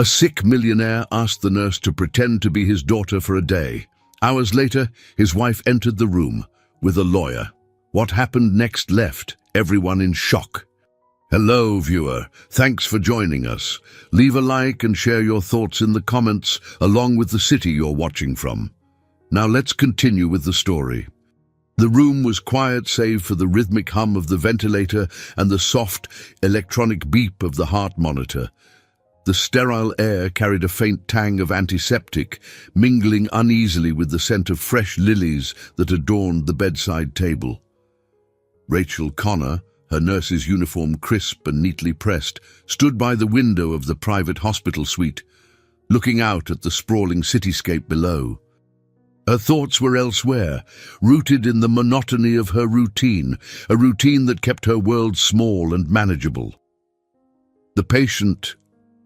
A sick millionaire asked the nurse to pretend to be his daughter for a day. Hours later, his wife entered the room with a lawyer. What happened next left everyone in shock. Hello, viewer. Thanks for joining us. Leave a like and share your thoughts in the comments, along with the city you're watching from. Now let's continue with the story. The room was quiet save for the rhythmic hum of the ventilator and the soft, electronic beep of the heart monitor. The sterile air carried a faint tang of antiseptic, mingling uneasily with the scent of fresh lilies that adorned the bedside table. Rachel Connor, her nurse's uniform crisp and neatly pressed, stood by the window of the private hospital suite, looking out at the sprawling cityscape below. Her thoughts were elsewhere, rooted in the monotony of her routine, a routine that kept her world small and manageable. The patient,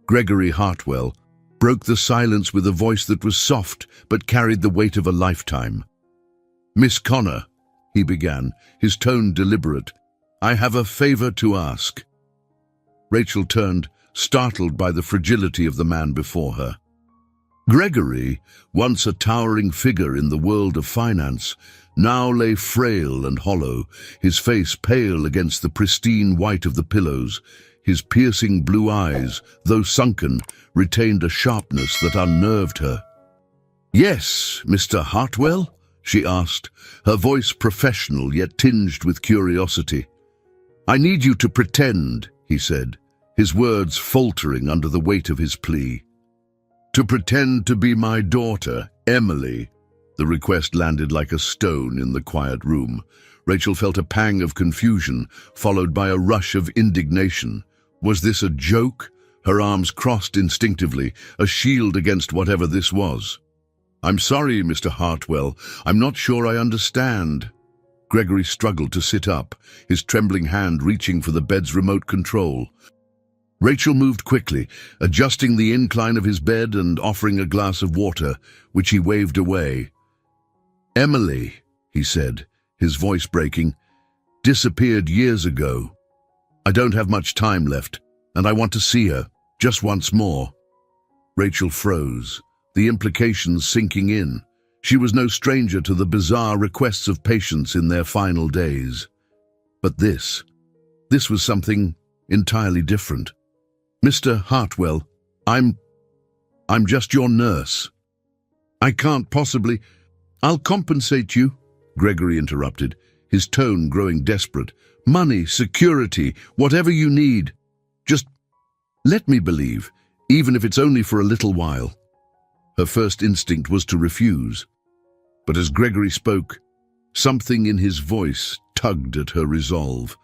Gregory Hartwell, broke the silence with a voice that was soft but carried the weight of a lifetime. "Miss Connor," he began, his tone deliberate, "I have a favor to ask." Rachel turned, startled by the fragility of the man before her. Gregory, once a towering figure in the world of finance, now lay frail and hollow, his face pale against the pristine white of the pillows. His piercing blue eyes, though sunken, retained a sharpness that unnerved her. "Yes, Mr. Hartwell?" she asked, her voice professional yet tinged with curiosity. "I need you to pretend," he said, his words faltering under the weight of his plea. "To pretend to be my daughter, Emily." The request landed like a stone in the quiet room. Rachel felt a pang of confusion, followed by a rush of indignation. Was this a joke? Her arms crossed instinctively, a shield against whatever this was. "I'm sorry, Mr. Hartwell. I'm not sure I understand." Gregory struggled to sit up, his trembling hand reaching for the bed's remote control. Rachel moved quickly, adjusting the incline of his bed and offering a glass of water, which he waved away. "Emily," he said, his voice breaking, "disappeared years ago. I don't have much time left, and I want to see her, just once more." Rachel froze, the implications sinking in. She was no stranger to the bizarre requests of patients in their final days. But this was something entirely different. "Mr. Hartwell, I'm just your nurse. I can't possibly—" "I'll compensate you," Gregory interrupted, his tone growing desperate. "Money, security, whatever you need. Just let me believe, even if it's only for a little while." Her first instinct was to refuse. But as Gregory spoke, something in his voice tugged at her resolve.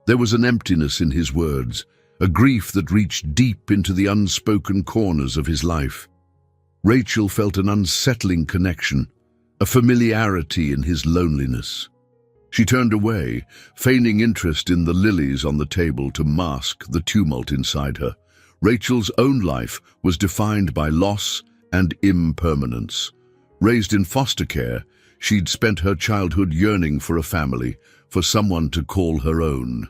There was an emptiness in his words, a grief that reached deep into the unspoken corners of his life. Rachel felt an unsettling connection, a familiarity in his loneliness. She turned away, feigning interest in the lilies on the table to mask the tumult inside her. Rachel's own life was defined by loss and impermanence. Raised in foster care, she'd spent her childhood yearning for a family, for someone to call her own.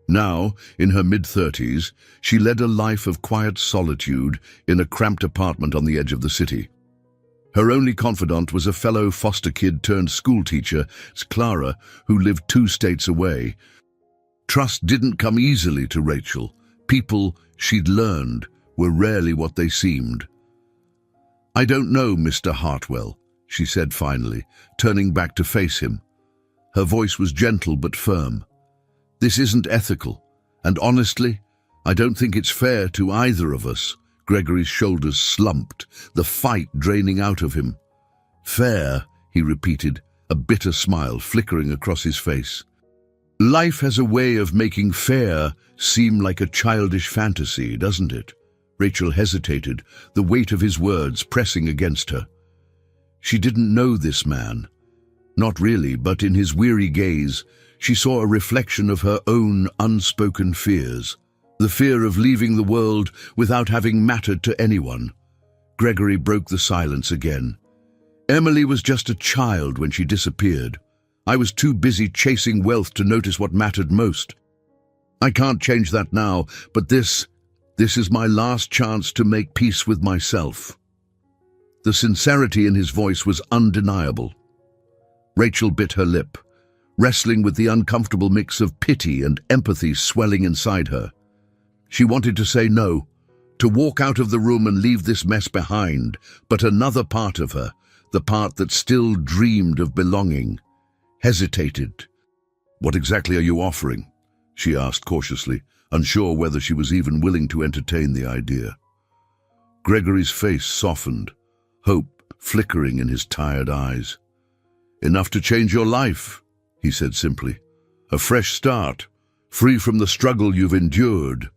Now, in her mid-30s, she led a life of quiet solitude in a cramped apartment on the edge of the city. Her only confidant was a fellow foster kid turned schoolteacher, Clara, who lived 2 states away. Trust didn't come easily to Rachel. People, she'd learned, were rarely what they seemed. "I don't know, Mr. Hartwell," she said finally, turning back to face him. Her voice was gentle but firm. "This isn't ethical, and honestly, I don't think it's fair to either of us." Gregory's shoulders slumped, the fight draining out of him. "Fair," he repeated, a bitter smile flickering across his face. "Life has a way of making fair seem like a childish fantasy, doesn't it?" Rachel hesitated, the weight of his words pressing against her. She didn't know this man. Not really, but in his weary gaze, she saw a reflection of her own unspoken fears. The fear of leaving the world without having mattered to anyone. Gregory broke the silence again. "Emily was just a child when she disappeared. I was too busy chasing wealth to notice what mattered most. I can't change that now, but this This is my last chance to make peace with myself." The sincerity in his voice was undeniable. Rachel bit her lip, wrestling with the uncomfortable mix of pity and empathy swelling inside her. She wanted to say no, to walk out of the room and leave this mess behind, but another part of her, the part that still dreamed of belonging, hesitated. "What exactly are you offering?" she asked cautiously, unsure whether she was even willing to entertain the idea. Gregory's face softened, hope flickering in his tired eyes. "Enough to change your life," he said simply. "A fresh start, free from the struggle you've endured."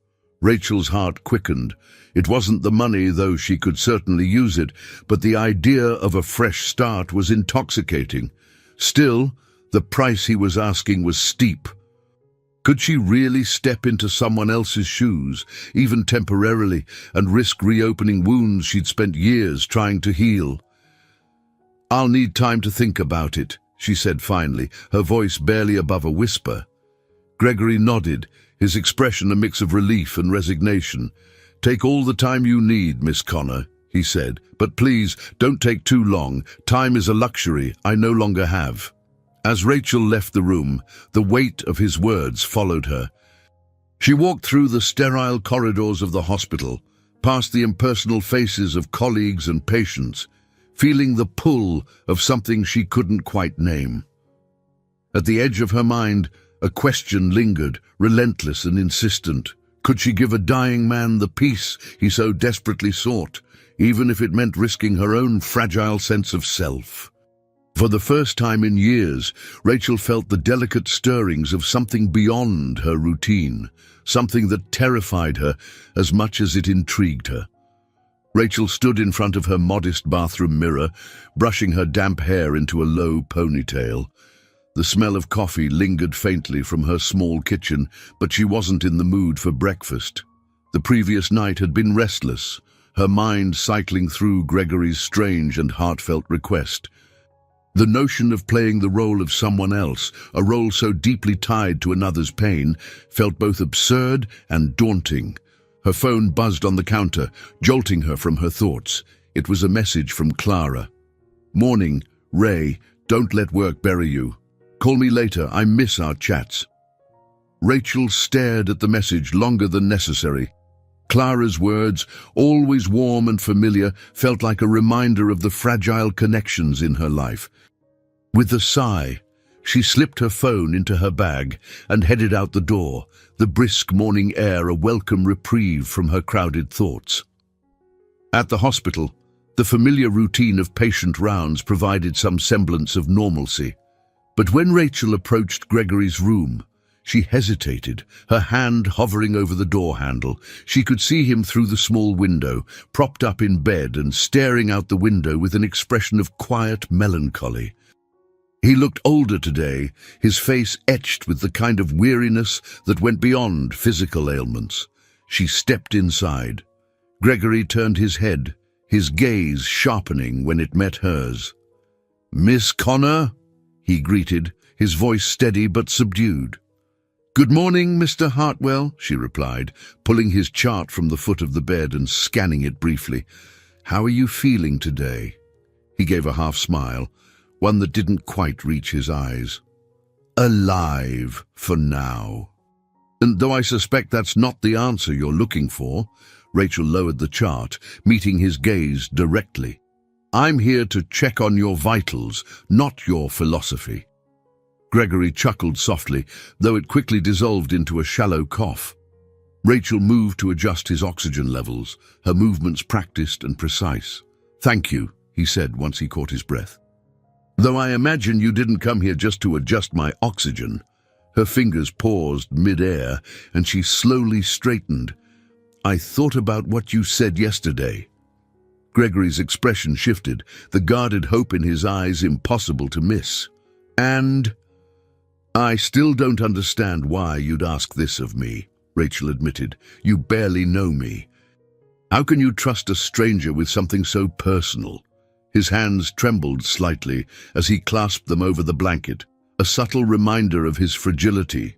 Rachel's heart quickened. It wasn't the money, though she could certainly use it, but the idea of a fresh start was intoxicating. Still, the price he was asking was steep. Could she really step into someone else's shoes, even temporarily, and risk reopening wounds she'd spent years trying to heal? "I'll need time to think about it," she said finally, her voice barely above a whisper. Gregory nodded, his expression a mix of relief and resignation. "Take all the time you need, Miss Connor," he said, "but please don't take too long. Time is a luxury I no longer have." As Rachel left the room, the weight of his words followed her. She walked through the sterile corridors of the hospital, past the impersonal faces of colleagues and patients, feeling the pull of something she couldn't quite name. At the edge of her mind, a question lingered, relentless and insistent. Could she give a dying man the peace he so desperately sought, even if it meant risking her own fragile sense of self? For the first time in years, Rachel felt the delicate stirrings of something beyond her routine, something that terrified her as much as it intrigued her. Rachel stood in front of her modest bathroom mirror, brushing her damp hair into a low ponytail. The smell of coffee lingered faintly from her small kitchen, but she wasn't in the mood for breakfast. The previous night had been restless, her mind cycling through Gregory's strange and heartfelt request. The notion of playing the role of someone else, a role so deeply tied to another's pain, felt both absurd and daunting. Her phone buzzed on the counter, jolting her from her thoughts. It was a message from Clara. "Morning, Ray, don't let work bury you. Call me later, I miss our chats." Rachel stared at the message longer than necessary. Clara's words, always warm and familiar, felt like a reminder of the fragile connections in her life. With a sigh, she slipped her phone into her bag and headed out the door, the brisk morning air a welcome reprieve from her crowded thoughts. At the hospital, the familiar routine of patient rounds provided some semblance of normalcy. But when Rachel approached Gregory's room, she hesitated, her hand hovering over the door handle. She could see him through the small window, propped up in bed and staring out the window with an expression of quiet melancholy. He looked older today, his face etched with the kind of weariness that went beyond physical ailments. She stepped inside. Gregory turned his head, his gaze sharpening when it met hers. "Miss Connor?" he greeted, his voice steady but subdued. "Good morning, Mr. Hartwell," she replied, pulling his chart from the foot of the bed and scanning it briefly. "How are you feeling today?" He gave a half smile, one that didn't quite reach his eyes. "Alive, for now. And though I suspect that's not the answer you're looking for," Rachel lowered the chart, meeting his gaze directly. "I'm here to check on your vitals, not your philosophy." Gregory chuckled softly, though it quickly dissolved into a shallow cough. Rachel moved to adjust his oxygen levels, her movements practiced and precise. "Thank you," he said once he caught his breath. "Though I imagine you didn't come here just to adjust my oxygen." Her fingers paused mid-air, and she slowly straightened. "I thought about what you said yesterday." Gregory's expression shifted, the guarded hope in his eyes impossible to miss. "And I still don't understand why you'd ask this of me," Rachel admitted. "You barely know me. How can you trust a stranger with something so personal?" His hands trembled slightly as he clasped them over the blanket, a subtle reminder of his fragility.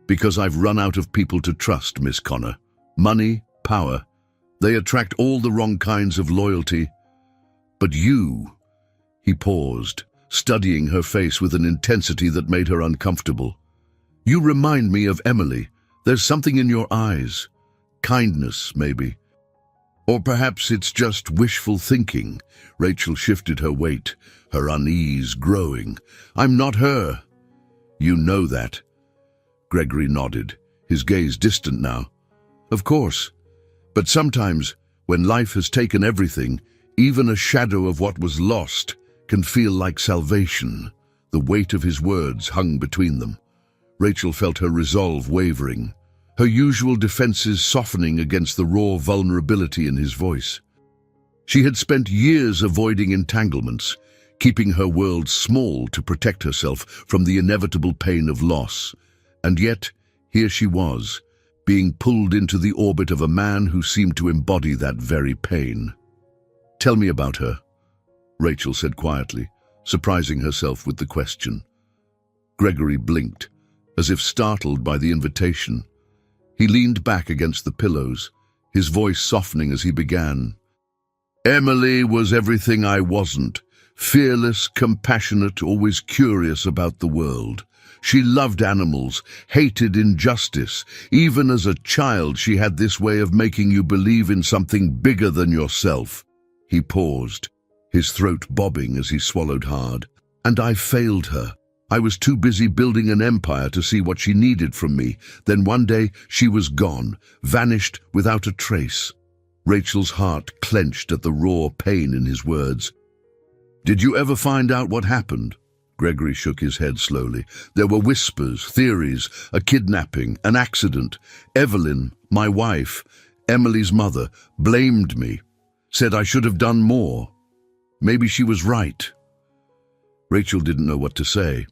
"Because I've run out of people to trust, Miss Connor. money, power. They attract all the wrong kinds of loyalty. But you, he paused, studying her face with an intensity that made her uncomfortable. You remind me of Emily. There's something in your eyes. Kindness, maybe. Or perhaps it's just wishful thinking. Rachel shifted her weight, her unease growing. I'm not her. You know that. Gregory nodded, his gaze distant now. Of course. But sometimes, when life has taken everything, even a shadow of what was lost can feel like salvation. The weight of his words hung between them. Rachel felt her resolve wavering, her usual defenses softening against the raw vulnerability in his voice. She had spent years avoiding entanglements, keeping her world small to protect herself from the inevitable pain of loss. And yet, here she was, being pulled into the orbit of a man who seemed to embody that very pain. Tell me about her, Rachel said quietly, surprising herself with the question. Gregory blinked, as if startled by the invitation. He leaned back against the pillows, his voice softening as he began. Emily was everything I wasn't. Fearless, compassionate, always curious about the world. She loved animals, hated injustice. Even as a child, she had this way of making you believe in something bigger than yourself. He paused, his throat bobbing as he swallowed hard. And I failed her. I was too busy building an empire to see what she needed from me. Then one day, she was gone, vanished without a trace. Rachel's heart clenched at the raw pain in his words. Did you ever find out what happened? Gregory shook his head slowly. There were whispers, theories, a kidnapping, an accident. Evelyn, my wife, Emily's mother, blamed me, said I should have done more. Maybe she was right. Rachel didn't know what to say.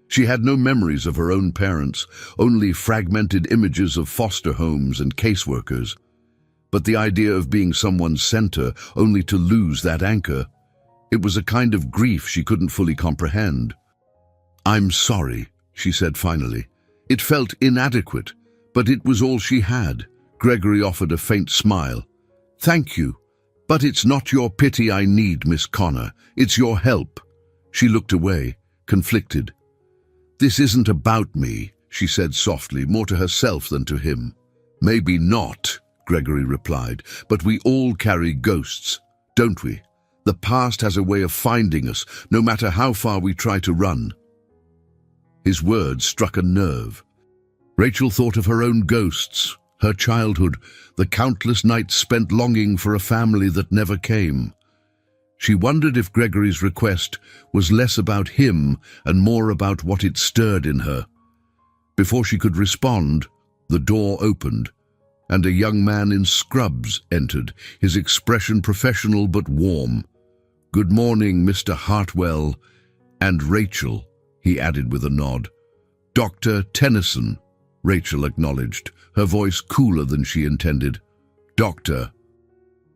She had no memories of her own parents, only fragmented images of foster homes and caseworkers. But the idea of being someone's center, only to lose that anchor, it was a kind of grief she couldn't fully comprehend. I'm sorry, she said finally. It felt inadequate, but it was all she had. Gregory offered a faint smile. Thank you, but it's not your pity I need, Miss Connor. It's your help. She looked away, conflicted. This isn't about me, she said softly, more to herself than to him. Maybe not, Gregory replied, but we all carry ghosts, don't we? The past has a way of finding us, no matter how far we try to run. His words struck a nerve. Rachel thought of her own ghosts, her childhood, the countless nights spent longing for a family that never came. She wondered if Gregory's request was less about him and more about what it stirred in her. Before she could respond, the door opened, and a young man in scrubs entered, his expression professional but warm. Good morning, Mr. Hartwell and Rachel, he added with a nod. Dr. Tennyson, Rachel acknowledged, her voice cooler than she intended. Doctor.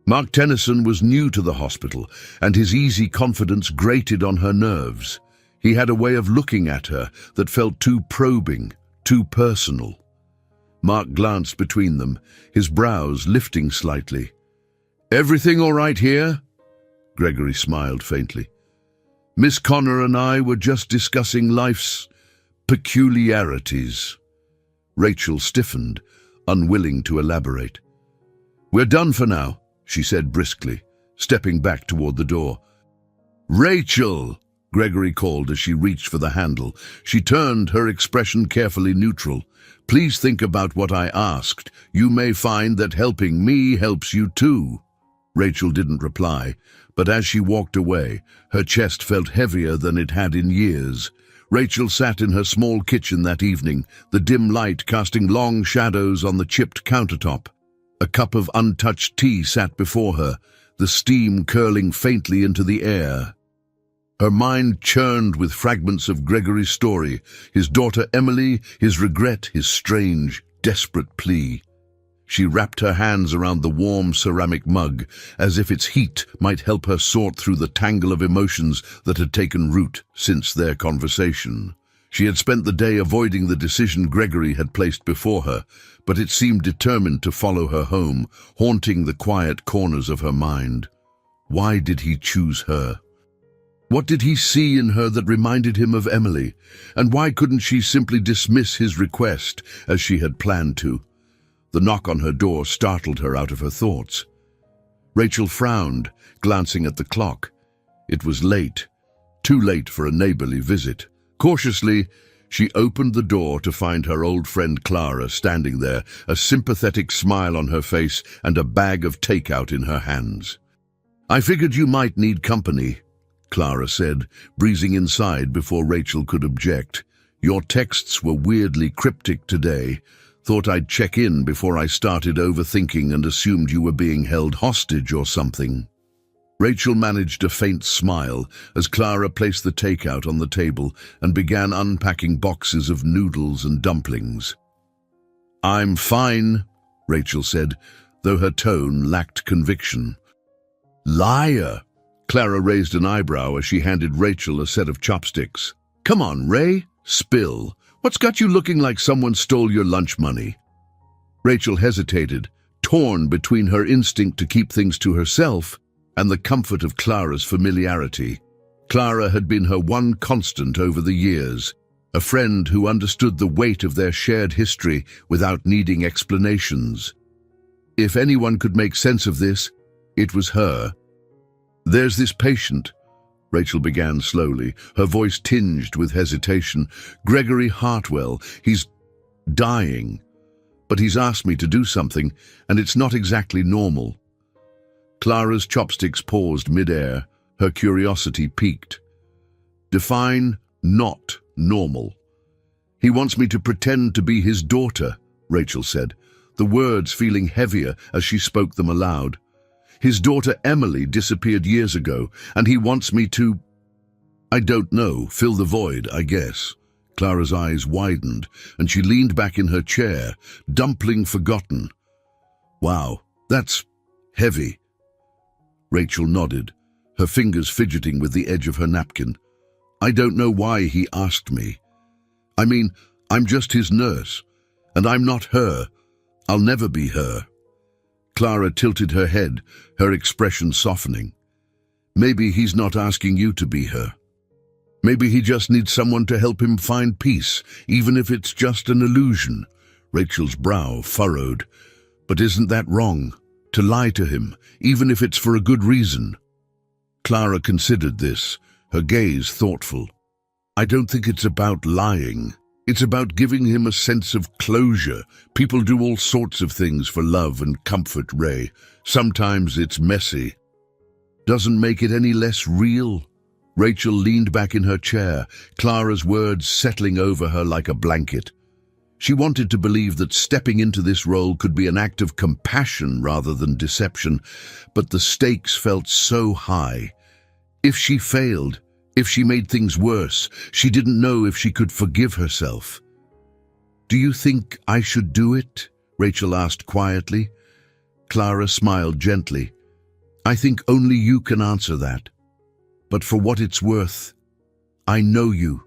Mark Tennyson was new to the hospital, and his easy confidence grated on her nerves. He had a way of looking at her that felt too probing, too personal. Mark glanced between them, his brows lifting slightly. Everything all right here? Gregory smiled faintly. Miss Connor and I were just discussing life's peculiarities. Rachel stiffened, unwilling to elaborate. We're done for now, she said briskly, stepping back toward the door. Rachel, Gregory called as she reached for the handle. She turned, her expression carefully neutral. Please think about what I asked. You may find that helping me helps you too. Rachel didn't reply, but as she walked away, her chest felt heavier than it had in years. Rachel sat in her small kitchen that evening, the dim light casting long shadows on the chipped countertop. A cup of untouched tea sat before her, the steam curling faintly into the air. Her mind churned with fragments of Gregory's story, his daughter Emily, his regret, his strange, desperate plea. She wrapped her hands around the warm ceramic mug, as if its heat might help her sort through the tangle of emotions that had taken root since their conversation. She had spent the day avoiding the decision Gregory had placed before her, but it seemed determined to follow her home, haunting the quiet corners of her mind. Why did he choose her? What did he see in her that reminded him of Emily? And why couldn't she simply dismiss his request as she had planned to? The knock on her door startled her out of her thoughts. Rachel frowned, glancing at the clock. It was late, too late for a neighborly visit. Cautiously, she opened the door to find her old friend Clara standing there, a sympathetic smile on her face and a bag of takeout in her hands. "I figured you might need company," Clara said, breezing inside before Rachel could object. "Your texts were weirdly cryptic today. Thought I'd check in before I started overthinking and assumed you were being held hostage or something." Rachel managed a faint smile as Clara placed the takeout on the table and began unpacking boxes of noodles and dumplings. "I'm fine," Rachel said, though her tone lacked conviction. "Liar!" Clara raised an eyebrow as she handed Rachel a set of chopsticks. "Come on, Ray, spill. What's got you looking like someone stole your lunch money?" Rachel hesitated, torn between her instinct to keep things to herself and the comfort of Clara's familiarity. Clara had been her one constant over the years, a friend who understood the weight of their shared history without needing explanations. If anyone could make sense of this, it was her. "There's this patient," Rachel began slowly, her voice tinged with hesitation. "Gregory Hartwell, he's dying. But he's asked me to do something, and it's not exactly normal." Clara's chopsticks paused mid-air, her curiosity piqued. "Define not normal." "He wants me to pretend to be his daughter," Rachel said, the words feeling heavier as she spoke them aloud. "His daughter Emily disappeared years ago, and he wants me to... I don't know, fill the void, I guess." Clara's eyes widened, and she leaned back in her chair, dumpling forgotten. "Wow, that's heavy." Rachel nodded, her fingers fidgeting with the edge of her napkin. "I don't know why he asked me. I mean, I'm just his nurse, and I'm not her. I'll never be her." Clara tilted her head, her expression softening. "Maybe he's not asking you to be her. Maybe he just needs someone to help him find peace, even if it's just an illusion." Rachel's brow furrowed. "But isn't that wrong? To lie to him, even if it's for a good reason?" Clara considered this, her gaze thoughtful. "I don't think it's about lying. It's about giving him a sense of closure. People do all sorts of things for love and comfort, Ray. Sometimes it's messy. Doesn't make it any less real." Rachel leaned back in her chair, Clara's words settling over her like a blanket. She wanted to believe that stepping into this role could be an act of compassion rather than deception, but the stakes felt so high. If she failed, if she made things worse, she didn't know if she could forgive herself. "Do you think I should do it?" Rachel asked quietly. Clara smiled gently. "I think only you can answer that. But for what it's worth, I know you.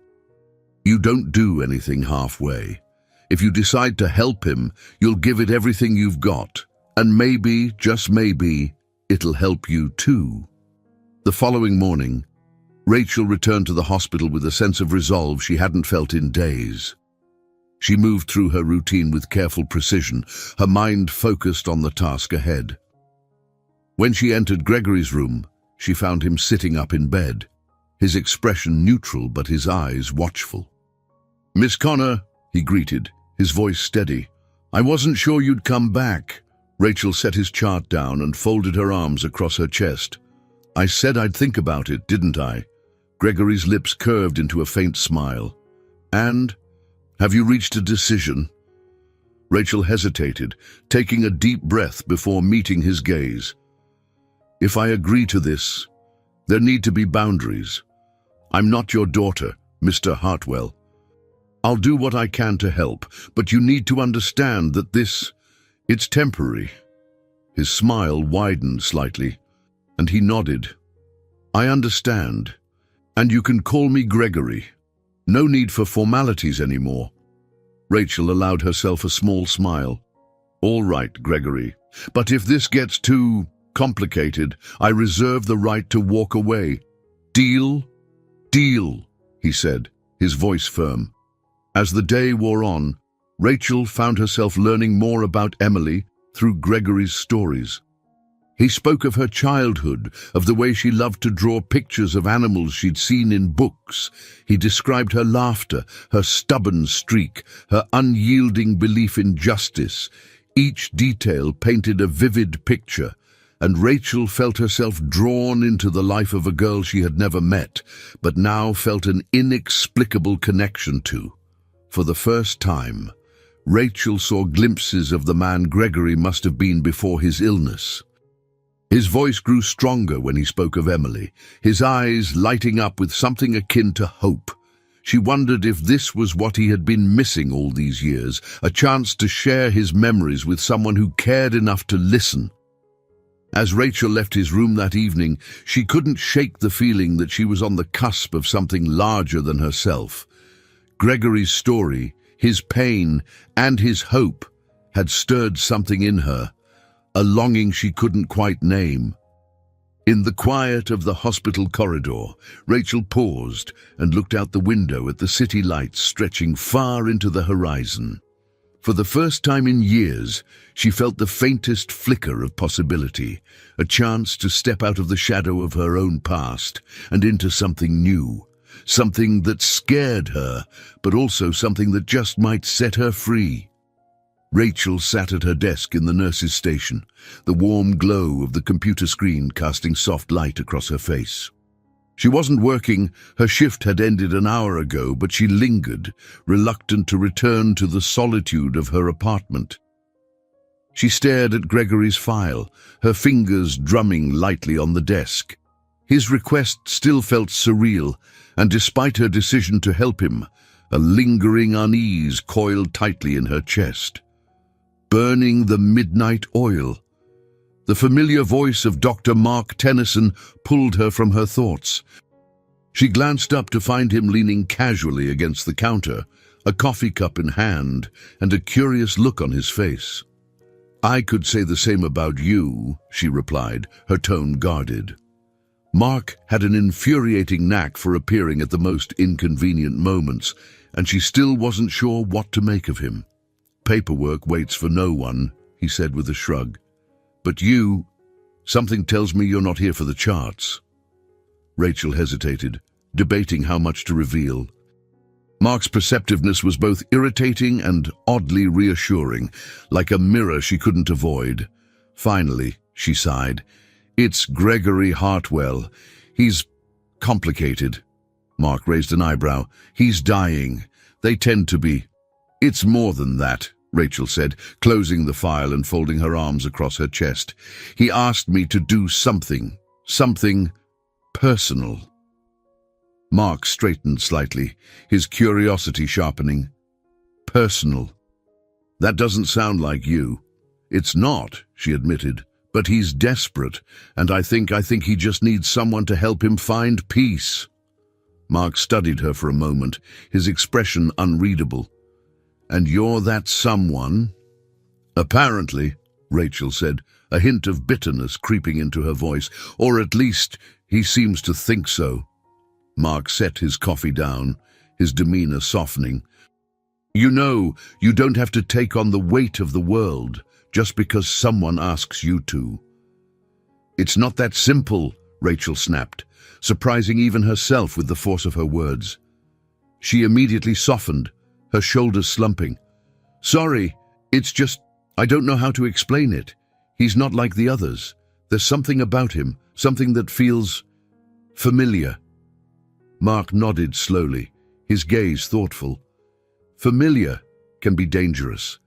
You don't do anything halfway. If you decide to help him, you'll give it everything you've got. And maybe, just maybe, it'll help you too." The following morning, Rachel returned to the hospital with a sense of resolve she hadn't felt in days. She moved through her routine with careful precision, her mind focused on the task ahead. When she entered Gregory's room, she found him sitting up in bed, his expression neutral but his eyes watchful. "Miss Connor," he greeted, his voice steady. "I wasn't sure you'd come back." Rachel set his chart down and folded her arms across her chest. "I said I'd think about it, didn't I?" Gregory's lips curved into a faint smile. "And? Have you reached a decision?" Rachel hesitated, taking a deep breath before meeting his gaze. "If I agree to this, there need to be boundaries. I'm not your daughter, Mr. Hartwell. I'll do what I can to help, but you need to understand that it's temporary." His smile widened slightly, and he nodded. "I understand, and you can call me Gregory. No need for formalities anymore. Rachel allowed herself a small smile. All right, Gregory, but if this gets too complicated, I reserve the right to walk away. Deal? Deal, he said, his voice firm. As the day wore on, Rachel found herself learning more about Emily through Gregory's stories. He spoke of her childhood, of the way she loved to draw pictures of animals she'd seen in books. He described her laughter, her stubborn streak, her unyielding belief in justice. Each detail painted a vivid picture, and Rachel felt herself drawn into the life of a girl she had never met, but now felt an inexplicable connection to. For the first time, Rachel saw glimpses of the man Gregory must have been before his illness. His voice grew stronger when he spoke of Emily, his eyes lighting up with something akin to hope. She wondered if this was what he had been missing all these years, a chance to share his memories with someone who cared enough to listen. As Rachel left his room that evening, she couldn't shake the feeling that she was on the cusp of something larger than herself. Gregory's story, his pain, and his hope had stirred something in her, a longing she couldn't quite name. In the quiet of the hospital corridor, Rachel paused and looked out the window at the city lights stretching far into the horizon. For the first time in years, she felt the faintest flicker of possibility, a chance to step out of the shadow of her own past and into something new, something that scared her, but also something that just might set her free. Rachel sat at her desk in the nurse's station, the warm glow of the computer screen casting soft light across her face. She wasn't working, her shift had ended an hour ago, but she lingered, reluctant to return to the solitude of her apartment. She stared at Gregory's file, her fingers drumming lightly on the desk. His request still felt surreal, and despite her decision to help him, a lingering unease coiled tightly in her chest. Burning the midnight oil. The familiar voice of Dr. Mark Tennyson pulled her from her thoughts. She glanced up to find him leaning casually against the counter, a coffee cup in hand, and a curious look on his face. "I could say the same about you," she replied, her tone guarded. Mark had an infuriating knack for appearing at the most inconvenient moments, and she still wasn't sure what to make of him. "Paperwork waits for no one," he said with a shrug. "But something tells me you're not here for the charts." Rachel hesitated, debating how much to reveal. Mark's perceptiveness was both irritating and oddly reassuring, like a mirror she couldn't avoid. Finally, she sighed, "It's Gregory Hartwell. He's complicated." Mark raised an eyebrow. "He's dying. They tend to be." "It's more than that," Rachel said, closing the file and folding her arms across her chest. "He asked me to do something personal." Mark straightened slightly, his curiosity sharpening. "Personal? That doesn't sound like you." "It's not," she admitted, "but he's desperate, and I think he just needs someone to help him find peace." Mark studied her for a moment, his expression unreadable. "And you're that someone?" "Apparently," Rachel said, a hint of bitterness creeping into her voice. "Or at least, he seems to think so." Mark set his coffee down, his demeanor softening. "You know, you don't have to take on the weight of the world just because someone asks you to." "It's not that simple," Rachel snapped, surprising even herself with the force of her words. She immediately softened, her shoulders slumping. "Sorry, it's just, I don't know how to explain it. He's not like the others. There's something about him, something that feels familiar." Mark nodded slowly, his gaze thoughtful. Familiar can be dangerous.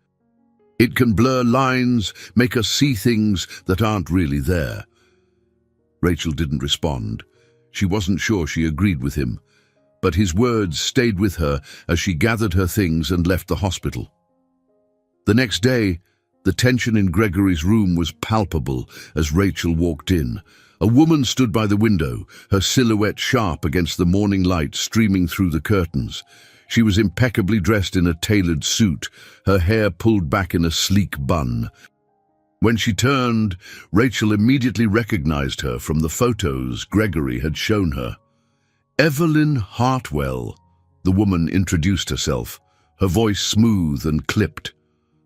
It can blur lines, make us see things that aren't really there. Rachel didn't respond. She wasn't sure she agreed with him, but his words stayed with her as she gathered her things and left the hospital. The next day, the tension in Gregory's room was palpable as Rachel walked in, A woman stood by the window, her silhouette sharp against the morning light streaming through the curtains. She was impeccably dressed in a tailored suit, her hair pulled back in a sleek bun. When she turned, Rachel immediately recognized her from the photos Gregory had shown her. Evelyn Hartwell, the woman introduced herself, her voice smooth and clipped.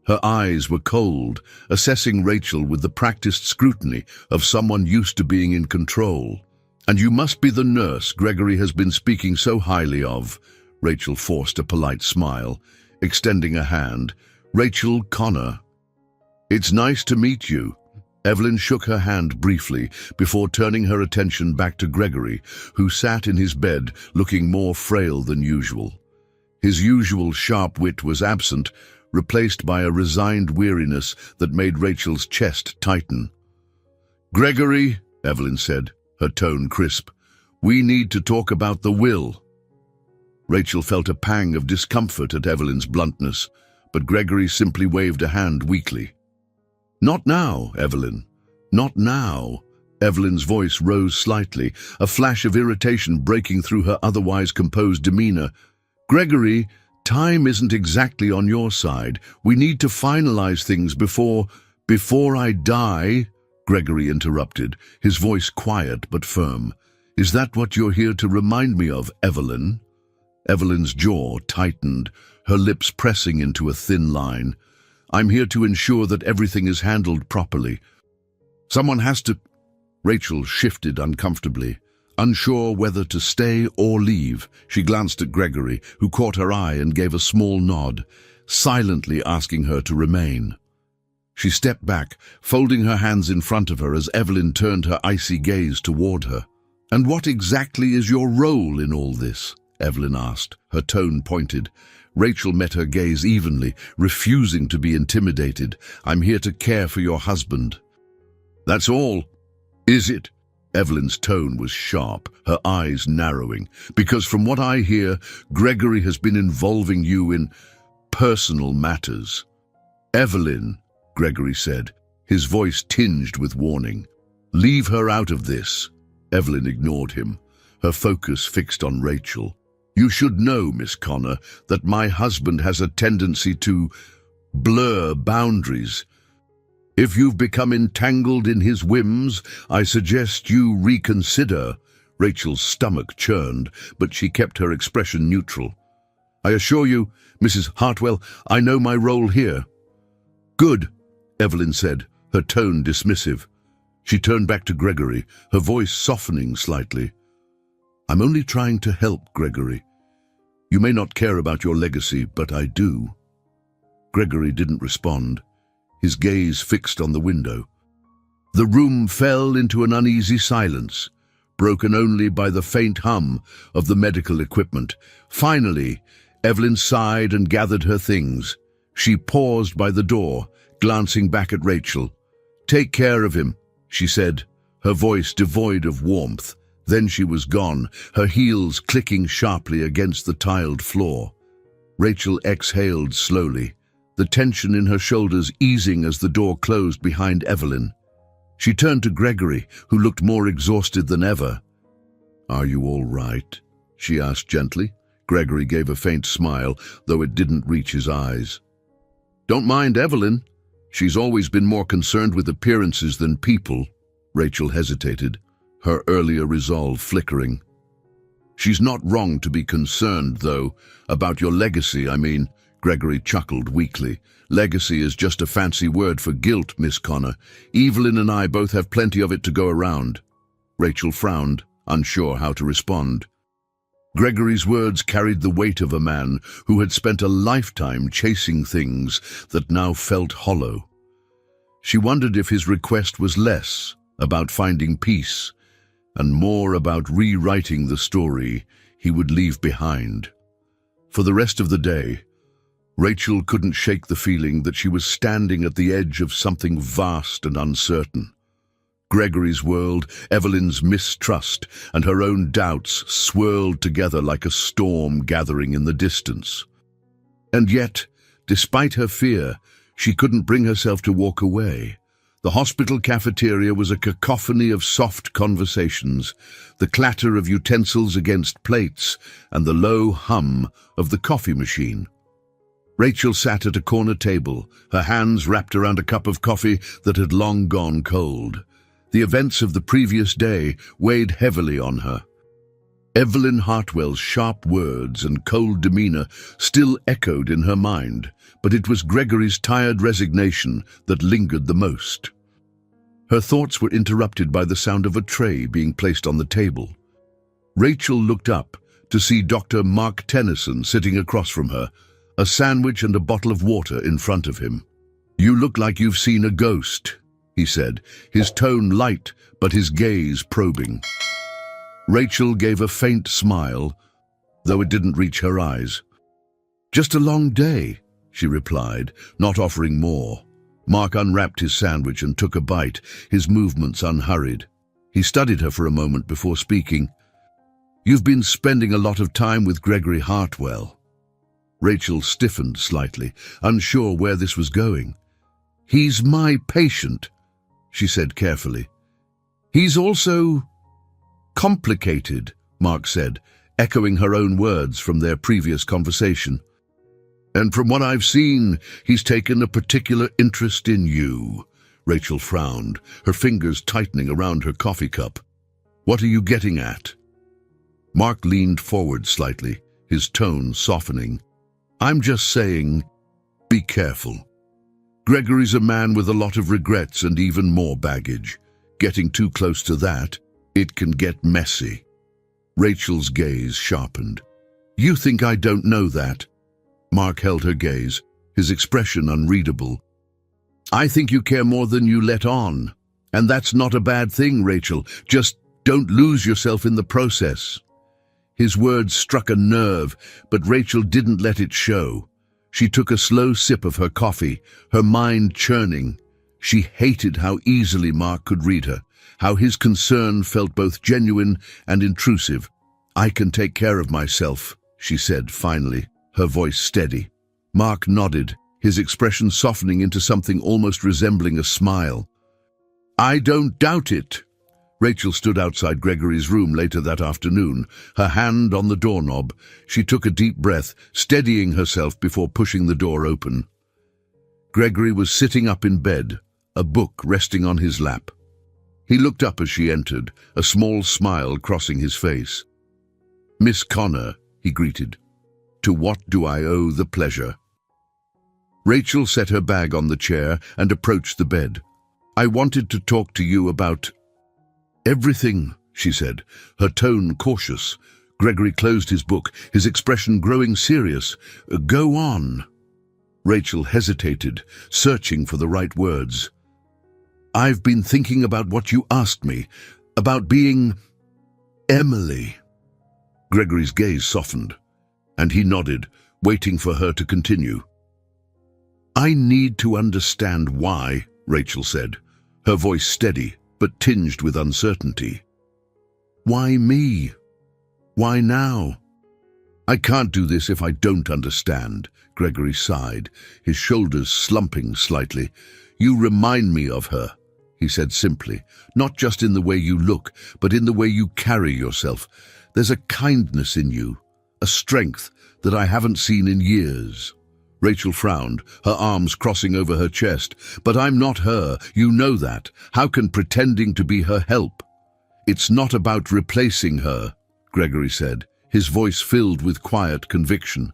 Her eyes were cold, assessing Rachel with the practiced scrutiny of someone used to being in control. "And you must be the nurse Gregory has been speaking so highly of." Rachel forced a polite smile, extending a hand. "Rachel Connor." "It's nice to meet you." Evelyn shook her hand briefly before turning her attention back to Gregory, who sat in his bed looking more frail than usual. His usual sharp wit was absent, replaced by a resigned weariness that made Rachel's chest tighten. "Gregory," Evelyn said, her tone crisp, "we need to talk about the will." Rachel felt a pang of discomfort at Evelyn's bluntness, but Gregory simply waved a hand weakly. "Not now, Evelyn. Not now." Evelyn's voice rose slightly, a flash of irritation breaking through her otherwise composed demeanor. "Gregory, time isn't exactly on your side. We need to finalize things before I die," Gregory interrupted, his voice quiet but firm. "Is that what you're here to remind me of, Evelyn?" Evelyn's jaw tightened, her lips pressing into a thin line. "I'm here to ensure that everything is handled properly. Someone has to—" Rachel shifted uncomfortably. Unsure whether to stay or leave, she glanced at Gregory, who caught her eye and gave a small nod, silently asking her to remain. She stepped back, folding her hands in front of her as Evelyn turned her icy gaze toward her. "And what exactly is your role in all this?" Evelyn asked, her tone pointed. Rachel met her gaze evenly, refusing to be intimidated. "I'm here to care for your husband." "That's all, is it?" Evelyn's tone was sharp, her eyes narrowing. "Because from what I hear, Gregory has been involving you in personal matters." "Evelyn," Gregory said, his voice tinged with warning. "Leave her out of this." Evelyn ignored him, her focus fixed on Rachel. "You should know, Miss Connor, that my husband has a tendency to blur boundaries. If you've become entangled in his whims, I suggest you reconsider." Rachel's stomach churned, but she kept her expression neutral. "I assure you, Mrs. Hartwell, I know my role here." "Good," Evelyn said, her tone dismissive. She turned back to Gregory, her voice softening slightly. "I'm only trying to help, Gregory. You may not care about your legacy, but I do." Gregory didn't respond, his gaze fixed on the window. The room fell into an uneasy silence, broken only by the faint hum of the medical equipment. Finally, Evelyn sighed and gathered her things. She paused by the door, glancing back at Rachel. "Take care of him," she said, her voice devoid of warmth. Then she was gone, her heels clicking sharply against the tiled floor. Rachel exhaled slowly, the tension in her shoulders easing as the door closed behind Evelyn. She turned to Gregory, who looked more exhausted than ever. "Are you all right?" she asked gently. Gregory gave a faint smile, though it didn't reach his eyes. "Don't mind Evelyn. She's always been more concerned with appearances than people." Rachel hesitated, her earlier resolve flickering. "She's not wrong to be concerned, though, about your legacy, I mean." Gregory chuckled weakly. "Legacy is just a fancy word for guilt, Miss Connor. Evelyn and I both have plenty of it to go around." Rachel frowned, unsure how to respond. Gregory's words carried the weight of a man who had spent a lifetime chasing things that now felt hollow. She wondered if his request was less about finding peace and more about rewriting the story he would leave behind. For the rest of the day, Rachel couldn't shake the feeling that she was standing at the edge of something vast and uncertain. Gregory's world, Evelyn's mistrust, and her own doubts swirled together like a storm gathering in the distance. And yet, despite her fear, she couldn't bring herself to walk away. The hospital cafeteria was a cacophony of soft conversations, the clatter of utensils against plates, and the low hum of the coffee machine. Rachel sat at a corner table, her hands wrapped around a cup of coffee that had long gone cold. The events of the previous day weighed heavily on her. Evelyn Hartwell's sharp words and cold demeanor still echoed in her mind, but it was Gregory's tired resignation that lingered the most. Her thoughts were interrupted by the sound of a tray being placed on the table. Rachel looked up to see Dr. Mark Tennyson sitting across from her, a sandwich and a bottle of water in front of him. "You look like you've seen a ghost," he said, his tone light but his gaze probing. Rachel gave a faint smile, though it didn't reach her eyes. "Just a long day," she replied, not offering more. Mark unwrapped his sandwich and took a bite, his movements unhurried. He studied her for a moment before speaking. "You've been spending a lot of time with Gregory Hartwell." Rachel stiffened slightly, unsure where this was going. "He's my patient," she said carefully. "He's also complicated," Mark said, echoing her own words from their previous conversation. "And from what I've seen, he's taken a particular interest in you." Rachel frowned, her fingers tightening around her coffee cup. "What are you getting at?" Mark leaned forward slightly, his tone softening. "I'm just saying, be careful. Gregory's a man with a lot of regrets and even more baggage. Getting too close to that, it can get messy." Rachel's gaze sharpened. "You think I don't know that?" Mark held her gaze, his expression unreadable. "I think you care more than you let on. And that's not a bad thing, Rachel. Just don't lose yourself in the process." His words struck a nerve, but Rachel didn't let it show. She took a slow sip of her coffee, her mind churning. She hated how easily Mark could read her, how his concern felt both genuine and intrusive. "I can take care of myself," she said finally, her voice steady. Mark nodded, his expression softening into something almost resembling a smile. "I don't doubt it." Rachel stood outside Gregory's room later that afternoon, her hand on the doorknob. She took a deep breath, steadying herself before pushing the door open. Gregory was sitting up in bed, a book resting on his lap. He looked up as she entered, a small smile crossing his face. "Miss Connor," he greeted. "To what do I owe the pleasure?" Rachel set her bag on the chair and approached the bed. "I wanted to talk to you about everything," she said, her tone cautious. Gregory closed his book, his expression growing serious. "Go on." Rachel hesitated, searching for the right words. "I've been thinking about what you asked me, about being Emily." Gregory's gaze softened, and he nodded, waiting for her to continue. "I need to understand why," Rachel said, her voice steady but tinged with uncertainty. "Why me? Why now?" "I can't do this if I don't understand," Gregory sighed, his shoulders slumping slightly. "You remind me of her," he said simply, "not just in the way you look, but in the way you carry yourself. There's a kindness in you, a strength that I haven't seen in years." Rachel frowned, her arms crossing over her chest. "But I'm not her, you know that. How can pretending to be her help?" "It's not about replacing her," Gregory said, his voice filled with quiet conviction.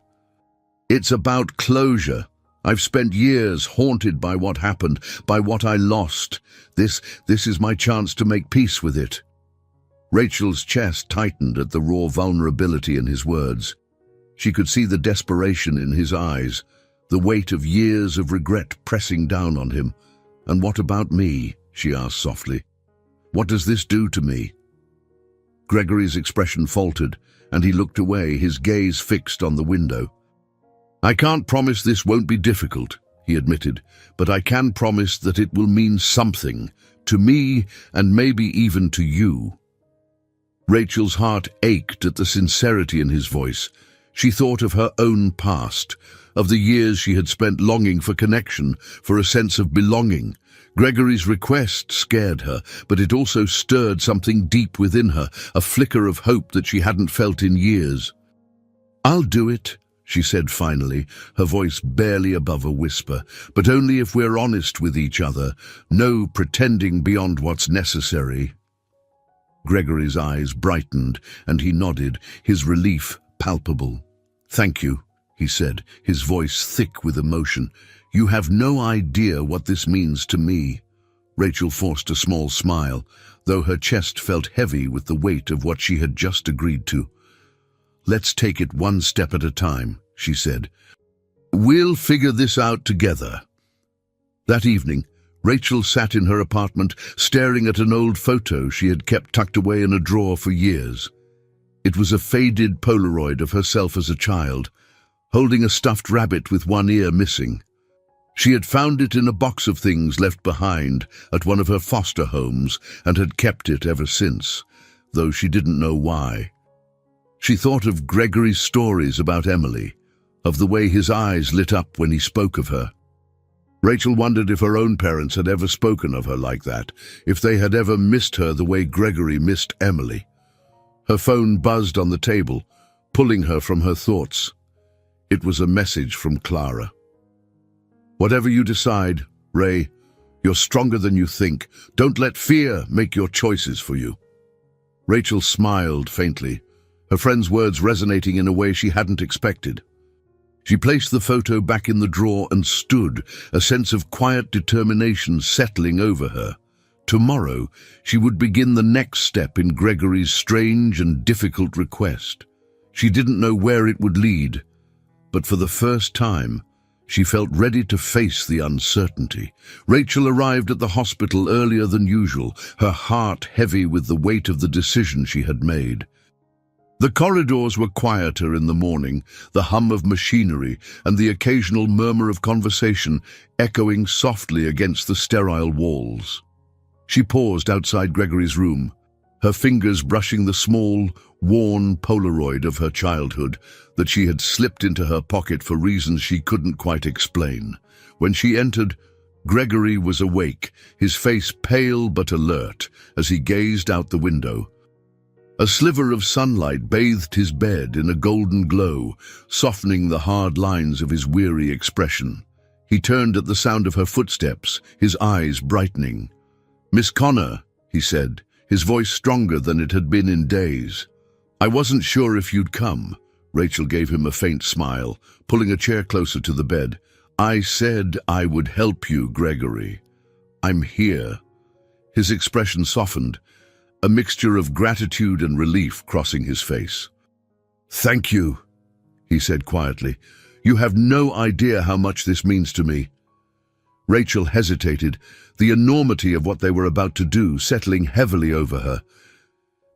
"It's about closure. I've spent years haunted by what happened, by what I lost. This is my chance to make peace with it." Rachel's chest tightened at the raw vulnerability in his words. She could see the desperation in his eyes, the weight of years of regret pressing down on him. "And what about me?" she asked softly. "What does this do to me?" Gregory's expression faltered, and he looked away, his gaze fixed on the window. "I can't promise this won't be difficult," he admitted, "but I can promise that it will mean something, to me and maybe even to you." Rachel's heart ached at the sincerity in his voice. She thought of her own past, of the years she had spent longing for connection, for a sense of belonging. Gregory's request scared her, but it also stirred something deep within her, a flicker of hope that she hadn't felt in years. "I'll do it," she said finally, her voice barely above a whisper, "but only if we're honest with each other. No pretending beyond what's necessary." Gregory's eyes brightened, and he nodded, his relief palpable. "Thank you," he said, his voice thick with emotion. "You have no idea what this means to me." Rachel forced a small smile, though her chest felt heavy with the weight of what she had just agreed to. "Let's take it one step at a time," she said. "We'll figure this out together." That evening, Rachel sat in her apartment, staring at an old photo she had kept tucked away in a drawer for years. It was a faded Polaroid of herself as a child, holding a stuffed rabbit with one ear missing. She had found it in a box of things left behind at one of her foster homes and had kept it ever since, though she didn't know why. She thought of Gregory's stories about Emily, of the way his eyes lit up when he spoke of her. Rachel wondered if her own parents had ever spoken of her like that, if they had ever missed her the way Gregory missed Emily. Her phone buzzed on the table, pulling her from her thoughts. It was a message from Clara. "Whatever you decide, Ray, you're stronger than you think. Don't let fear make your choices for you." Rachel smiled faintly, her friend's words resonating in a way she hadn't expected. She placed the photo back in the drawer and stood, a sense of quiet determination settling over her. Tomorrow, she would begin the next step in Gregory's strange and difficult request. She didn't know where it would lead, but for the first time, she felt ready to face the uncertainty. Rachel arrived at the hospital earlier than usual, her heart heavy with the weight of the decision she had made. The corridors were quieter in the morning, the hum of machinery and the occasional murmur of conversation echoing softly against the sterile walls. She paused outside Gregory's room, her fingers brushing the small, worn Polaroid of her childhood that she had slipped into her pocket for reasons she couldn't quite explain. When she entered, Gregory was awake, his face pale but alert, as he gazed out the window. A sliver of sunlight bathed his bed in a golden glow, softening the hard lines of his weary expression. He turned at the sound of her footsteps, his eyes brightening. "Miss Connor," he said, his voice stronger than it had been in days. "I wasn't sure if you'd come." Rachel gave him a faint smile, pulling a chair closer to the bed. "I said I would help you, Gregory. I'm here." His expression softened, a mixture of gratitude and relief crossing his face. "Thank you," he said quietly. "You have no idea how much this means to me." Rachel hesitated, the enormity of what they were about to do settling heavily over her.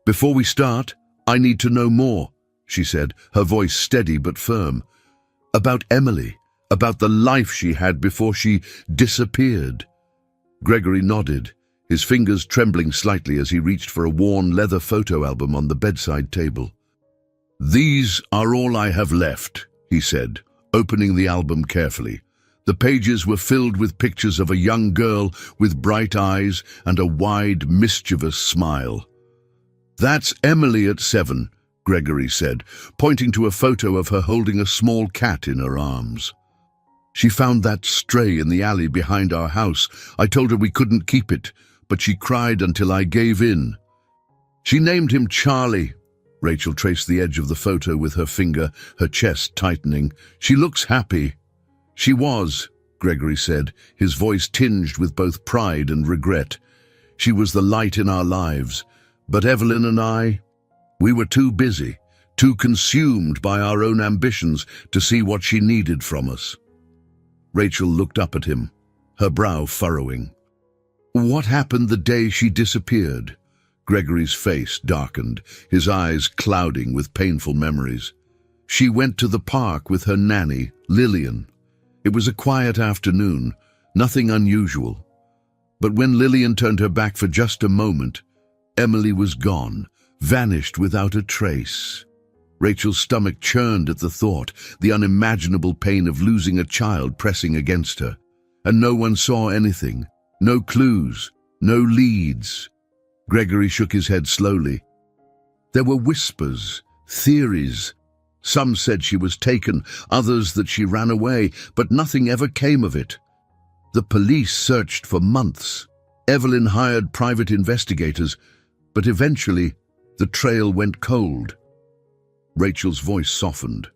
"Before we start, I need to know more," she said, her voice steady but firm. "About Emily, about the life she had before she disappeared." Gregory nodded, his fingers trembling slightly as he reached for a worn leather photo album on the bedside table. "These are all I have left," he said, opening the album carefully. The pages were filled with pictures of a young girl with bright eyes and a wide, mischievous smile. "That's Emily at 7, Gregory said, pointing to a photo of her holding a small cat in her arms. "She found that stray in the alley behind our house. I told her we couldn't keep it, but she cried until I gave in. She named him Charlie." Rachel traced the edge of the photo with her finger, her chest tightening. "She looks happy." "She was," Gregory said, his voice tinged with both pride and regret. "She was the light in our lives. But Evelyn and I, we were too busy, too consumed by our own ambitions to see what she needed from us." Rachel looked up at him, her brow furrowing. "What happened the day she disappeared?" Gregory's face darkened, his eyes clouding with painful memories. "She went to the park with her nanny, Lillian. It was a quiet afternoon, nothing unusual. But when Lillian turned her back for just a moment, Emily was gone, vanished without a trace." Rachel's stomach churned at the thought, the unimaginable pain of losing a child pressing against her. "And no one saw anything?" No clues, no leads. Gregory shook his head slowly. There were whispers, theories. Some said she was taken, others that she ran away, but nothing ever came of it. The police searched for months. Evelyn hired private investigators, but eventually the trail went cold. Rachel's voice softened.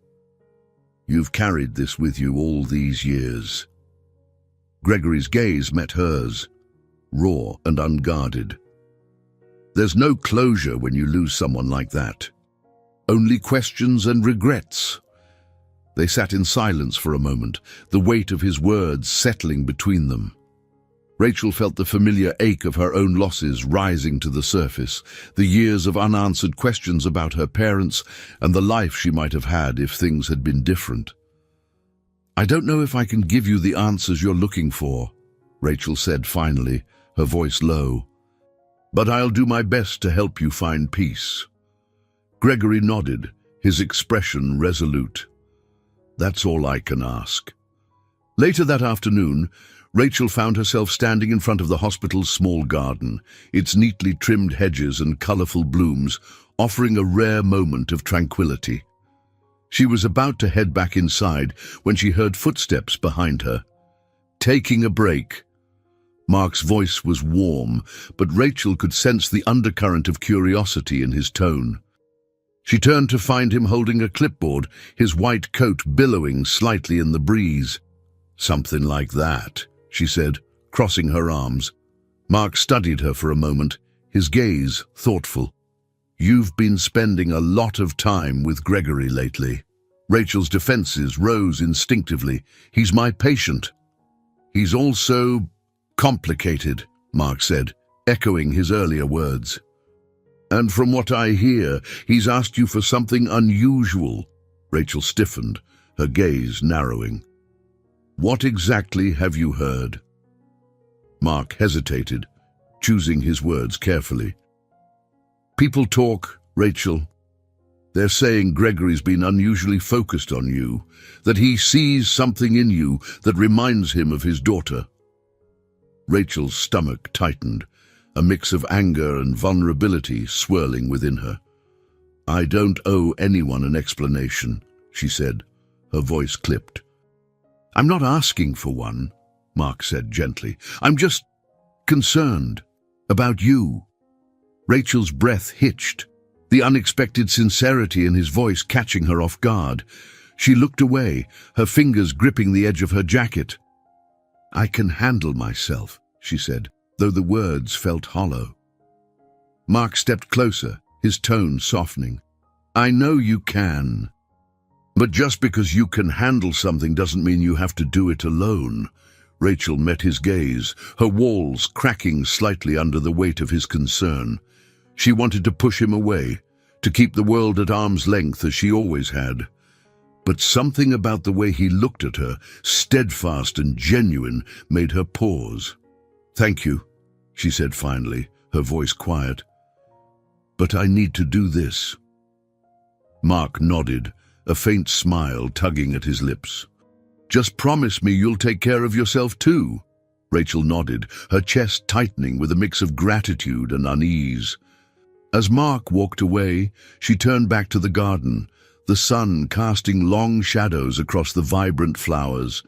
You've carried this with you all these years. Gregory's gaze met hers, raw and unguarded. There's no closure when you lose someone like that. Only questions and regrets. They sat in silence for a moment, the weight of his words settling between them. Rachel felt the familiar ache of her own losses rising to the surface, the years of unanswered questions about her parents and the life she might have had if things had been different. I don't know if I can give you the answers you're looking for, Rachel said finally, her voice low. But I'll do my best to help you find peace. Gregory nodded, his expression resolute. That's all I can ask. Later that afternoon, Rachel found herself standing in front of the hospital's small garden, its neatly trimmed hedges and colorful blooms offering a rare moment of tranquility. She was about to head back inside when she heard footsteps behind her. Taking a break. Mark's voice was warm, but Rachel could sense the undercurrent of curiosity in his tone. She turned to find him holding a clipboard, his white coat billowing slightly in the breeze. Something like that, she said, crossing her arms. Mark studied her for a moment, his gaze thoughtful. You've been spending a lot of time with Gregory lately. Rachel's defenses rose instinctively. He's my patient. He's also complicated, Mark said, echoing his earlier words. And from what I hear, he's asked you for something unusual. Rachel stiffened, her gaze narrowing. What exactly have you heard? Mark hesitated, choosing his words carefully. People talk, Rachel. They're saying Gregory's been unusually focused on you, that he sees something in you that reminds him of his daughter. Rachel's stomach tightened, a mix of anger and vulnerability swirling within her. I don't owe anyone an explanation, she said, her voice clipped. I'm not asking for one, Mark said gently. I'm just concerned about you. Rachel's breath hitched, the unexpected sincerity in his voice catching her off guard. She looked away, her fingers gripping the edge of her jacket. I can handle myself, she said, though the words felt hollow. Mark stepped closer, his tone softening. I know you can. But just because you can handle something doesn't mean you have to do it alone. Rachel met his gaze, her walls cracking slightly under the weight of his concern. She wanted to push him away, to keep the world at arm's length as she always had. But something about the way he looked at her, steadfast and genuine, made her pause. Thank you, she said finally, her voice quiet. But I need to do this. Mark nodded, a faint smile tugging at his lips. Just promise me you'll take care of yourself too. Rachel nodded, her chest tightening with a mix of gratitude and unease. As Mark walked away, she turned back to the garden, the sun casting long shadows across the vibrant flowers.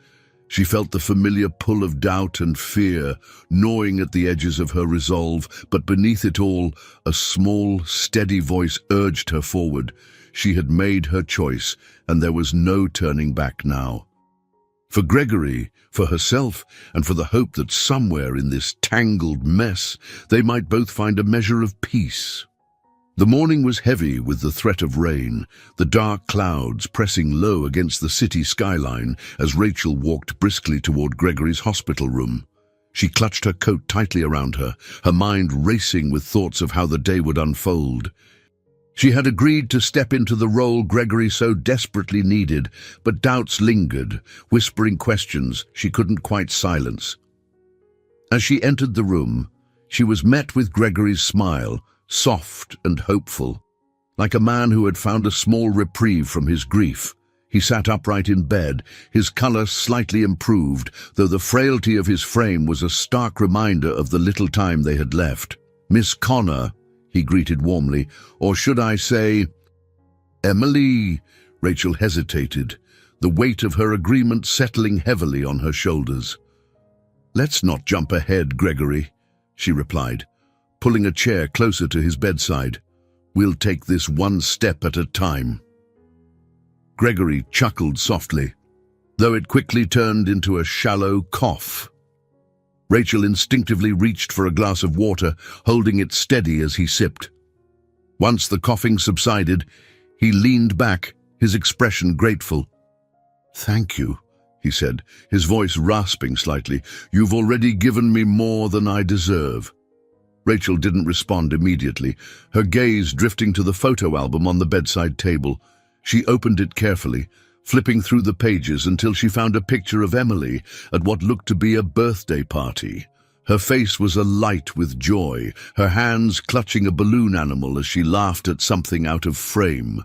She felt the familiar pull of doubt and fear gnawing at the edges of her resolve, but beneath it all, a small, steady voice urged her forward. She had made her choice, and there was no turning back now. For Gregory, for herself, and for the hope that somewhere in this tangled mess, they might both find a measure of peace. The morning was heavy with the threat of rain, the dark clouds pressing low against the city skyline as Rachel walked briskly toward Gregory's hospital room. She clutched her coat tightly around her, her mind racing with thoughts of how the day would unfold. She had agreed to step into the role Gregory so desperately needed, but doubts lingered, whispering questions she couldn't quite silence. As she entered the room, she was met with Gregory's smile, soft and hopeful, like a man who had found a small reprieve from his grief. He sat upright in bed, his color slightly improved, though the frailty of his frame was a stark reminder of the little time they had left. "Miss Connor," he greeted warmly, "or should I say, Emily?" Rachel hesitated, the weight of her agreement settling heavily on her shoulders. "Let's not jump ahead, Gregory," she replied, pulling a chair closer to his bedside. "We'll take this one step at a time." Gregory chuckled softly, though it quickly turned into a shallow cough. Rachel instinctively reached for a glass of water, holding it steady as he sipped. Once the coughing subsided, he leaned back, his expression grateful. "Thank you," he said, his voice rasping slightly. "You've already given me more than I deserve." Rachel didn't respond immediately, her gaze drifting to the photo album on the bedside table. She opened it carefully, flipping through the pages until she found a picture of Emily at what looked to be a birthday party. Her face was alight with joy, her hands clutching a balloon animal as she laughed at something out of frame.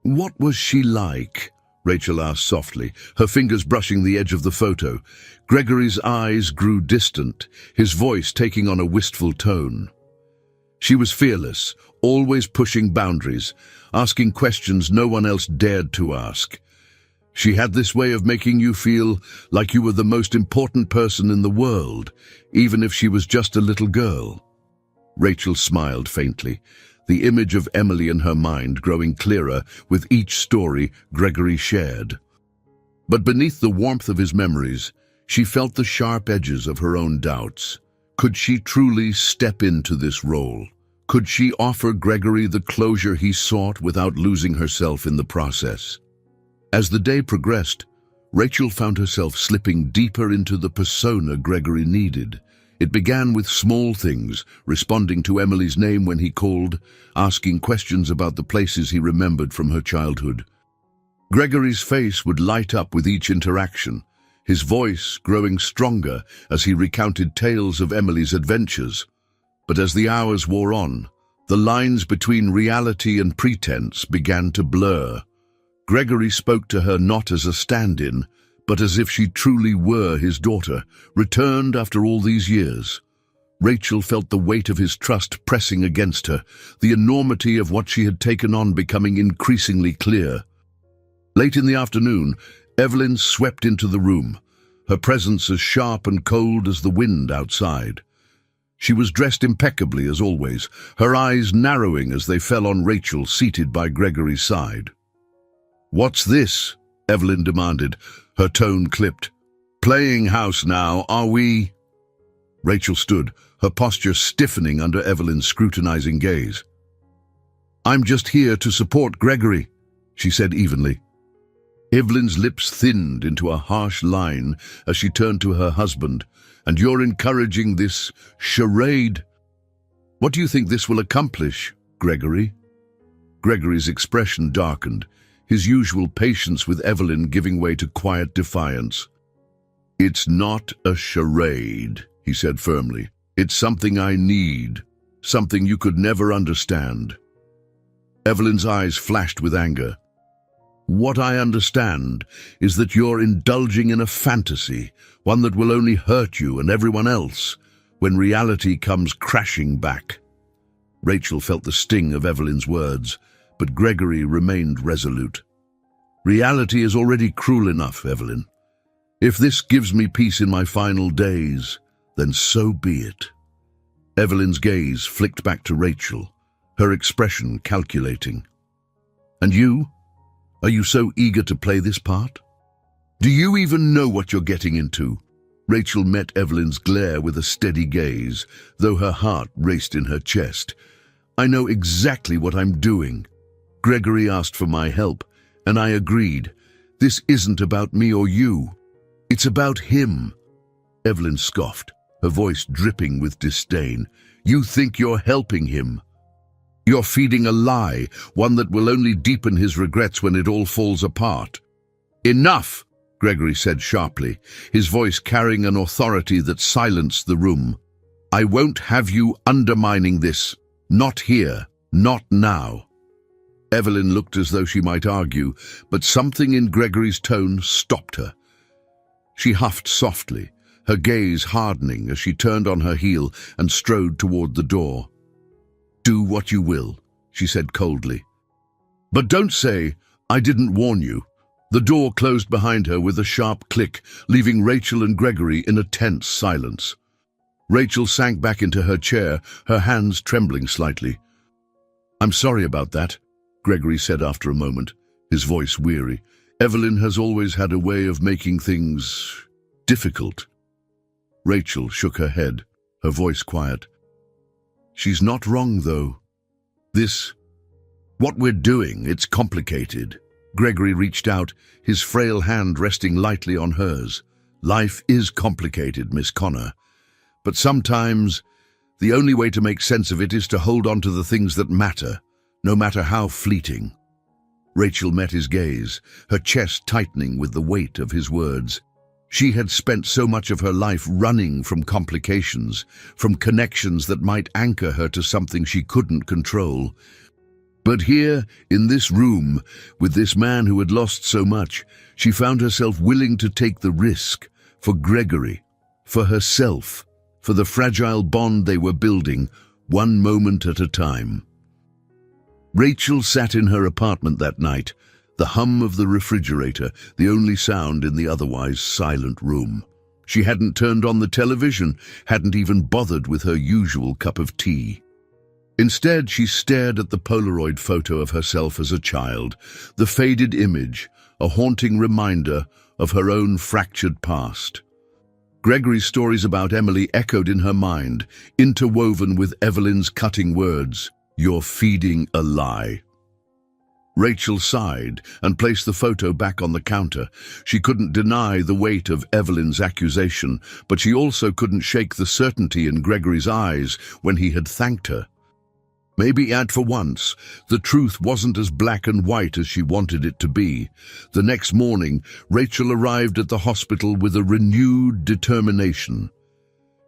"What was she like?" Rachel asked softly, her fingers brushing the edge of the photo. Gregory's eyes grew distant, his voice taking on a wistful tone. "She was fearless, always pushing boundaries, asking questions no one else dared to ask. She had this way of making you feel like you were the most important person in the world, even if she was just a little girl." Rachel smiled faintly, the image of Emily in her mind growing clearer with each story Gregory shared. But beneath the warmth of his memories, she felt the sharp edges of her own doubts. Could she truly step into this role? Could she offer Gregory the closure he sought without losing herself in the process? As the day progressed, Rachel found herself slipping deeper into the persona Gregory needed. It began with small things, responding to Emily's name when he called, asking questions about the places he remembered from her childhood. Gregory's face would light up with each interaction, his voice growing stronger as he recounted tales of Emily's adventures. But as the hours wore on, the lines between reality and pretense began to blur. Gregory spoke to her not as a stand-in, but as if she truly were his daughter, returned after all these years. Rachel felt the weight of his trust pressing against her, the enormity of what she had taken on becoming increasingly clear. Late in the afternoon, Evelyn swept into the room, her presence as sharp and cold as the wind outside. She was dressed impeccably as always, her eyes narrowing as they fell on Rachel seated by Gregory's side. "What's this?" Evelyn demanded, her tone clipped. "Playing house now, are we?" Rachel stood, her posture stiffening under Evelyn's scrutinizing gaze. "I'm just here to support Gregory," she said evenly. Evelyn's lips thinned into a harsh line as she turned to her husband. "And you're encouraging this charade? What do you think this will accomplish, Gregory?" Gregory's expression darkened, his usual patience with Evelyn giving way to quiet defiance. "It's not a charade," he said firmly. "It's something I need, something you could never understand." Evelyn's eyes flashed with anger. "What I understand is that you're indulging in a fantasy, one that will only hurt you and everyone else, when reality comes crashing back." Rachel felt the sting of Evelyn's words, but Gregory remained resolute. "Reality is already cruel enough, Evelyn. If this gives me peace in my final days, then so be it." Evelyn's gaze flicked back to Rachel, her expression calculating. "And you? Are you so eager to play this part? Do you even know what you're getting into?" Rachel met Evelyn's glare with a steady gaze, though her heart raced in her chest. "I know exactly what I'm doing. Gregory asked for my help, and I agreed. This isn't about me or you. It's about him." Evelyn scoffed, her voice dripping with disdain. "You think you're helping him? You're feeding a lie, one that will only deepen his regrets when it all falls apart." "Enough!" Gregory said sharply, his voice carrying an authority that silenced the room. "I won't have you undermining this. Not here. Not now." Evelyn looked as though she might argue, but something in Gregory's tone stopped her. She huffed softly, her gaze hardening as she turned on her heel and strode toward the door. "Do what you will," she said coldly. "But don't say, 'I didn't warn you.'" The door closed behind her with a sharp click, leaving Rachel and Gregory in a tense silence. Rachel sank back into her chair, her hands trembling slightly. "I'm sorry about that," Gregory said after a moment, his voice weary. "Evelyn has always had a way of making things difficult." Rachel shook her head, her voice quiet. "She's not wrong, though. What we're doing, it's complicated." Gregory reached out, his frail hand resting lightly on hers. "Life is complicated, Miss Connor. But sometimes the only way to make sense of it is to hold on to the things that matter, no matter how fleeting." Rachel met his gaze, her chest tightening with the weight of his words. She had spent so much of her life running from complications, from connections that might anchor her to something she couldn't control. But here, in this room, with this man who had lost so much, she found herself willing to take the risk, for Gregory, for herself, for the fragile bond they were building, one moment at a time. Rachel sat in her apartment that night, the hum of the refrigerator, the only sound in the otherwise silent room. She hadn't turned on the television, hadn't even bothered with her usual cup of tea. Instead, she stared at the Polaroid photo of herself as a child, the faded image, a haunting reminder of her own fractured past. Gregory's stories about Emily echoed in her mind, interwoven with Evelyn's cutting words, "You're feeding a lie." Rachel sighed and placed the photo back on the counter. She couldn't deny the weight of Evelyn's accusation, but she also couldn't shake the certainty in Gregory's eyes when he had thanked her. Maybe, and for once, the truth wasn't as black and white as she wanted it to be. The next morning, Rachel arrived at the hospital with a renewed determination.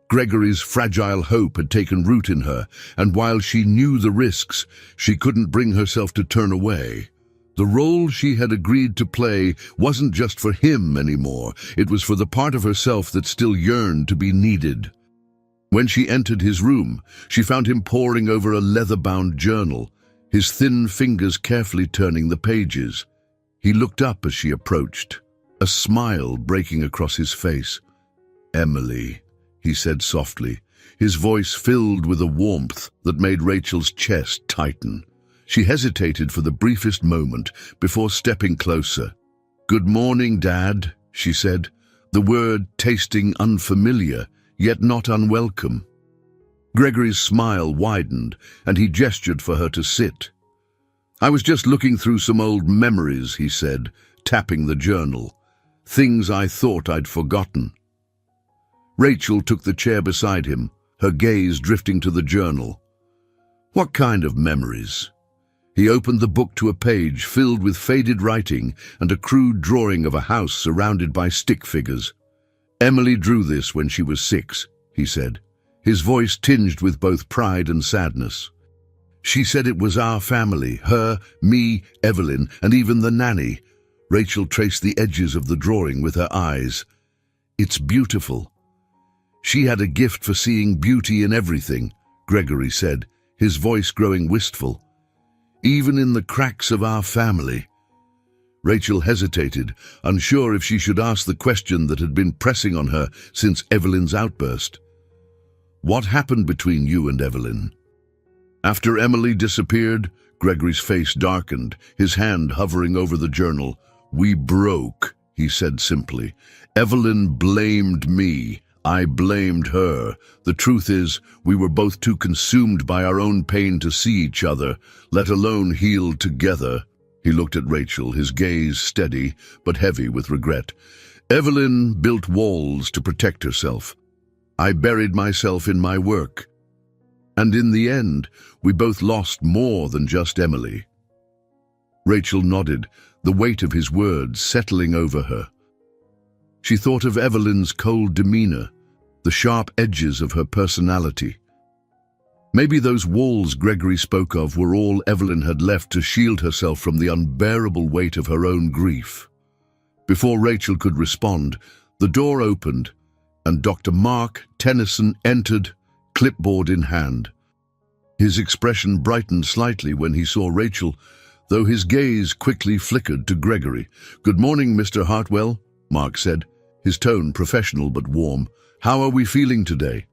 Gregory's fragile hope had taken root in her, and while she knew the risks, she couldn't bring herself to turn away. The role she had agreed to play wasn't just for him anymore. It was for the part of herself that still yearned to be needed. When she entered his room, she found him poring over a leather-bound journal, his thin fingers carefully turning the pages. He looked up as she approached, a smile breaking across his face. "Emily," he said softly, his voice filled with a warmth that made Rachel's chest tighten. She hesitated for the briefest moment before stepping closer. "Good morning, Dad," she said, the word tasting unfamiliar, yet not unwelcome. Gregory's smile widened, and he gestured for her to sit. "I was just looking through some old memories," he said, tapping the journal. "Things I thought I'd forgotten." Rachel took the chair beside him, her gaze drifting to the journal. "What kind of memories?" He opened the book to a page filled with faded writing and a crude drawing of a house surrounded by stick figures. "Emily drew this when she was 6, he said, his voice tinged with both pride and sadness. "She said it was our family, her, me, Evelyn, and even the nanny." Rachel traced the edges of the drawing with her eyes. "It's beautiful." "She had a gift for seeing beauty in everything," Gregory said, his voice growing wistful. "Even in the cracks of our family." Rachel hesitated, unsure if she should ask the question that had been pressing on her since Evelyn's outburst. "What happened between you and Evelyn?" After Emily disappeared, Gregory's face darkened, his hand hovering over the journal. "We broke," he said simply. "Evelyn blamed me. I blamed her. The truth is, we were both too consumed by our own pain to see each other, let alone heal together." He looked at Rachel, his gaze steady but heavy with regret. "Evelyn built walls to protect herself. I buried myself in my work. And in the end, we both lost more than just Emily." Rachel nodded, the weight of his words settling over her. She thought of Evelyn's cold demeanor, the sharp edges of her personality. Maybe those walls Gregory spoke of were all Evelyn had left to shield herself from the unbearable weight of her own grief. Before Rachel could respond, the door opened, and Dr. Mark Tennyson entered, clipboard in hand. His expression brightened slightly when he saw Rachel, though his gaze quickly flickered to Gregory. "Good morning, Mr. Hartwell," Mark said, his tone professional but warm. "How are we feeling today?"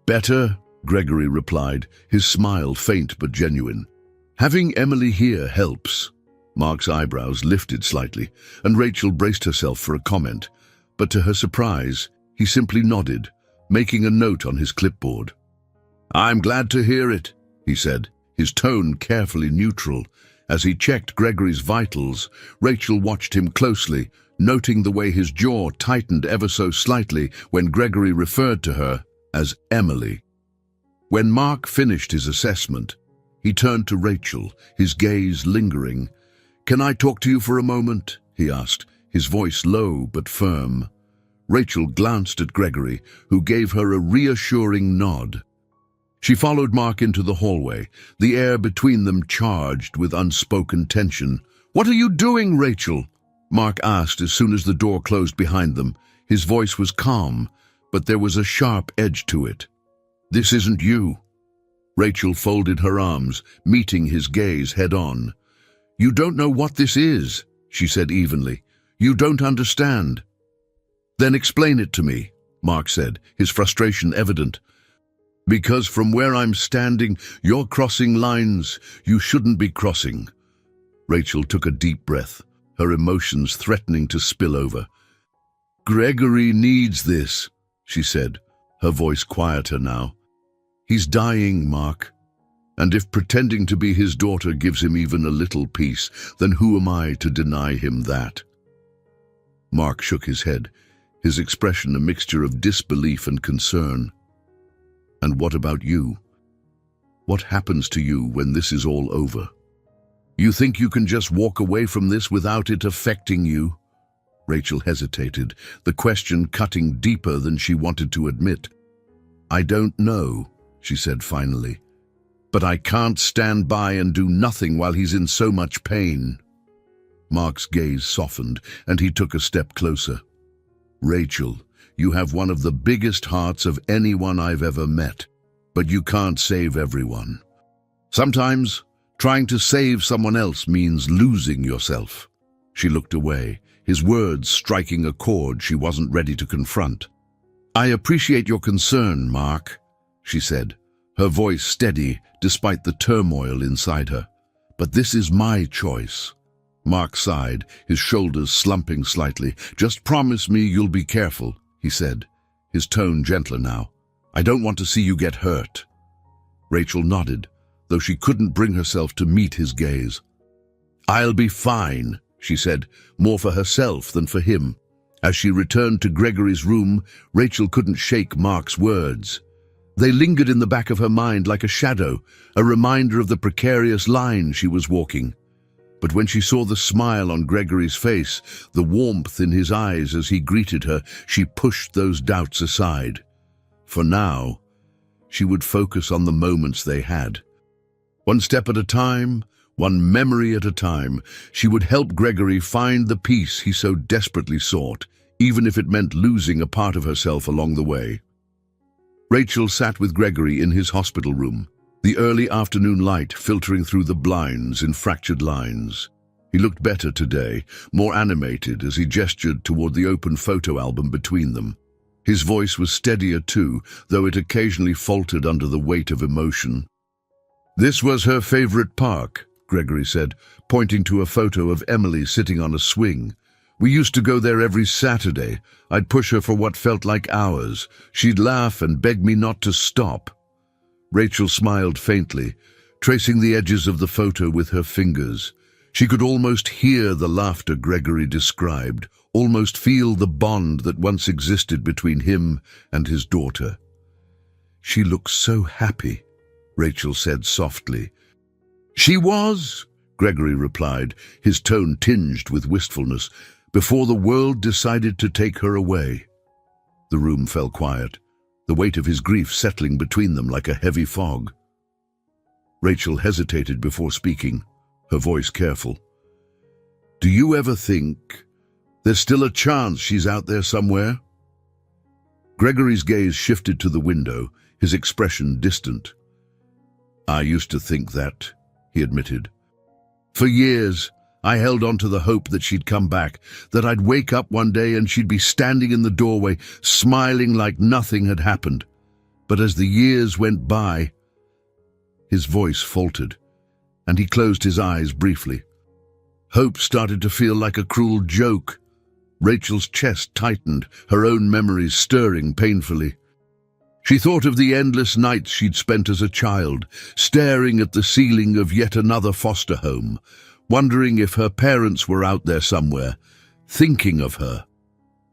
"Better," Gregory replied, his smile faint but genuine. "Having Emily here helps." Mark's eyebrows lifted slightly, and Rachel braced herself for a comment, but to her surprise, he simply nodded, making a note on his clipboard. "I'm glad to hear it," he said, his tone carefully neutral. As he checked Gregory's vitals, Rachel watched him closely, noting the way his jaw tightened ever so slightly when Gregory referred to her as Emily. When Mark finished his assessment, he turned to Rachel, his gaze lingering. "Can I talk to you for a moment?" he asked, his voice low but firm. Rachel glanced at Gregory, who gave her a reassuring nod. She followed Mark into the hallway, the air between them charged with unspoken tension. "What are you doing, Rachel?" Mark asked as soon as the door closed behind them. His voice was calm, but there was a sharp edge to it. "This isn't you." Rachel folded her arms, meeting his gaze head-on. "You don't know what this is," she said evenly. "You don't understand." "Then explain it to me," Mark said, his frustration evident. "Because from where I'm standing, you're crossing lines you shouldn't be crossing." Rachel took a deep breath, her emotions threatening to spill over. "Gregory needs this," she said, her voice quieter now. "He's dying, Mark. And if pretending to be his daughter gives him even a little peace, then who am I to deny him that?" Mark shook his head, his expression a mixture of disbelief and concern. "And what about you? What happens to you when this is all over? You think you can just walk away from this without it affecting you?" Rachel hesitated, the question cutting deeper than she wanted to admit. "I don't know," she said finally. "But I can't stand by and do nothing while he's in so much pain." Mark's gaze softened, and he took a step closer. "Rachel, you have one of the biggest hearts of anyone I've ever met, but you can't save everyone. Sometimes, trying to save someone else means losing yourself." She looked away, his words striking a chord she wasn't ready to confront. "I appreciate your concern, Mark," she said, her voice steady despite the turmoil inside her. "But this is my choice." Mark sighed, his shoulders slumping slightly. "Just promise me you'll be careful," he said, his tone gentler now. "I don't want to see you get hurt." Rachel nodded, though she couldn't bring herself to meet his gaze. "I'll be fine," she said, more for herself than for him. As she returned to Gregory's room, Rachel couldn't shake Mark's words. They lingered in the back of her mind like a shadow, a reminder of the precarious line she was walking. But when she saw the smile on Gregory's face, the warmth in his eyes as he greeted her, she pushed those doubts aside. For now, she would focus on the moments they had. One step at a time, one memory at a time, she would help Gregory find the peace he so desperately sought, even if it meant losing a part of herself along the way. Rachel sat with Gregory in his hospital room, the early afternoon light filtering through the blinds in fractured lines. He looked better today, more animated as he gestured toward the open photo album between them. His voice was steadier too, though it occasionally faltered under the weight of emotion. "This was her favorite park," Gregory said, pointing to a photo of Emily sitting on a swing. "We used to go there every Saturday. I'd push her for what felt like hours. She'd laugh and beg me not to stop." Rachel smiled faintly, tracing the edges of the photo with her fingers. She could almost hear the laughter Gregory described, almost feel the bond that once existed between him and his daughter. "She looks so happy," Rachel said softly. "She was," Gregory replied, his tone tinged with wistfulness, "before the world decided to take her away." The room fell quiet, the weight of his grief settling between them like a heavy fog. Rachel hesitated before speaking, her voice careful. Do you ever think there's still a chance she's out there somewhere? Gregory's gaze shifted to the window, his expression distant. I used to think that, he admitted. For years, I held on to the hope that she'd come back, that I'd wake up one day and she'd be standing in the doorway, smiling like nothing had happened. But as the years went by, his voice faltered, and he closed his eyes briefly. Hope started to feel like a cruel joke. Rachel's chest tightened, her own memories stirring painfully. She thought of the endless nights she'd spent as a child, staring at the ceiling of yet another foster home, wondering if her parents were out there somewhere, thinking of her.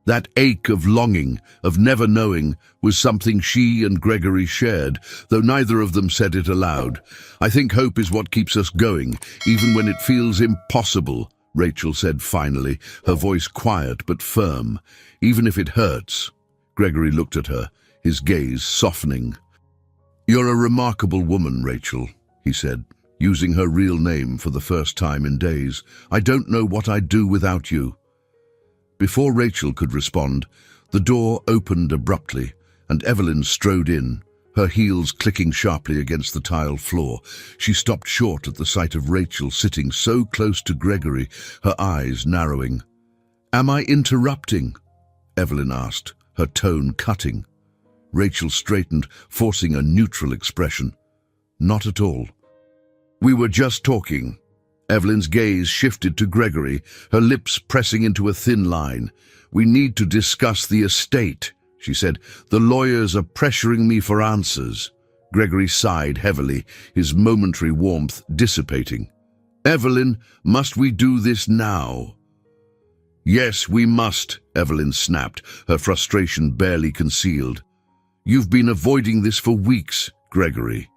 That ache of longing, of never knowing, was something she and Gregory shared, though neither of them said it aloud. I think hope is what keeps us going, even when it feels impossible, Rachel said finally, her voice quiet but firm. Even if it hurts. Gregory looked at her, his gaze softening. You're a remarkable woman, Rachel, he said, using her real name for the first time in days. I don't know what I'd do without you. Before Rachel could respond, the door opened abruptly, and Evelyn strode in, her heels clicking sharply against the tile floor. She stopped short at the sight of Rachel sitting so close to Gregory, her eyes narrowing. Am I interrupting? Evelyn asked, her tone cutting. Rachel straightened, forcing a neutral expression. Not at all. We were just talking. Evelyn's gaze shifted to Gregory, her lips pressing into a thin line. We need to discuss the estate, she said. The lawyers are pressuring me for answers. Gregory sighed heavily, his momentary warmth dissipating. Evelyn, must we do this now? Yes, we must, Evelyn snapped, her frustration barely concealed. You've been avoiding this for weeks, Gregory.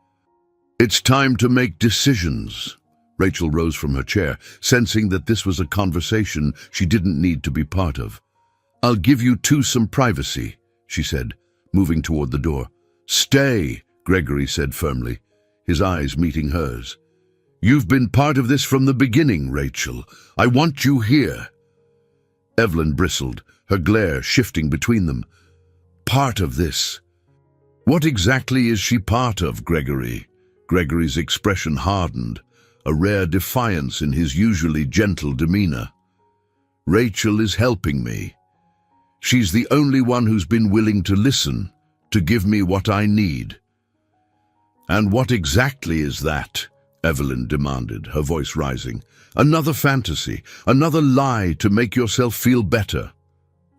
It's time to make decisions. Rachel rose from her chair, sensing that this was a conversation she didn't need to be part of. I'll give you two some privacy, she said, moving toward the door. Stay, Gregory said firmly, his eyes meeting hers. You've been part of this from the beginning, Rachel. I want you here. Evelyn bristled, her glare shifting between them. Part of this? What exactly is she part of, Gregory? Gregory's expression hardened, a rare defiance in his usually gentle demeanor. Rachel is helping me. She's the only one who's been willing to listen, to give me what I need. And what exactly is that? Evelyn demanded, her voice rising. Another fantasy, another lie to make yourself feel better.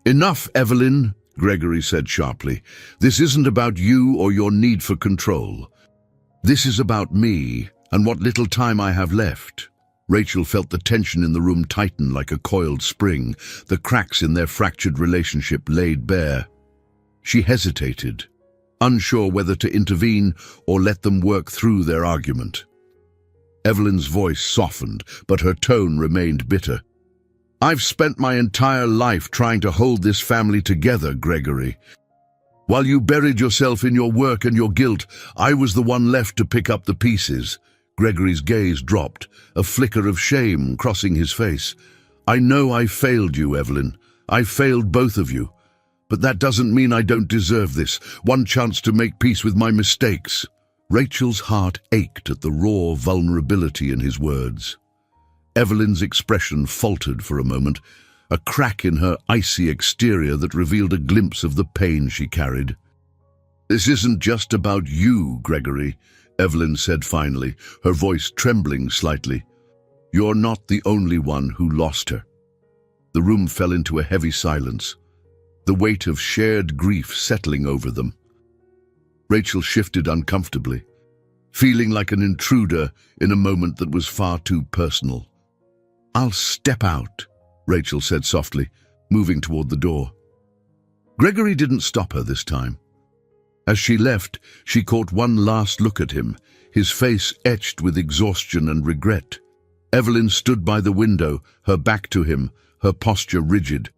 Enough, Evelyn, Gregory said sharply. This isn't about you or your need for control. This is about me and what little time I have left. Rachel felt the tension in the room tighten like a coiled spring, the cracks in their fractured relationship laid bare. She hesitated, unsure whether to intervene or let them work through their argument. Evelyn's voice softened, but her tone remained bitter. I've spent my entire life trying to hold this family together, Gregory. While you buried yourself in your work and your guilt, I was the one left to pick up the pieces. Gregory's gaze dropped, a flicker of shame crossing his face. I know I failed you, Evelyn. I failed both of you. But that doesn't mean I don't deserve this, one chance to make peace with my mistakes. Rachel's heart ached at the raw vulnerability in his words. Evelyn's expression faltered for a moment, a crack in her icy exterior that revealed a glimpse of the pain she carried. This isn't just about you, Gregory, Evelyn said finally, her voice trembling slightly. You're not the only one who lost her. The room fell into a heavy silence, the weight of shared grief settling over them. Rachel shifted uncomfortably, feeling like an intruder in a moment that was far too personal. I'll step out, Rachel said softly, moving toward the door. Gregory didn't stop her this time. As she left, she caught one last look at him, his face etched with exhaustion and regret. Evelyn stood by the window, her back to him, her posture rigid.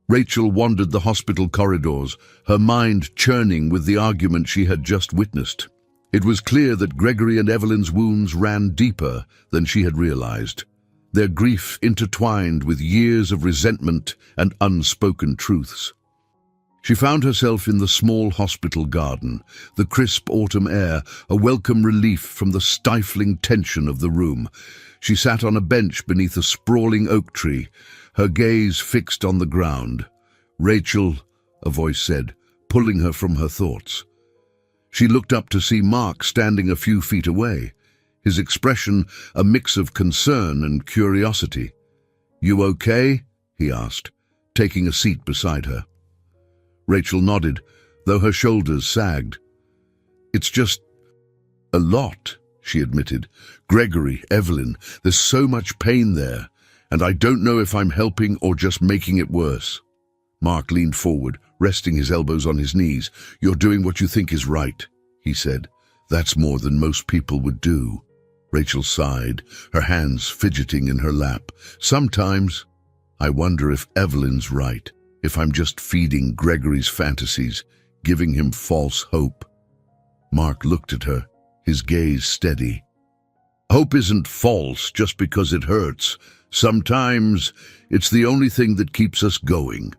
Rachel wandered the hospital corridors, her mind churning with the argument she had just witnessed. It was clear that Gregory and Evelyn's wounds ran deeper than she had realized, their grief intertwined with years of resentment and unspoken truths. She found herself in the small hospital garden, the crisp autumn air a welcome relief from the stifling tension of the room. She sat on a bench beneath a sprawling oak tree, her gaze fixed on the ground. "Rachel," a voice said, pulling her from her thoughts. She looked up to see Mark standing a few feet away, his expression a mix of concern and curiosity. "You okay?" he asked, taking a seat beside her. Rachel nodded, though her shoulders sagged. "It's just a lot," she admitted. "Gregory, Evelyn, there's so much pain there, and I don't know if I'm helping or just making it worse." Mark leaned forward, resting his elbows on his knees. "You're doing what you think is right," he said. "That's more than most people would do." Rachel sighed, her hands fidgeting in her lap. "Sometimes I wonder if Evelyn's right, if I'm just feeding Gregory's fantasies, giving him false hope." Mark looked at her, his gaze steady. "Hope isn't false just because it hurts. Sometimes it's the only thing that keeps us going."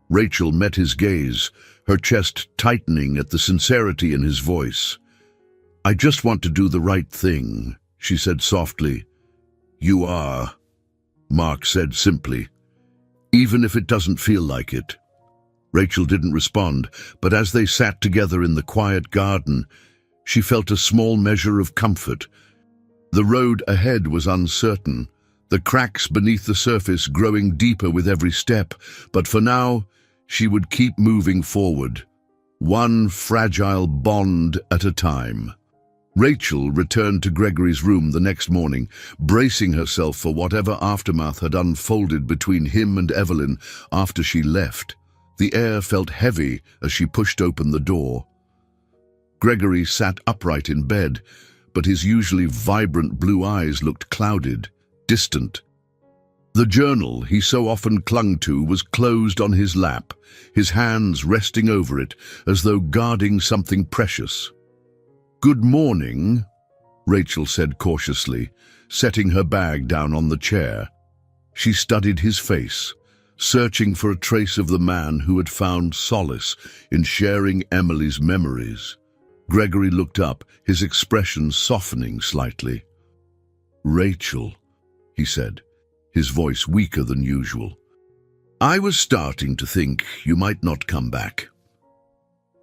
Rachel met his gaze, her chest tightening at the sincerity in his voice. "I just want to do the right thing," she said softly. "You are," Mark said simply, "even if it doesn't feel like it." Rachel didn't respond, but as they sat together in the quiet garden, she felt a small measure of comfort. The road ahead was uncertain, the cracks beneath the surface growing deeper with every step, but for now, she would keep moving forward, one fragile bond at a time. Rachel returned to Gregory's room the next morning, bracing herself for whatever aftermath had unfolded between him and Evelyn after she left. The air felt heavy as she pushed open the door. Gregory sat upright in bed, but his usually vibrant blue eyes looked clouded, distant. The journal he so often clung to was closed on his lap, his hands resting over it as though guarding something precious. "Good morning," Rachel said cautiously, setting her bag down on the chair. She studied his face, searching for a trace of the man who had found solace in sharing Emily's memories. Gregory looked up, his expression softening slightly. "Rachel," he said, his voice weaker than usual. "I was starting to think you might not come back."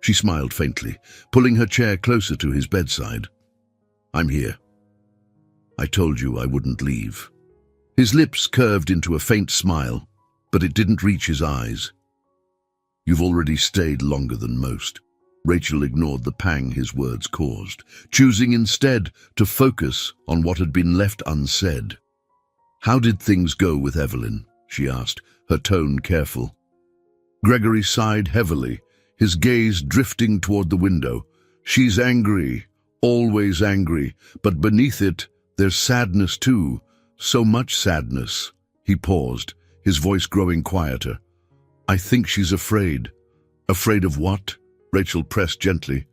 She smiled faintly, pulling her chair closer to his bedside. "I'm here. I told you I wouldn't leave." His lips curved into a faint smile, but it didn't reach his eyes. "You've already stayed longer than most." Rachel ignored the pang his words caused, choosing instead to focus on what had been left unsaid. "How did things go with Evelyn?" she asked, her tone careful. Gregory sighed heavily, his gaze drifting toward the window. "She's angry, always angry, but beneath it, there's sadness too, so much sadness." He paused, his voice growing quieter. "I think she's afraid." "Afraid of what?" Rachel pressed gently.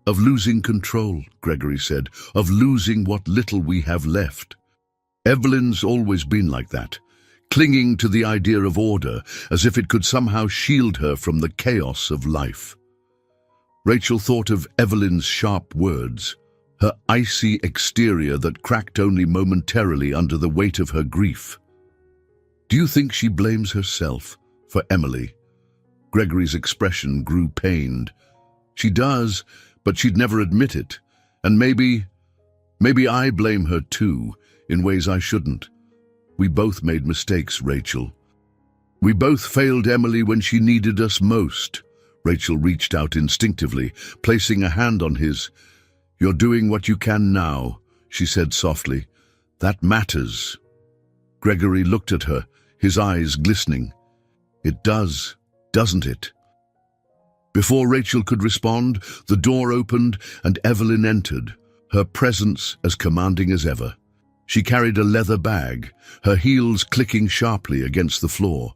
"Of losing control," Gregory said, "of losing what little we have left. Evelyn's always been like that, clinging to the idea of order as if it could somehow shield her from the chaos of life." Rachel thought of Evelyn's sharp words, her icy exterior that cracked only momentarily under the weight of her grief. "Do you think she blames herself for Emily?" Gregory's expression grew pained. "She does, but she'd never admit it. And maybe I blame her too, in ways I shouldn't. We both made mistakes, Rachel. We both failed Emily when she needed us most." Rachel reached out instinctively, placing a hand on his. "You're doing what you can now," she said softly. "That matters." Gregory looked at her, his eyes glistening. "It does, doesn't it?" Before Rachel could respond, the door opened and Evelyn entered, her presence as commanding as ever. She carried a leather bag, her heels clicking sharply against the floor.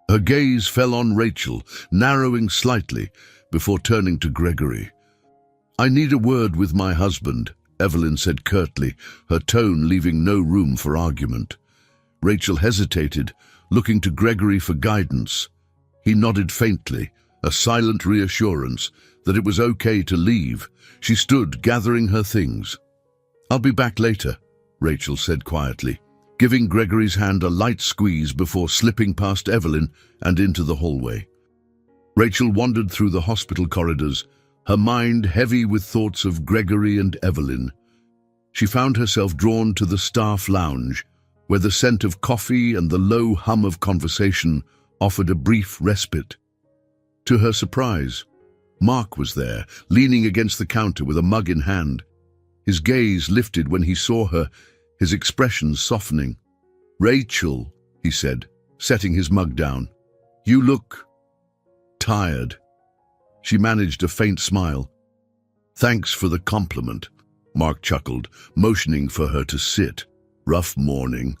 Her gaze fell on Rachel, narrowing slightly before turning to Gregory. "I need a word with my husband," Evelyn said curtly, her tone leaving no room for argument. Rachel hesitated, looking to Gregory for guidance. He nodded faintly, a silent reassurance that it was okay to leave. She stood, gathering her things. "I'll be back later," Rachel said quietly, giving Gregory's hand a light squeeze before slipping past Evelyn and into the hallway. Rachel wandered through the hospital corridors, her mind heavy with thoughts of Gregory and Evelyn. She found herself drawn to the staff lounge, where the scent of coffee and the low hum of conversation offered a brief respite. To her surprise, Mark was there, leaning against the counter with a mug in hand. His gaze lifted when he saw her, his expression softening. "Rachel," he said, setting his mug down, "you look tired." She managed a faint smile. "Thanks for the compliment," Mark chuckled, motioning for her to sit. "Rough morning."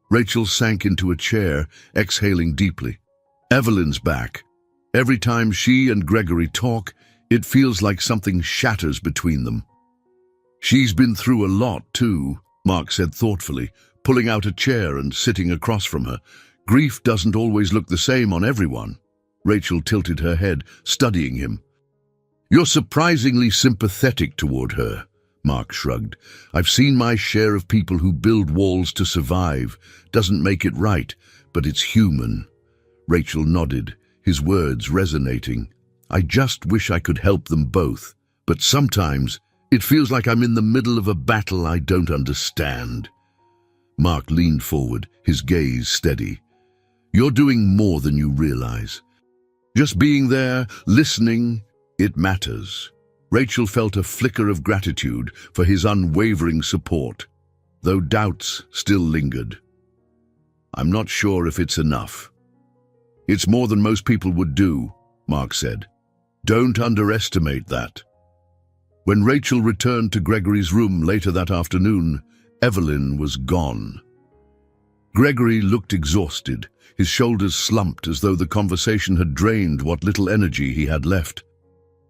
Rachel sank into a chair, exhaling deeply. Evelyn's back. Every time she and Gregory talk, it feels like something shatters between them. "She's been through a lot too," Mark said thoughtfully, pulling out a chair and sitting across from her. "Grief doesn't always look the same on everyone." Rachel tilted her head, studying him. "You're surprisingly sympathetic toward her," Mark shrugged. "I've seen my share of people who build walls to survive. Doesn't make it right, but it's human." Rachel nodded, his words resonating. "I just wish I could help them both, but sometimes it feels like I'm in the middle of a battle I don't understand." Mark leaned forward, his gaze steady. "You're doing more than you realize. Just being there, listening, it matters." Rachel felt a flicker of gratitude for his unwavering support, though doubts still lingered. "I'm not sure if it's enough." "It's more than most people would do," Mark said. "Don't underestimate that." When Rachel returned to Gregory's room later that afternoon, Evelyn was gone. Gregory looked exhausted, his shoulders slumped as though the conversation had drained what little energy he had left.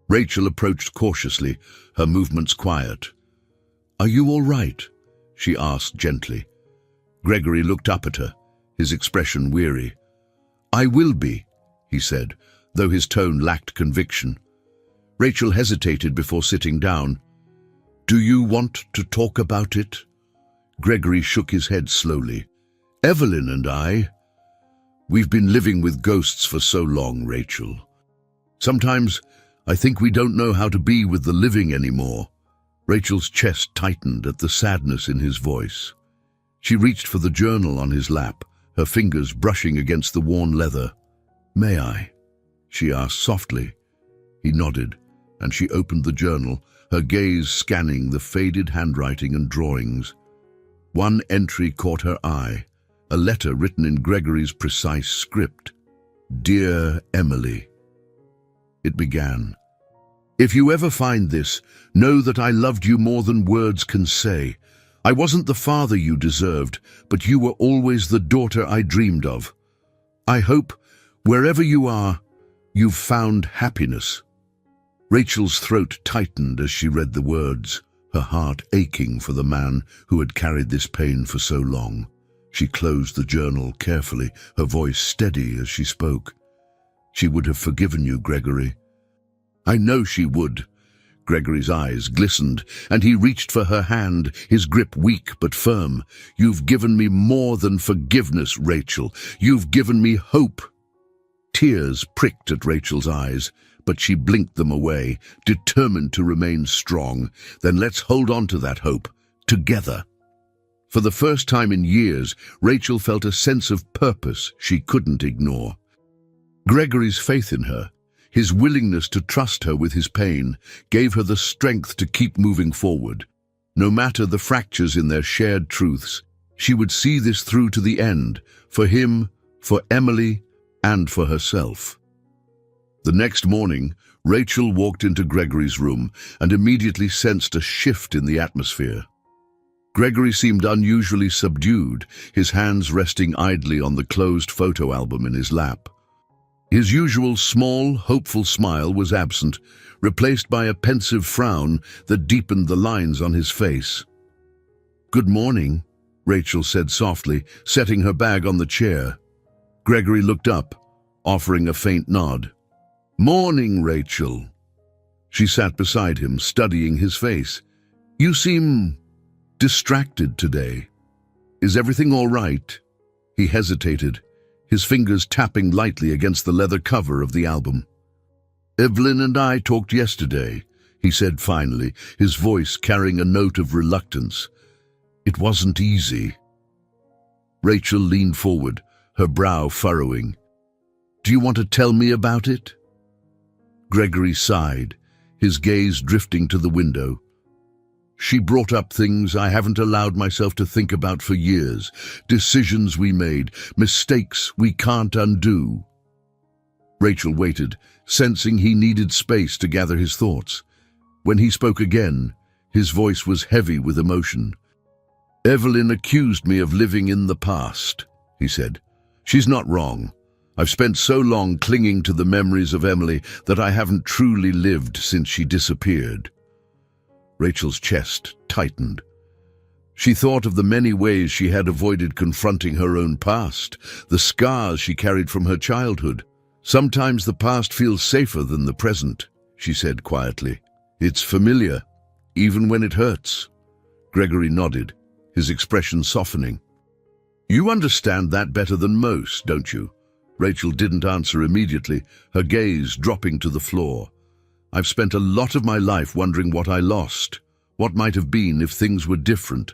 Rachel approached cautiously, her movements quiet. "Are you all right?" she asked gently. Gregory looked up at her, his expression weary. "I will be," he said, though his tone lacked conviction. Rachel hesitated before sitting down. "Do you want to talk about it?" Gregory shook his head slowly. "Evelyn and we've been living with ghosts for so long, Rachel. Sometimes I think we don't know how to be with the living anymore." Rachel's chest tightened at the sadness in his voice. She reached for the journal on his lap, her fingers brushing against the worn leather. "May I?" she asked softly. He nodded, and she opened the journal, her gaze scanning the faded handwriting and drawings. One entry caught her eye, a letter written in Gregory's precise script. "Dear Emily," it began. "If you ever find this, know that I loved you more than words can say. I wasn't the father you deserved, but you were always the daughter I dreamed of. I hope, wherever you are, you've found happiness." Rachel's throat tightened as she read the words, her heart aching for the man who had carried this pain for so long. She closed the journal carefully, her voice steady as she spoke. "She would have forgiven you, Gregory." "I know she would." Gregory's eyes glistened, and he reached for her hand, his grip weak but firm. "You've given me more than forgiveness, Rachel. You've given me hope." Tears pricked at Rachel's eyes, but she blinked them away, determined to remain strong. "Then let's hold on to that hope, together." For the first time in years, Rachel felt a sense of purpose she couldn't ignore. Gregory's faith in her, his willingness to trust her with his pain, gave her the strength to keep moving forward. No matter the fractures in their shared truths, she would see this through to the end, for him, for Emily, and for herself. The next morning, Rachel walked into Gregory's room and immediately sensed a shift in the atmosphere. Gregory seemed unusually subdued, his hands resting idly on the closed photo album in his lap. His usual small, hopeful smile was absent, replaced by a pensive frown that deepened the lines on his face. "Good morning," Rachel said softly, setting her bag on the chair. Gregory looked up, offering a faint nod. "Morning, Rachel." She sat beside him, studying his face. "You seem distracted today. Is everything all right?" He hesitated, his fingers tapping lightly against the leather cover of the album. "Evelyn and I talked yesterday," he said finally, his voice carrying a note of reluctance. "It wasn't easy." Rachel leaned forward, her brow furrowing. "Do you want to tell me about it?" Gregory sighed, his gaze drifting to the window. "She brought up things I haven't allowed myself to think about for years. Decisions we made, mistakes we can't undo." Rachel waited, sensing he needed space to gather his thoughts. When he spoke again, his voice was heavy with emotion. "Evelyn accused me of living in the past," he said. "She's not wrong. I've spent so long clinging to the memories of Emily that I haven't truly lived since she disappeared." Rachel's chest tightened. She thought of the many ways she had avoided confronting her own past, the scars she carried from her childhood. "Sometimes the past feels safer than the present," she said quietly. "It's familiar, even when it hurts." Gregory nodded, his expression softening. "You understand that better than most, don't you?" Rachel didn't answer immediately, her gaze dropping to the floor. "I've spent a lot of my life wondering what I lost, what might have been if things were different.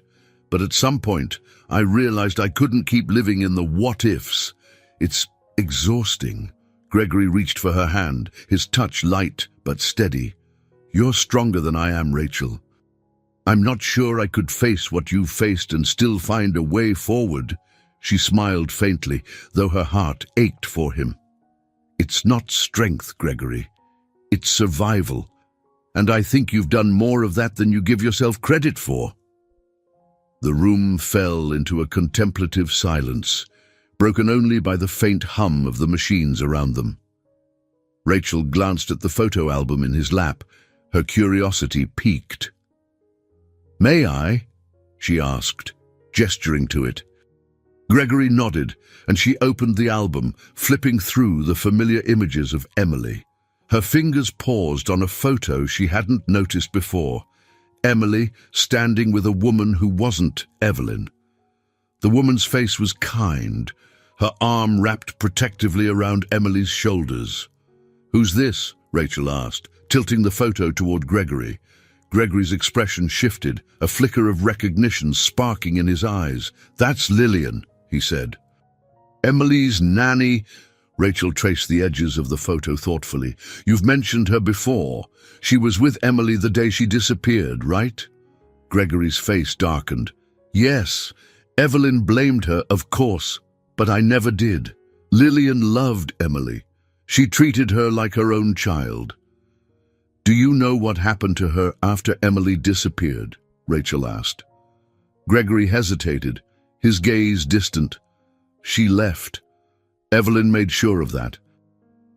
But at some point, I realized I couldn't keep living in the what-ifs. It's exhausting." Gregory reached for her hand, his touch light but steady. "You're stronger than I am, Rachel. I'm not sure I could face what you've faced and still find a way forward." She smiled faintly, though her heart ached for him. "It's not strength, Gregory. It's survival. And I think you've done more of that than you give yourself credit for." The room fell into a contemplative silence, broken only by the faint hum of the machines around them. Rachel glanced at the photo album in his lap, her curiosity piqued. "May I?" she asked, gesturing to it. Gregory nodded, and she opened the album, flipping through the familiar images of Emily. Her fingers paused on a photo she hadn't noticed before. Emily standing with a woman who wasn't Evelyn. The woman's face was kind, her arm wrapped protectively around Emily's shoulders. "Who's this?" Rachel asked, tilting the photo toward Gregory. Gregory's expression shifted, a flicker of recognition sparking in his eyes. "That's Lillian," he said. "Emily's nanny." Rachel traced the edges of the photo thoughtfully. "You've mentioned her before. She was with Emily the day she disappeared, right?" Gregory's face darkened. "Yes, Evelyn blamed her, of course, but I never did. Lillian loved Emily. She treated her like her own child." "Do you know what happened to her after Emily disappeared?" Rachel asked. Gregory hesitated, his gaze distant. "She left. Evelyn made sure of that.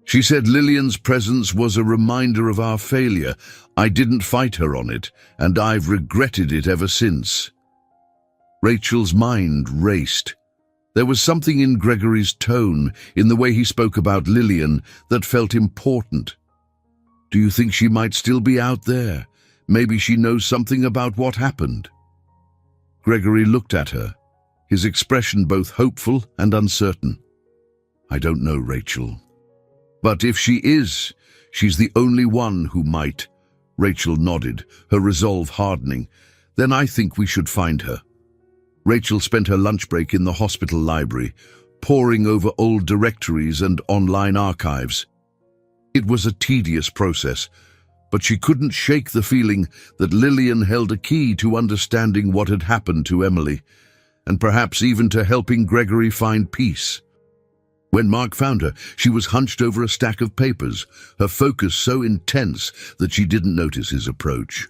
She said Lillian's presence was a reminder of our failure. I didn't fight her on it, and I've regretted it ever since." Rachel's mind raced. There was something in Gregory's tone, in the way he spoke about Lillian, that felt important. "Do you think she might still be out there? Maybe she knows something about what happened." Gregory looked at her, his expression both hopeful and uncertain. "I don't know, Rachel. But if she is, she's the only one who might." Rachel nodded, her resolve hardening. "Then I think we should find her." Rachel spent her lunch break in the hospital library, poring over old directories and online archives. It was a tedious process, but she couldn't shake the feeling that Lillian held a key to understanding what had happened to Emily, and perhaps even to helping Gregory find peace. When Mark found her, she was hunched over a stack of papers, her focus so intense that she didn't notice his approach.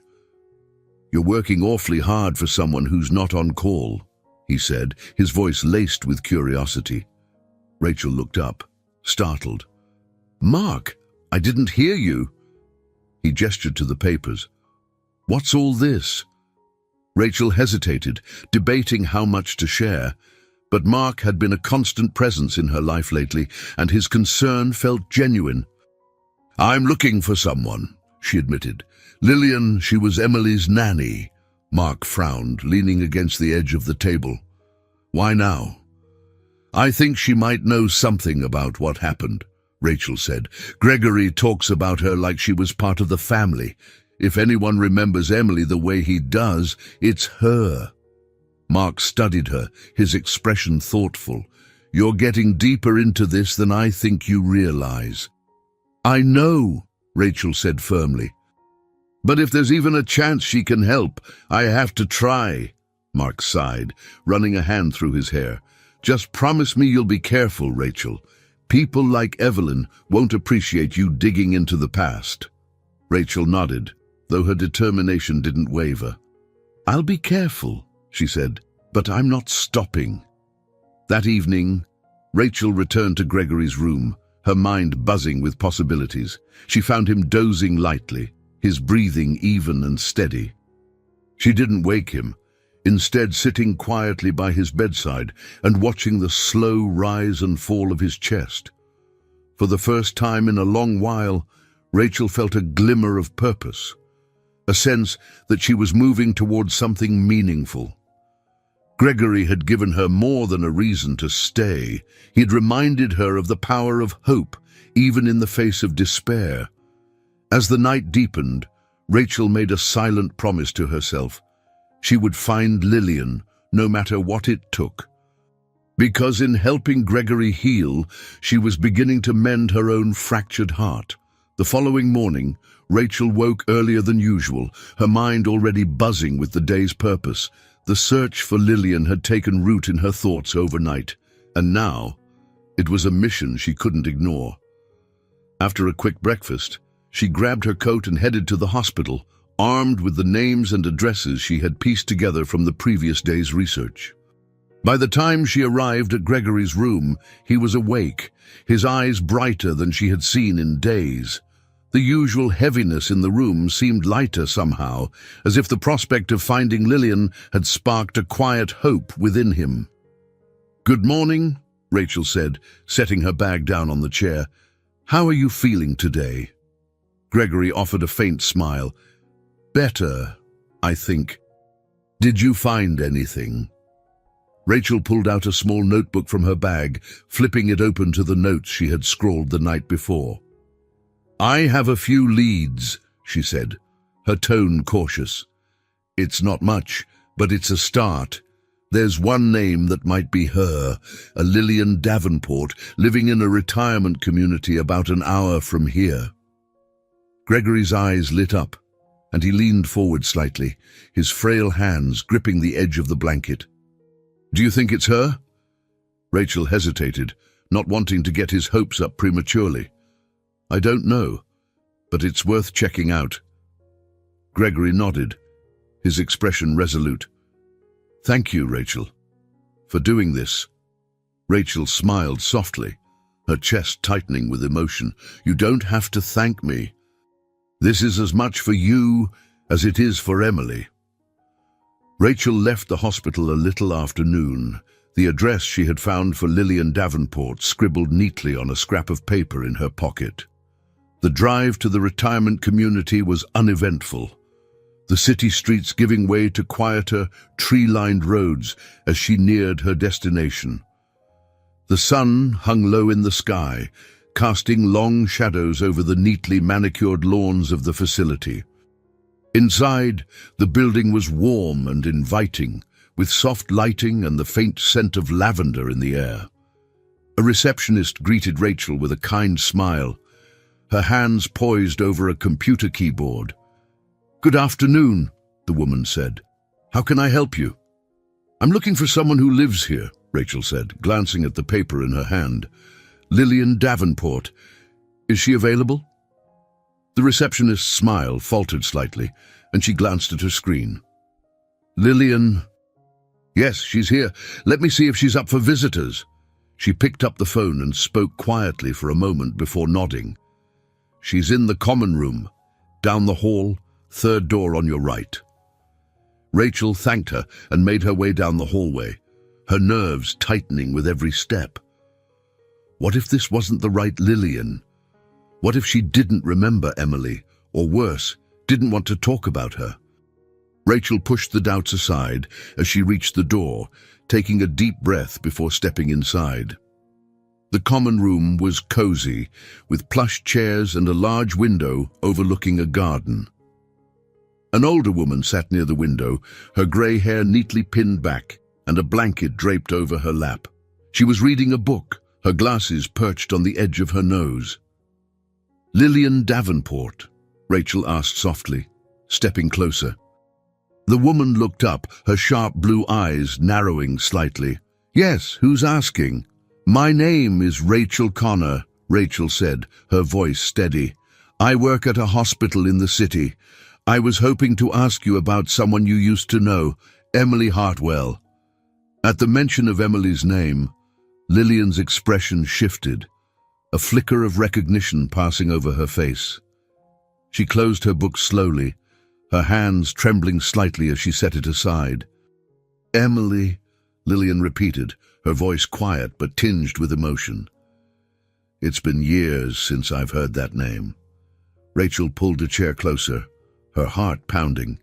"You're working awfully hard for someone who's not on call," he said, his voice laced with curiosity. Rachel looked up, startled, "Mark, I didn't hear you." He gestured to the papers. "What's all this?" Rachel hesitated, debating how much to share. But Mark had been a constant presence in her life lately, and his concern felt genuine. "I'm looking for someone," she admitted. "Lillian, she was Emily's nanny." Mark frowned, leaning against the edge of the table. "Why now?" "I think she might know something about what happened," Rachel said. "Gregory talks about her like she was part of the family. If anyone remembers Emily the way he does, it's her." Mark studied her, his expression thoughtful. "You're getting deeper into this than I think you realize." "I know," Rachel said firmly. "But if there's even a chance she can help, I have to try." Mark sighed, running a hand through his hair. "Just promise me you'll be careful, Rachel. People like Evelyn won't appreciate you digging into the past." Rachel nodded, though her determination didn't waver. "I'll be careful," she said, "but I'm not stopping." That evening, Rachel returned to Gregory's room, her mind buzzing with possibilities. She found him dozing lightly, his breathing even and steady. She didn't wake him, instead sitting quietly by his bedside and watching the slow rise and fall of his chest. For the first time in a long while, Rachel felt a glimmer of purpose, a sense that she was moving towards something meaningful. Gregory had given her more than a reason to stay. He'd reminded her of the power of hope, even in the face of despair. As the night deepened, Rachel made a silent promise to herself. She would find Lillian, no matter what it took. Because in helping Gregory heal, she was beginning to mend her own fractured heart. The following morning, Rachel woke earlier than usual, her mind already buzzing with the day's purpose. The search for Lillian had taken root in her thoughts overnight, and now it was a mission she couldn't ignore. After a quick breakfast, she grabbed her coat and headed to the hospital, armed with the names and addresses she had pieced together from the previous day's research. By the time she arrived at Gregory's room, he was awake, his eyes brighter than she had seen in days. The usual heaviness in the room seemed lighter somehow, as if the prospect of finding Lillian had sparked a quiet hope within him. "Good morning," Rachel said, setting her bag down on the chair. "How are you feeling today?" Gregory offered a faint smile. "Better, I think. Did you find anything?" Rachel pulled out a small notebook from her bag, flipping it open to the notes she had scrawled the night before. "I have a few leads," she said, her tone cautious. "It's not much, but it's a start. There's one name that might be her, a Lillian Davenport, living in a retirement community about an hour from here." Gregory's eyes lit up, and he leaned forward slightly, his frail hands gripping the edge of the blanket. "Do you think it's her?" Rachel hesitated, not wanting to get his hopes up prematurely. "I don't know, but it's worth checking out." Gregory nodded, his expression resolute. "Thank you, Rachel, for doing this." Rachel smiled softly, her chest tightening with emotion. "You don't have to thank me. This is as much for you as it is for Emily." Rachel left the hospital a little after noon, the address she had found for Lillian Davenport scribbled neatly on a scrap of paper in her pocket. The drive to the retirement community was uneventful, the city streets giving way to quieter, tree-lined roads as she neared her destination. The sun hung low in the sky, casting long shadows over the neatly manicured lawns of the facility. Inside, the building was warm and inviting, with soft lighting and the faint scent of lavender in the air. A receptionist greeted Rachel with a kind smile, her hands poised over a computer keyboard. "Good afternoon," the woman said. "How can I help you?" "I'm looking for someone who lives here," Rachel said, glancing at the paper in her hand. "Lillian Davenport. Is she available?" The receptionist's smile faltered slightly, and she glanced at her screen. "Lillian? Yes, she's here. Let me see if she's up for visitors." She picked up the phone and spoke quietly for a moment before nodding. "She's in the common room, down the hall, third door on your right." Rachel thanked her and made her way down the hallway, her nerves tightening with every step. What if this wasn't the right Lillian? What if she didn't remember Emily, or worse, didn't want to talk about her? Rachel pushed the doubts aside as she reached the door, taking a deep breath before stepping inside. The common room was cozy, with plush chairs and a large window overlooking a garden. An older woman sat near the window, her grey hair neatly pinned back and a blanket draped over her lap. She was reading a book, her glasses perched on the edge of her nose. "Lillian Davenport?" Rachel asked softly, stepping closer. The woman looked up, her sharp blue eyes narrowing slightly. "Yes, who's asking?" "My name is Rachel Connor," Rachel said, her voice steady. "I work at a hospital in the city. I was hoping to ask you about someone you used to know, Emily Hartwell." At the mention of Emily's name, Lillian's expression shifted, a flicker of recognition passing over her face. She closed her book slowly, her hands trembling slightly as she set it aside. "Emily," Lillian repeated, her voice quiet but tinged with emotion. "It's been years since I've heard that name." Rachel pulled a chair closer, her heart pounding.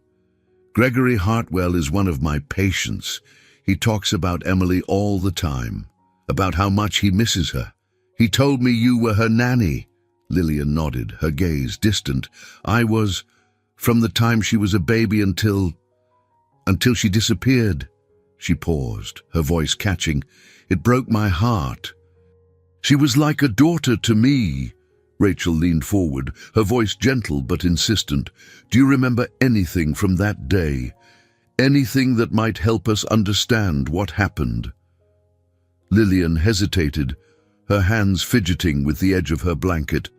"Gregory Hartwell is one of my patients. He talks about Emily all the time, about how much he misses her. He told me you were her nanny." Lillian nodded, her gaze distant. "I was, from the time she was a baby until she disappeared." She paused, her voice catching. "It broke my heart. She was like a daughter to me." Rachel leaned forward, her voice gentle but insistent. "Do you remember anything from that day? Anything that might help us understand what happened?" Lillian hesitated, her hands fidgeting with the edge of her blanket.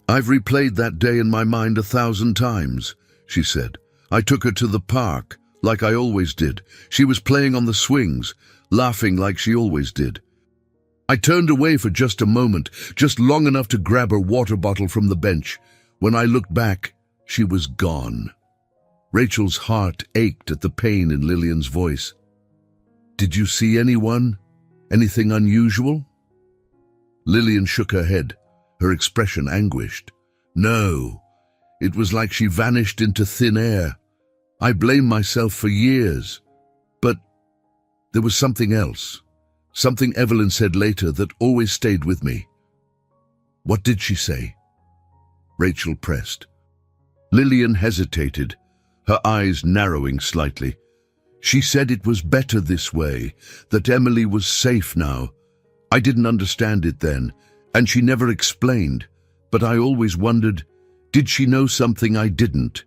"I've replayed that day in my mind 1,000 times, she said. "I took her to the park, like I always did. She was playing on the swings, laughing like she always did. I turned away for just a moment, just long enough to grab her water bottle from the bench. When I looked back, she was gone." Rachel's heart ached at the pain in Lillian's voice. "Did you see anyone? Anything unusual?" Lillian shook her head, her expression anguished. "No, it was like she vanished into thin air. I blamed myself for years. But there was something else, something Evelyn said later that always stayed with me." "What did she say?" Rachel pressed. Lillian hesitated, her eyes narrowing slightly. "She said it was better this way, that Emily was safe now. I didn't understand it then, and she never explained, but I always wondered, did she know something I didn't?"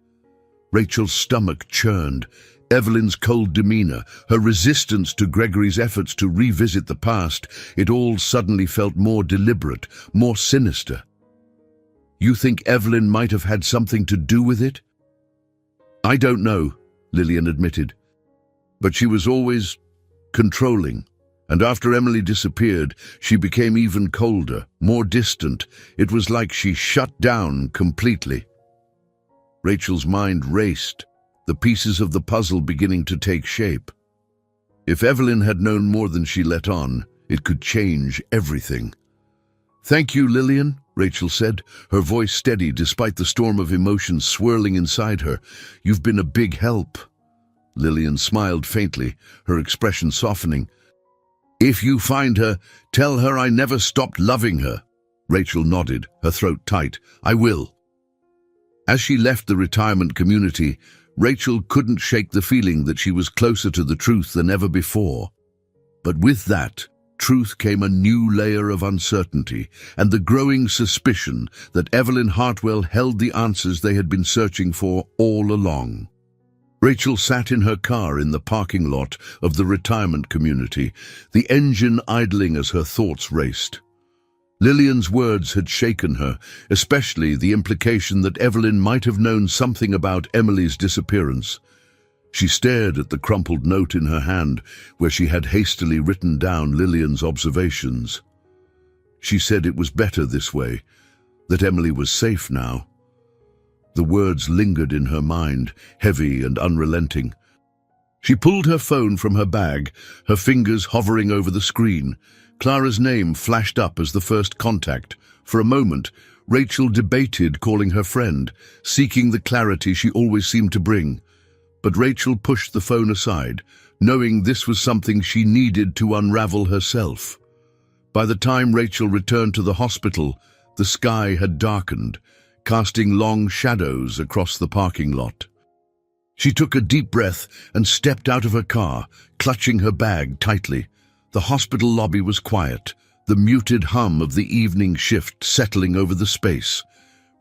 Rachel's stomach churned. Evelyn's cold demeanor, her resistance to Gregory's efforts to revisit the past, it all suddenly felt more deliberate, more sinister. "You think Evelyn might have had something to do with it?" "I don't know," Lillian admitted. "But she was always controlling. And after Emily disappeared, she became even colder, more distant. It was like she shut down completely." Rachel's mind raced, the pieces of the puzzle beginning to take shape. If Evelyn had known more than she let on, it could change everything. "Thank you, Lillian," Rachel said, her voice steady despite the storm of emotions swirling inside her. "You've been a big help." Lillian smiled faintly, her expression softening. "If you find her, tell her I never stopped loving her." Rachel nodded, her throat tight. "I will." As she left the retirement community, Rachel couldn't shake the feeling that she was closer to the truth than ever before. But with that truth came a new layer of uncertainty and the growing suspicion that Evelyn Hartwell held the answers they had been searching for all along. Rachel sat in her car in the parking lot of the retirement community, the engine idling as her thoughts raced. Lillian's words had shaken her, especially the implication that Evelyn might have known something about Emily's disappearance. She stared at the crumpled note in her hand where she had hastily written down Lillian's observations. She said it was better this way, that Emily was safe now. The words lingered in her mind, heavy and unrelenting. She pulled her phone from her bag, her fingers hovering over the screen. Clara's name flashed up as the first contact. For a moment, Rachel debated calling her friend, seeking the clarity she always seemed to bring. But Rachel pushed the phone aside, knowing this was something she needed to unravel herself. By the time Rachel returned to the hospital, the sky had darkened, casting long shadows across the parking lot. She took a deep breath and stepped out of her car, clutching her bag tightly. The hospital lobby was quiet, the muted hum of the evening shift settling over the space.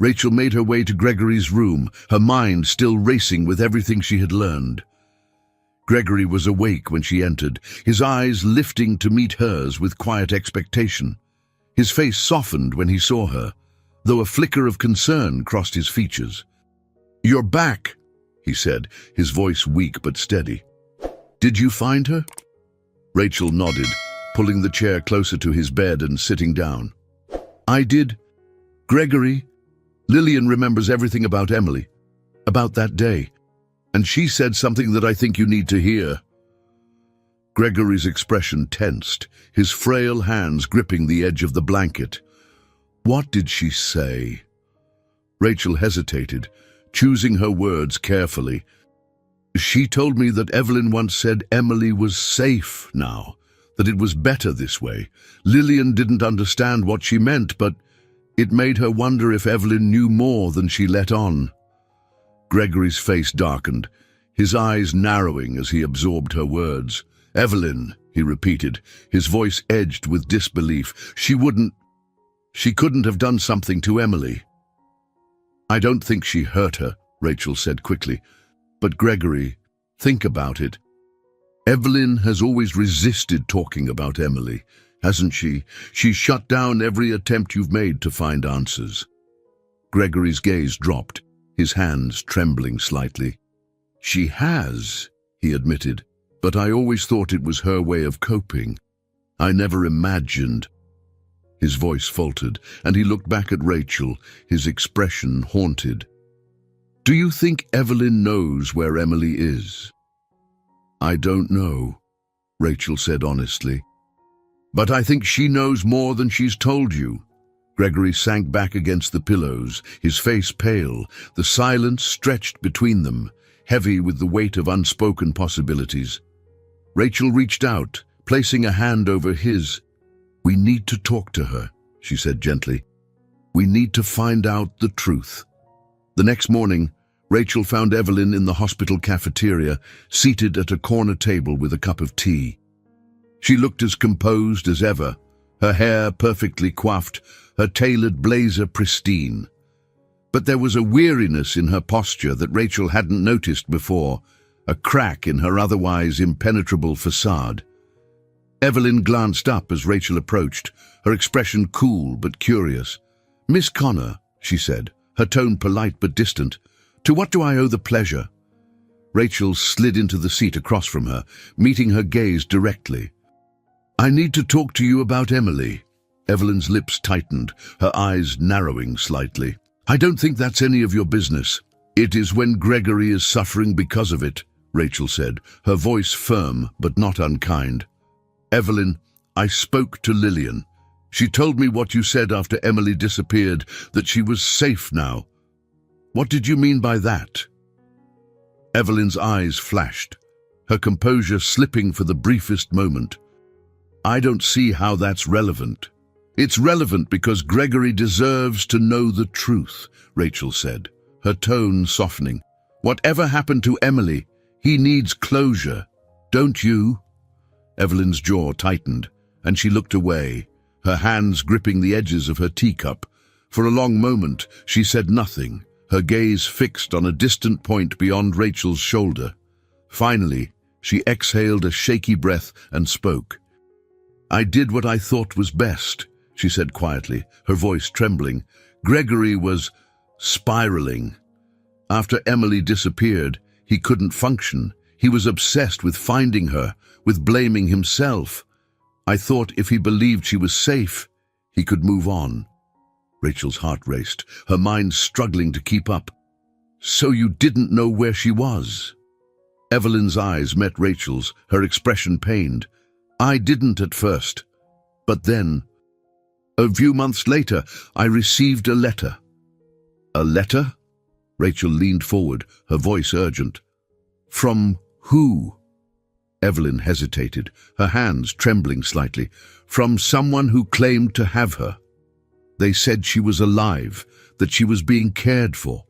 Rachel made her way to Gregory's room, her mind still racing with everything she had learned. Gregory was awake when she entered, his eyes lifting to meet hers with quiet expectation. His face softened when he saw her, though a flicker of concern crossed his features. "You're back," he said, his voice weak but steady. "Did you find her?" Rachel nodded, pulling the chair closer to his bed and sitting down. "I did. Gregory, Lillian remembers everything about Emily, about that day, and she said something that I think you need to hear." Gregory's expression tensed, his frail hands gripping the edge of the blanket. "What did she say?" Rachel hesitated, choosing her words carefully. "She told me that Evelyn once said Emily was safe now, that it was better this way. Lillian didn't understand what she meant, but it made her wonder if Evelyn knew more than she let on." Gregory's face darkened, his eyes narrowing as he absorbed her words. "Evelyn," he repeated, his voice edged with disbelief. She couldn't have done something to Emily." "I don't think she hurt her," Rachel said quickly. "But Gregory, think about it. Evelyn has always resisted talking about Emily, hasn't she? She's shut down every attempt you've made to find answers." Gregory's gaze dropped, his hands trembling slightly. "She has," he admitted, "but I always thought it was her way of coping. I never imagined." His voice faltered, and he looked back at Rachel, his expression haunted. "Do you think Evelyn knows where Emily is?" "I don't know," Rachel said honestly. "But I think she knows more than she's told you." Gregory sank back against the pillows, his face pale, the silence stretched between them, heavy with the weight of unspoken possibilities. Rachel reached out, placing a hand over his. "We need to talk to her," she said gently. "We need to find out the truth." The next morning, Rachel found Evelyn in the hospital cafeteria, seated at a corner table with a cup of tea. She looked as composed as ever, her hair perfectly coiffed, her tailored blazer pristine. But there was a weariness in her posture that Rachel hadn't noticed before, a crack in her otherwise impenetrable facade. Evelyn glanced up as Rachel approached, her expression cool but curious. "Miss Connor," she said, her tone polite but distant, "to what do I owe the pleasure?" Rachel slid into the seat across from her, meeting her gaze directly. "I need to talk to you about Emily." Evelyn's lips tightened, her eyes narrowing slightly. "I don't think that's any of your business." "It is when Gregory is suffering because of it," Rachel said, her voice firm but not unkind. "Evelyn, I spoke to Lillian. She told me what you said after Emily disappeared, that she was safe now. What did you mean by that?" Evelyn's eyes flashed, her composure slipping for the briefest moment. "I don't see how that's relevant." "It's relevant because Gregory deserves to know the truth," Rachel said, her tone softening. "Whatever happened to Emily, he needs closure. Don't you?" Evelyn's jaw tightened, and she looked away, her hands gripping the edges of her teacup. For a long moment, she said nothing, her gaze fixed on a distant point beyond Rachel's shoulder. Finally, she exhaled a shaky breath and spoke. "I did what I thought was best," she said quietly, her voice trembling. "Gregory was spiraling. After Emily disappeared, he couldn't function. He was obsessed with finding her, with blaming himself. I thought if he believed she was safe, he could move on. Rachel's heart raced, her mind struggling to keep up. So you didn't know where she was? Evelyn's eyes met Rachel's, her expression pained. I didn't at first. But then, a few months later, I received a letter. A letter? Rachel leaned forward, her voice urgent. From who? Evelyn hesitated, her hands trembling slightly. From someone who claimed to have her. They said she was alive, that she was being cared for.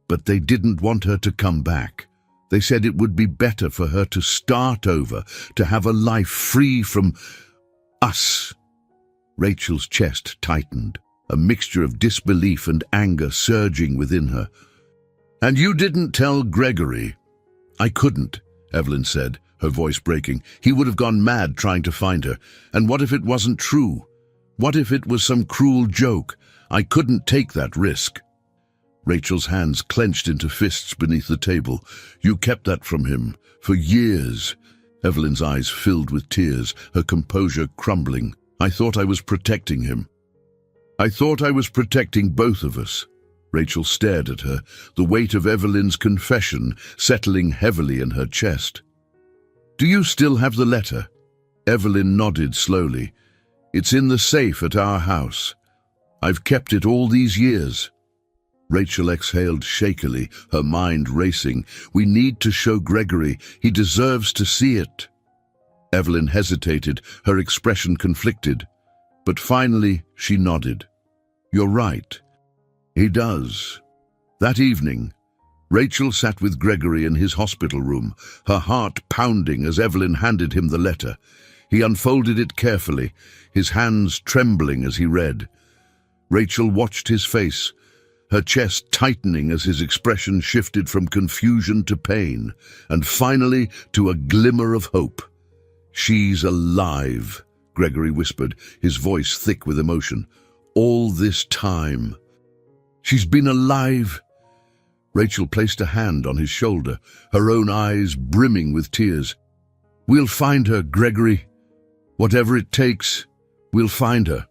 But they didn't want her to come back. They said it would be better for her to start over, to have a life free from us. Rachel's chest tightened, a mixture of disbelief and anger surging within her. And you didn't tell Gregory? I couldn't, Evelyn said, her voice breaking. He would have gone mad trying to find her. And what if it wasn't true? What if it was some cruel joke? I couldn't take that risk. Rachel's hands clenched into fists beneath the table. You kept that from him for years. Evelyn's eyes filled with tears, her composure crumbling. I thought I was protecting him. I thought I was protecting both of us. Rachel stared at her, the weight of Evelyn's confession settling heavily in her chest. Do you still have the letter? Evelyn nodded slowly. It's in the safe at our house. I've kept it all these years. Rachel exhaled shakily, her mind racing. We need to show Gregory. He deserves to see it. Evelyn hesitated, her expression conflicted. But finally, she nodded. You're right. He does. That evening, Rachel sat with Gregory in his hospital room, her heart pounding as Evelyn handed him the letter. He unfolded it carefully, his hands trembling as he read. Rachel watched his face, her chest tightening as his expression shifted from confusion to pain, and finally to a glimmer of hope. She's alive, Gregory whispered, his voice thick with emotion. All this time. She's been alive. Rachel placed a hand on his shoulder, her own eyes brimming with tears. We'll find her, Gregory. Whatever it takes, we'll find her.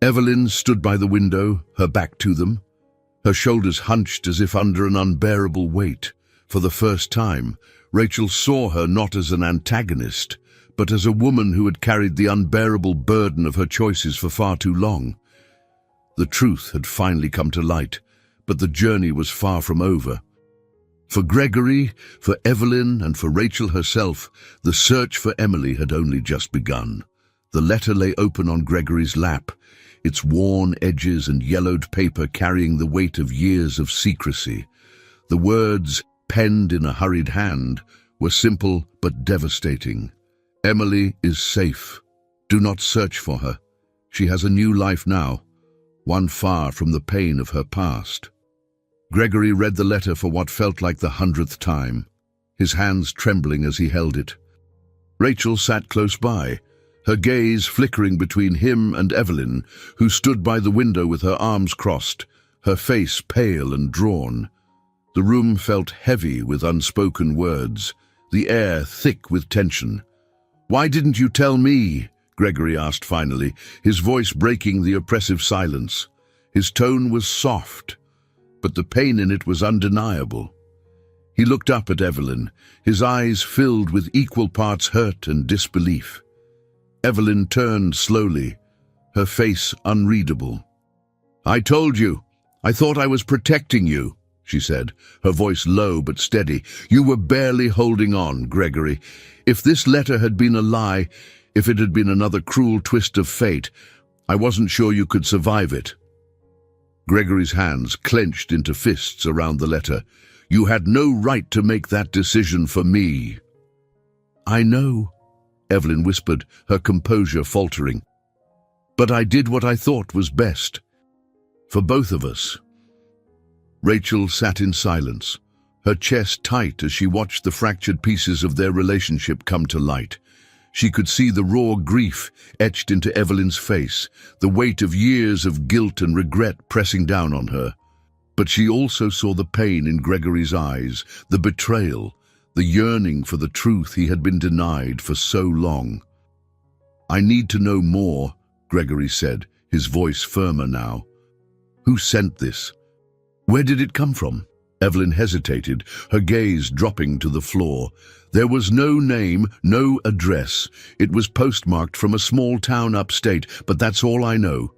Evelyn stood by the window, her back to them, her shoulders hunched as if under an unbearable weight. For the first time, Rachel saw her not as an antagonist, but as a woman who had carried the unbearable burden of her choices for far too long. The truth had finally come to light, but the journey was far from over. For Gregory, for Evelyn, and for Rachel herself, the search for Emily had only just begun. The letter lay open on Gregory's lap, its worn edges and yellowed paper carrying the weight of years of secrecy. The words, penned in a hurried hand, were simple but devastating. Emily is safe. Do not search for her. She has a new life now, one far from the pain of her past. Gregory read the letter for what felt like the 100th time, his hands trembling as he held it. Rachel sat close by, her gaze flickering between him and Evelyn, who stood by the window with her arms crossed, her face pale and drawn. The room felt heavy with unspoken words, the air thick with tension. Why didn't you tell me? Gregory asked finally, his voice breaking the oppressive silence. His tone was soft, but the pain in it was undeniable. He looked up at Evelyn, his eyes filled with equal parts hurt and disbelief. Evelyn turned slowly, her face unreadable. I told you. I thought I was protecting you, she said, her voice low but steady. You were barely holding on, Gregory. If this letter had been a lie, if it had been another cruel twist of fate, I wasn't sure you could survive it. Gregory's hands clenched into fists around the letter. You had no right to make that decision for me. I know, Evelyn whispered, her composure faltering. But I did what I thought was best. For both of us. Rachel sat in silence, her chest tight as she watched the fractured pieces of their relationship come to light. She could see the raw grief etched into Evelyn's face, the weight of years of guilt and regret pressing down on her. But she also saw the pain in Gregory's eyes, the betrayal, the yearning for the truth he had been denied for so long. "I need to know more," Gregory said, his voice firmer now. "Who sent this? Where did it come from?" Evelyn hesitated, her gaze dropping to the floor. There was no name, no address. It was postmarked from a small town upstate, but that's all I know.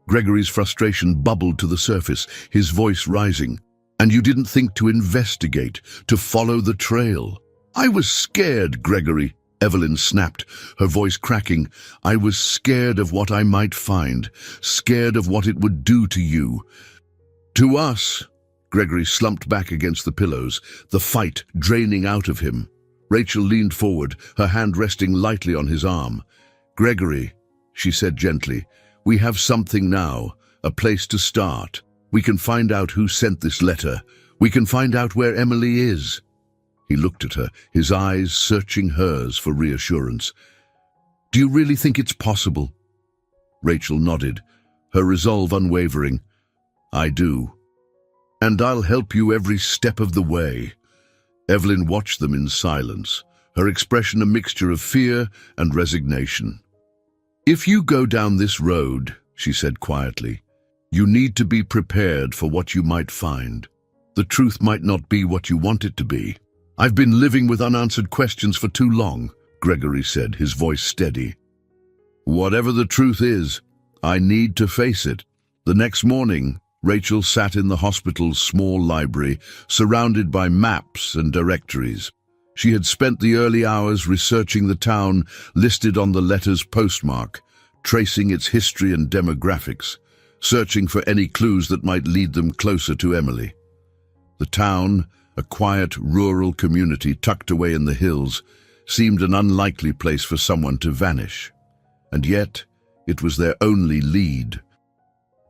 Gregory's frustration bubbled to the surface, his voice rising. "And you didn't think to investigate, to follow the trail?" "I was scared, Gregory," Evelyn snapped, her voice cracking. "I was scared of what I might find, scared of what it would do to you. To us." Gregory slumped back against the pillows, the fight draining out of him. Rachel leaned forward, her hand resting lightly on his arm. "Gregory," she said gently, "we have something now, a place to start. We can find out who sent this letter. We can find out where Emily is." He looked at her, his eyes searching hers for reassurance. "Do you really think it's possible?" Rachel nodded, her resolve unwavering. "I do. And I'll help you every step of the way." Evelyn watched them in silence, her expression a mixture of fear and resignation. "If you go down this road," she said quietly, "you need to be prepared for what you might find. The truth might not be what you want it to be." "I've been living with unanswered questions for too long," Gregory said, his voice steady. "Whatever the truth is, I need to face it." The next morning, Rachel sat in the hospital's small library, surrounded by maps and directories. She had spent the early hours researching the town listed on the letter's postmark, tracing its history and demographics, searching for any clues that might lead them closer to Emily. The town, a quiet rural community tucked away in the hills, seemed an unlikely place for someone to vanish. And yet, it was their only lead.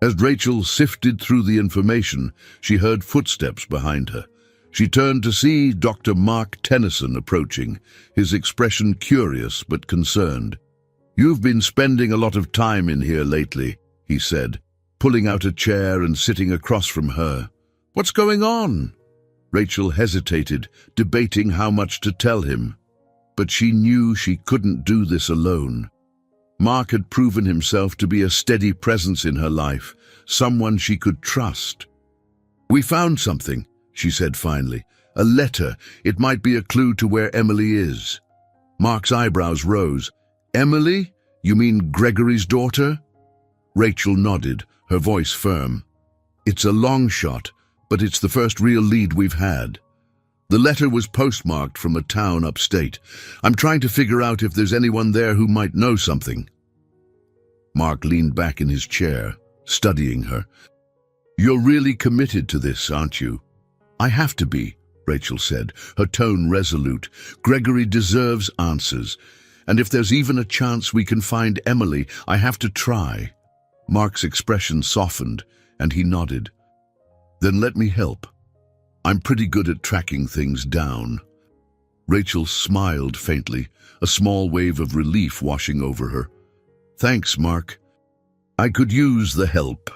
As Rachel sifted through the information, she heard footsteps behind her. She turned to see Dr. Mark Tennyson approaching, his expression curious but concerned. "You've been spending a lot of time in here lately," he said, pulling out a chair and sitting across from her. "What's going on?" Rachel hesitated, debating how much to tell him. But she knew she couldn't do this alone. Mark had proven himself to be a steady presence in her life, someone she could trust. "We found something," she said finally. "A letter. It might be a clue to where Emily is." Mark's eyebrows rose. "Emily? You mean Gregory's daughter?" Rachel nodded, her voice firm. "It's a long shot, but it's the first real lead we've had. The letter was postmarked from a town upstate. I'm trying to figure out if there's anyone there who might know something." Mark leaned back in his chair, studying her. "You're really committed to this, aren't you?" "I have to be," Rachel said, her tone resolute. "Gregory deserves answers, and if there's even a chance we can find Emily, I have to try." Mark's expression softened, and he nodded. "Then let me help. I'm pretty good at tracking things down." Rachel smiled faintly, a small wave of relief washing over her. "Thanks, Mark. I could use the help."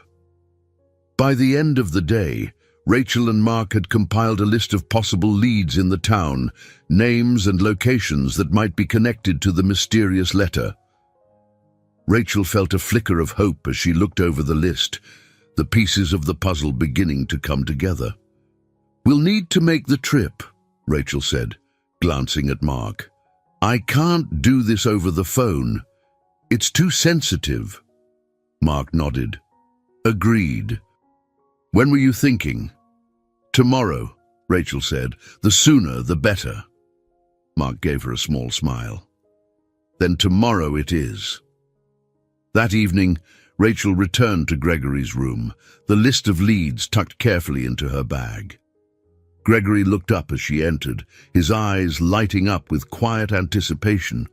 By the end of the day, Rachel and Mark had compiled a list of possible leads in the town, names and locations that might be connected to the mysterious letter. Rachel felt a flicker of hope as she looked over the list, the pieces of the puzzle beginning to come together. "We'll need to make the trip," Rachel said, glancing at Mark. "I can't do this over the phone. It's too sensitive." Mark nodded. "Agreed. When were you thinking?" "Tomorrow," Rachel said. "The sooner, the better." Mark gave her a small smile. "Then tomorrow it is." That evening, Rachel returned to Gregory's room, the list of leads tucked carefully into her bag. Gregory looked up as she entered, his eyes lighting up with quiet anticipation.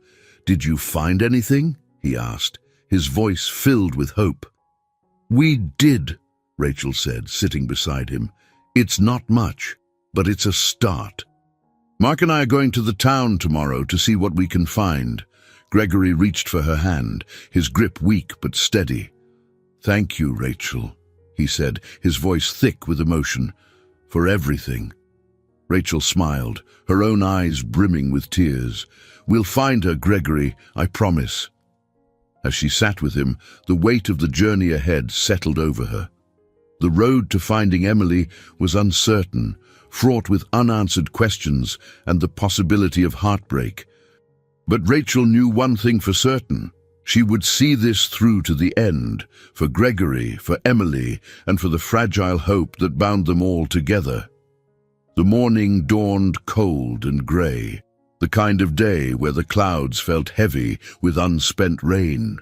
"Did you find anything?" he asked, his voice filled with hope. "We did," Rachel said, sitting beside him. "It's not much, but it's a start. Mark and I are going to the town tomorrow to see what we can find." Gregory reached for her hand, his grip weak but steady. "Thank you, Rachel," he said, his voice thick with emotion, "for everything." Rachel smiled, her own eyes brimming with tears. "We'll find her, Gregory, I promise." As she sat with him, the weight of the journey ahead settled over her. The road to finding Emily was uncertain, fraught with unanswered questions and the possibility of heartbreak. But Rachel knew one thing for certain. She would see this through to the end, for Gregory, for Emily, and for the fragile hope that bound them all together. The morning dawned cold and grey, the kind of day where the clouds felt heavy with unspent rain.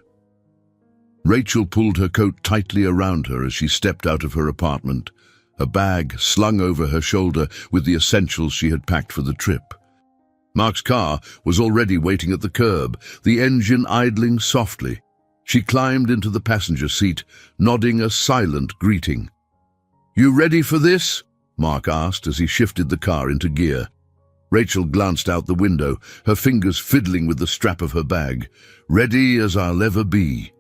Rachel pulled her coat tightly around her as she stepped out of her apartment, a bag slung over her shoulder with the essentials she had packed for the trip. Mark's car was already waiting at the curb, the engine idling softly. She climbed into the passenger seat, nodding a silent greeting. "You ready for this?" Mark asked as he shifted the car into gear. Rachel glanced out the window, her fingers fiddling with the strap of her bag. "Ready as I'll ever be."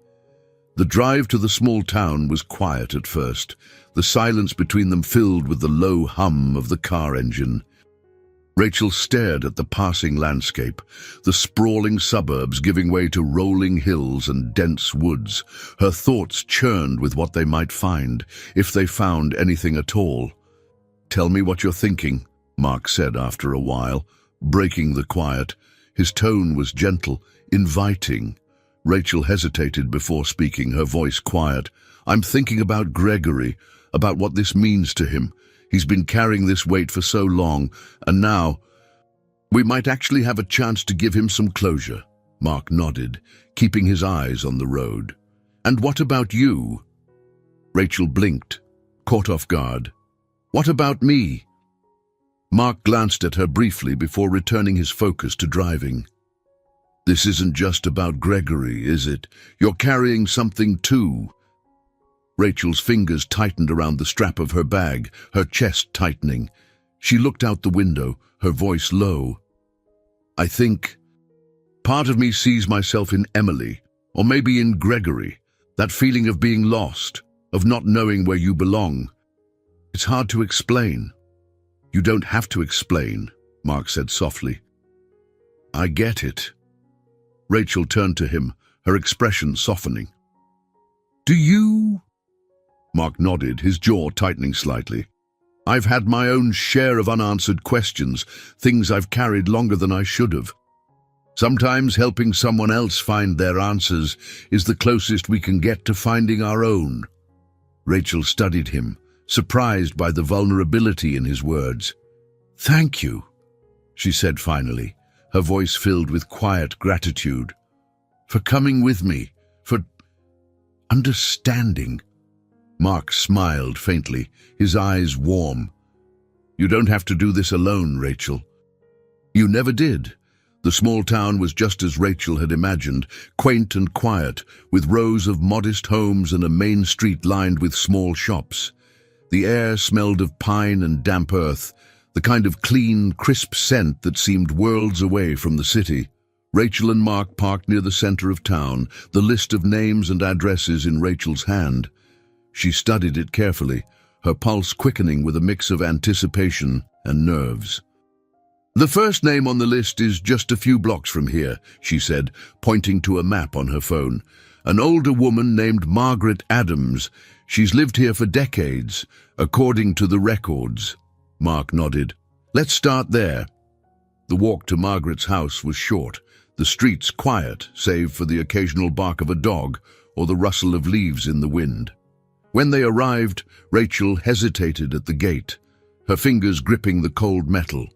The drive to the small town was quiet at first, the silence between them filled with the low hum of the car engine. Rachel stared at the passing landscape, the sprawling suburbs giving way to rolling hills and dense woods. Her thoughts churned with what they might find, if they found anything at all. "Tell me what you're thinking," Mark said after a while, breaking the quiet. His tone was gentle, inviting. Rachel hesitated before speaking, her voice quiet. "I'm thinking about Gregory, about what this means to him. He's been carrying this weight for so long, and now we might actually have a chance to give him some closure." Mark nodded, keeping his eyes on the road. "And what about you?" Rachel blinked, caught off guard. "What about me?" Mark glanced at her briefly before returning his focus to driving. "This isn't just about Gregory, is it? You're carrying something too." Rachel's fingers tightened around the strap of her bag, her chest tightening. She looked out the window, her voice low. "I think part of me sees myself in Emily, or maybe in Gregory, that feeling of being lost, of not knowing where you belong. It's hard to explain." "You don't have to explain," Mark said softly. "I get it." Rachel turned to him, her expression softening. "Do you?" Mark nodded, his jaw tightening slightly. "I've had my own share of unanswered questions, things I've carried longer than I should have. Sometimes helping someone else find their answers is the closest we can get to finding our own." Rachel studied him, surprised by the vulnerability in his words. "Thank you," she said finally, her voice filled with quiet gratitude. "For coming with me, for understanding." Mark smiled faintly, his eyes warm. "You don't have to do this alone, Rachel." "You never did." The small town was just as Rachel had imagined, quaint and quiet, with rows of modest homes and a main street lined with small shops. The air smelled of pine and damp earth, the kind of clean, crisp scent that seemed worlds away from the city. Rachel and Mark parked near the center of town, the list of names and addresses in Rachel's hand. She studied it carefully, her pulse quickening with a mix of anticipation and nerves. "The first name on the list is just a few blocks from here," she said, pointing to a map on her phone. "An older woman named Margaret Adams. She's lived here for decades, according to the records." Mark nodded. "Let's start there." The walk to Margaret's house was short, the streets quiet, save for the occasional bark of a dog or the rustle of leaves in the wind. When they arrived, Rachel hesitated at the gate, her fingers gripping the cold metal.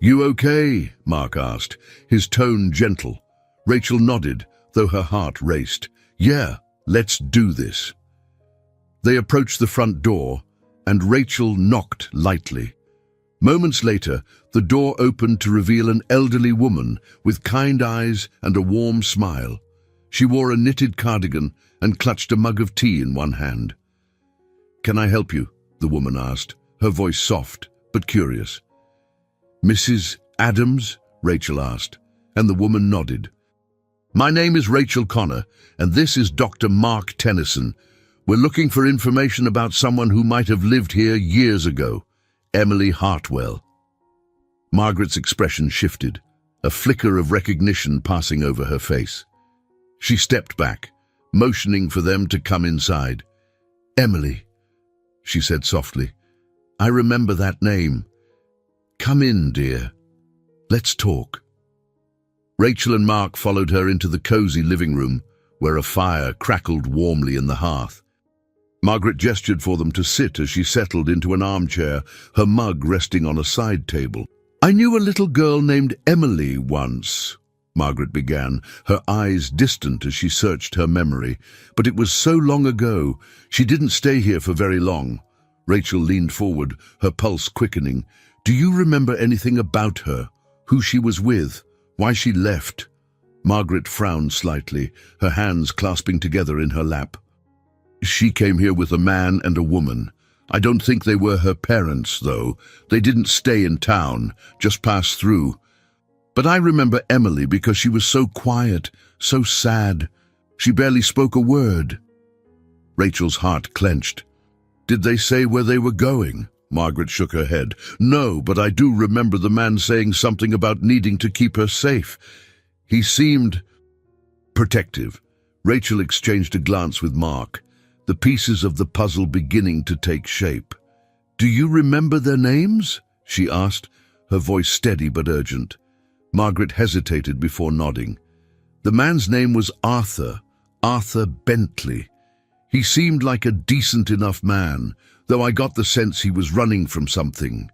"You okay?" Mark asked, his tone gentle. Rachel nodded, though her heart raced. "Yeah, let's do this." They approached the front door, and Rachel knocked lightly. Moments later, the door opened to reveal an elderly woman with kind eyes and a warm smile. She wore a knitted cardigan and clutched a mug of tea in one hand. "Can I help you?" the woman asked, her voice soft but curious. "Mrs. Adams?" Rachel asked, and the woman nodded. "My name is Rachel Connor, and this is Dr. Mark Tennyson. We're looking for information about someone who might have lived here years ago, Emily Hartwell." Margaret's expression shifted, a flicker of recognition passing over her face. She stepped back, motioning for them to come inside. "Emily," she said softly. "I remember that name. Come in, dear. Let's talk." Rachel and Mark followed her into the cozy living room, where a fire crackled warmly in the hearth. Margaret gestured for them to sit as she settled into an armchair, her mug resting on a side table. "I knew a little girl named Emily once," Margaret began, her eyes distant as she searched her memory. "But it was so long ago. She didn't stay here for very long." Rachel leaned forward, her pulse quickening. "Do you remember anything about her? Who she was with? Why she left?" Margaret frowned slightly, her hands clasping together in her lap. "She came here with a man and a woman. I don't think they were her parents, though. They didn't stay in town, just passed through. But I remember Emily because she was so quiet, so sad. She barely spoke a word." Rachel's heart clenched. "Did they say where they were going?" Margaret shook her head. "No, but I do remember the man saying something about needing to keep her safe. He seemed protective." Rachel exchanged a glance with Mark, the pieces of the puzzle beginning to take shape. "Do you remember their names?" she asked, her voice steady but urgent. Margaret hesitated before nodding. "The man's name was Arthur Bentley. He seemed like a decent enough man, though I got the sense he was running from something."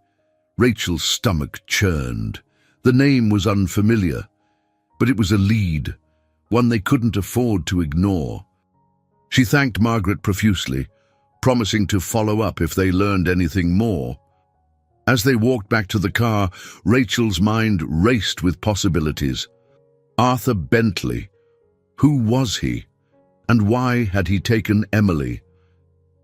Rachel's stomach churned. The name was unfamiliar, but it was a lead, one they couldn't afford to ignore. She thanked Margaret profusely, promising to follow up if they learned anything more. As they walked back to the car, Rachel's mind raced with possibilities. Arthur Bentley. Who was he? And why had he taken Emily?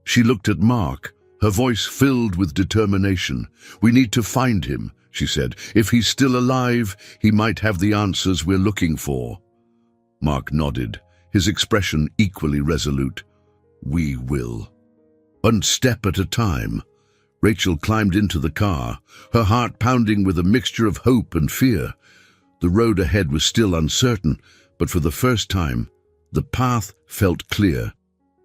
She looked at Mark, her voice filled with determination. "We need to find him," she said. "If he's still alive, he might have the answers we're looking for." Mark nodded, his expression equally resolute. "We will." One step at a time, Rachel climbed into the car, her heart pounding with a mixture of hope and fear. The road ahead was still uncertain, but for the first time, the path felt clear.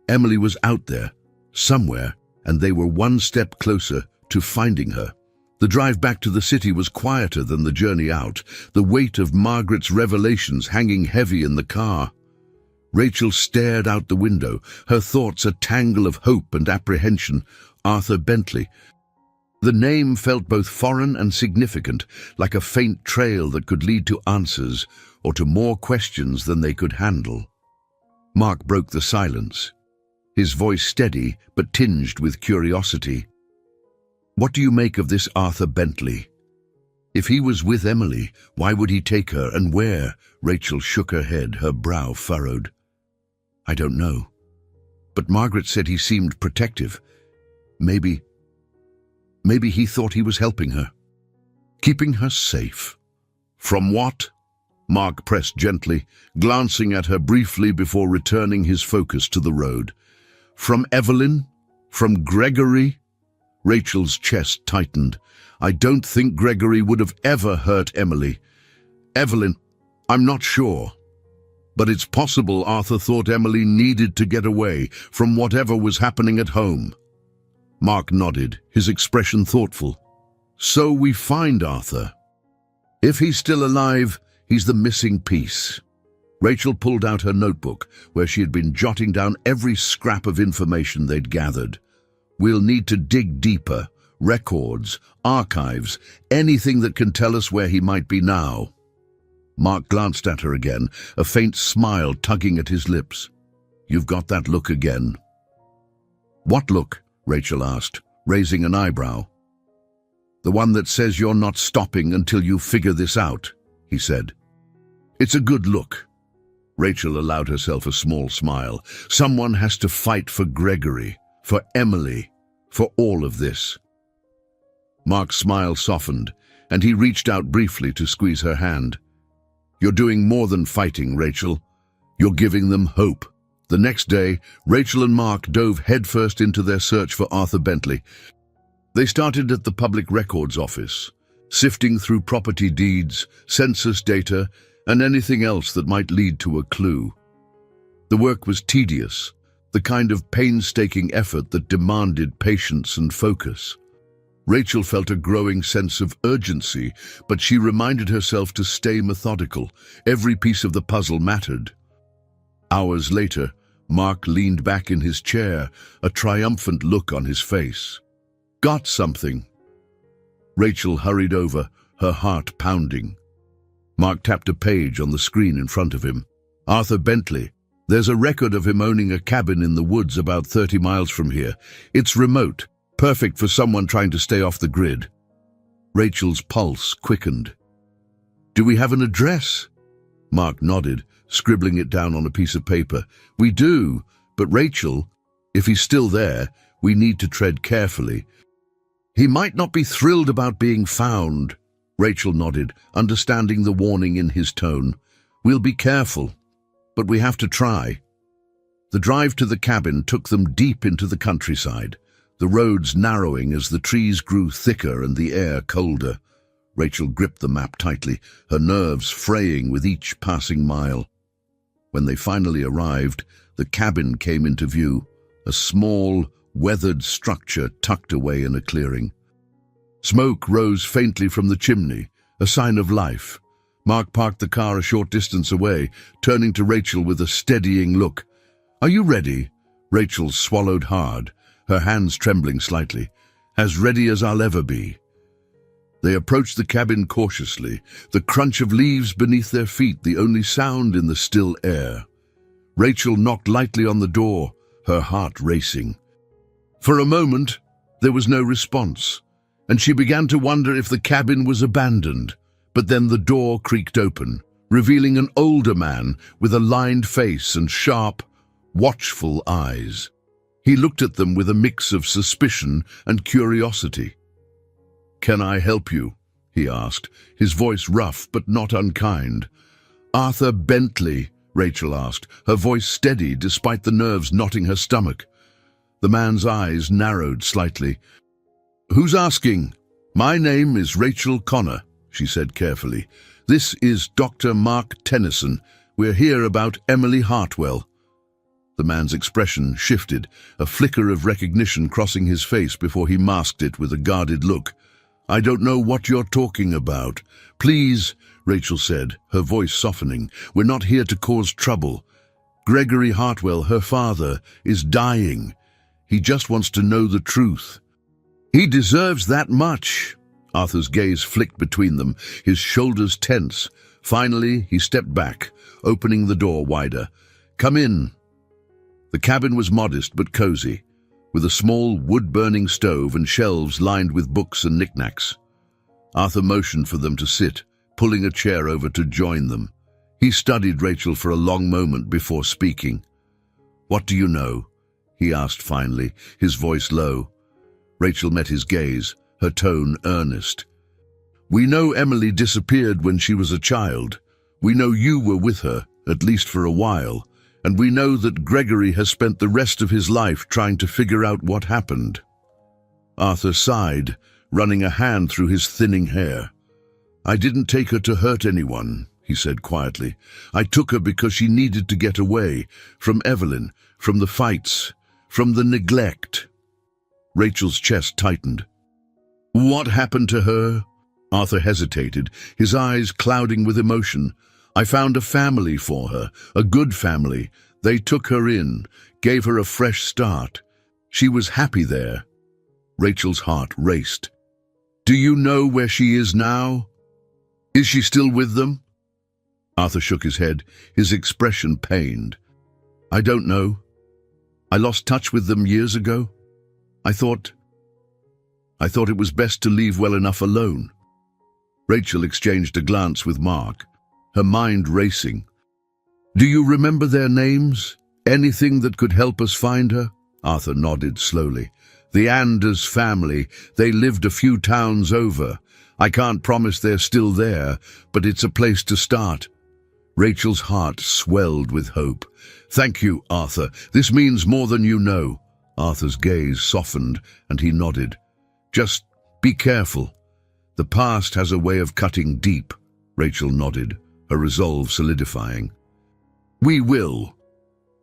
Emily was out there, somewhere, and they were one step closer to finding her. The drive back to the city was quieter than the journey out, the weight of Margaret's revelations hanging heavy in the car. Rachel stared out the window, her thoughts a tangle of hope and apprehension. Arthur Bentley. The name felt both foreign and significant, like a faint trail that could lead to answers or to more questions than they could handle. Mark broke the silence, his voice steady but tinged with curiosity. "What do you make of this Arthur Bentley? If he was with Emily, why would he take her, and where?" Rachel shook her head, her brow furrowed. "I don't know. But Margaret said he seemed protective. Maybe he thought he was helping her, keeping her safe." "From what?" Mark pressed gently, glancing at her briefly before returning his focus to the road. "From Evelyn? From Gregory?" Rachel's chest tightened. "I don't think Gregory would have ever hurt Emily. Evelyn, I'm not sure. But it's possible Arthur thought Emily needed to get away from whatever was happening at home." Mark nodded, his expression thoughtful. "So we find Arthur. If he's still alive, he's the missing piece." Rachel pulled out her notebook, where she had been jotting down every scrap of information they'd gathered. "We'll need to dig deeper. Records, archives, anything that can tell us where he might be now." Mark glanced at her again, a faint smile tugging at his lips. "You've got that look again." "What look?" Rachel asked, raising an eyebrow. "The one that says you're not stopping until you figure this out," he said. "It's a good look." Rachel allowed herself a small smile. "Someone has to fight for Gregory, for Emily, for all of this." Mark's smile softened, and he reached out briefly to squeeze her hand. "You're doing more than fighting, Rachel. You're giving them hope." The next day, Rachel and Mark dove headfirst into their search for Arthur Bentley. They started at the Public Records Office, sifting through property deeds, census data, and anything else that might lead to a clue. The work was tedious, the kind of painstaking effort that demanded patience and focus. Rachel felt a growing sense of urgency, but she reminded herself to stay methodical. Every piece of the puzzle mattered. Hours later, Mark leaned back in his chair, a triumphant look on his face. "Got something?" Rachel hurried over, her heart pounding. Mark tapped a page on the screen in front of him. "Arthur Bentley. There's a record of him owning a cabin in the woods about 30 miles from here. It's remote, perfect for someone trying to stay off the grid." Rachel's pulse quickened. "Do we have an address?" Mark nodded, scribbling it down on a piece of paper. "We do, but Rachel, if he's still there, we need to tread carefully. He might not be thrilled about being found." Rachel nodded, understanding the warning in his tone. "We'll be careful, but we have to try." The drive to the cabin took them deep into the countryside, the roads narrowing as the trees grew thicker and the air colder. Rachel gripped the map tightly, her nerves fraying with each passing mile. When they finally arrived, the cabin came into view, a small, weathered structure tucked away in a clearing. Smoke rose faintly from the chimney, a sign of life. Mark parked the car a short distance away, turning to Rachel with a steadying look. "Are you ready?" Rachel swallowed hard, her hands trembling slightly. "As ready as I'll ever be." They approached the cabin cautiously, the crunch of leaves beneath their feet the only sound in the still air. Rachel knocked lightly on the door, her heart racing. For a moment, there was no response, and she began to wonder if the cabin was abandoned. But then the door creaked open, revealing an older man with a lined face and sharp, watchful eyes. He looked at them with a mix of suspicion and curiosity. "Can I help you?" he asked, his voice rough but not unkind. "Arthur Bentley," Rachel asked, her voice steady despite the nerves knotting her stomach. The man's eyes narrowed slightly. "Who's asking?" "My name is Rachel Connor," she said carefully. "This is Dr. Mark Tennyson. We're here about Emily Hartwell." The man's expression shifted, a flicker of recognition crossing his face before he masked it with a guarded look. "I don't know what you're talking about." "Please," Rachel said, her voice softening, "we're not here to cause trouble. Gregory Hartwell, her father, is dying. He just wants to know the truth." "He deserves that much." Arthur's gaze flicked between them, his shoulders tense. Finally, he stepped back, opening the door wider. "Come in." The cabin was modest but cozy, with a small wood-burning stove and shelves lined with books and knickknacks. Arthur motioned for them to sit, pulling a chair over to join them. He studied Rachel for a long moment before speaking. "What do you know?" he asked finally, his voice low. Rachel met his gaze, her tone earnest. "We know Emily disappeared when she was a child. We know you were with her, at least for a while. And we know that Gregory has spent the rest of his life trying to figure out what happened." Arthur sighed, running a hand through his thinning hair. "I didn't take her to hurt anyone," he said quietly. "I took her because she needed to get away, from Evelyn, from the fights, from the neglect." Rachel's chest tightened. "What happened to her?" Arthur hesitated, his eyes clouding with emotion. "I found a family for her, a good family. They took her in, gave her a fresh start. She was happy there." Rachel's heart raced. "Do you know where she is now? Is she still with them?" Arthur shook his head, his expression pained. "I don't know. I lost touch with them years ago. I thought it was best to leave well enough alone." Rachel exchanged a glance with Mark, her mind racing. "Do you remember their names? Anything that could help us find her?" Arthur nodded slowly. "The Anders family. They lived a few towns over. I can't promise they're still there, but it's a place to start." Rachel's heart swelled with hope. "Thank you, Arthur. This means more than you know." Arthur's gaze softened, and he nodded. "Just be careful. The past has a way of cutting deep, Rachel nodded, her resolve solidifying. We will.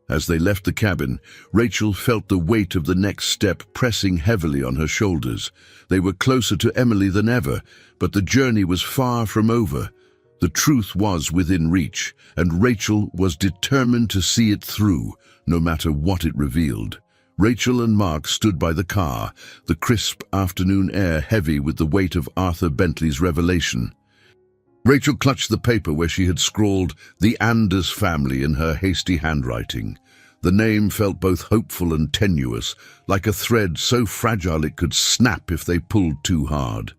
As they left the cabin, Rachel felt the weight of the next step pressing heavily on her shoulders. They were closer to Emily than ever, but the journey was far from over. The truth was within reach, and Rachel was determined to see it through, no matter what it revealed. Rachel and Mark stood by the car, the crisp afternoon air heavy with the weight of Arthur Bentley's revelation. Rachel clutched the paper where she had scrawled "The Anders family" in her hasty handwriting. The name felt both hopeful and tenuous, like a thread so fragile it could snap if they pulled too hard.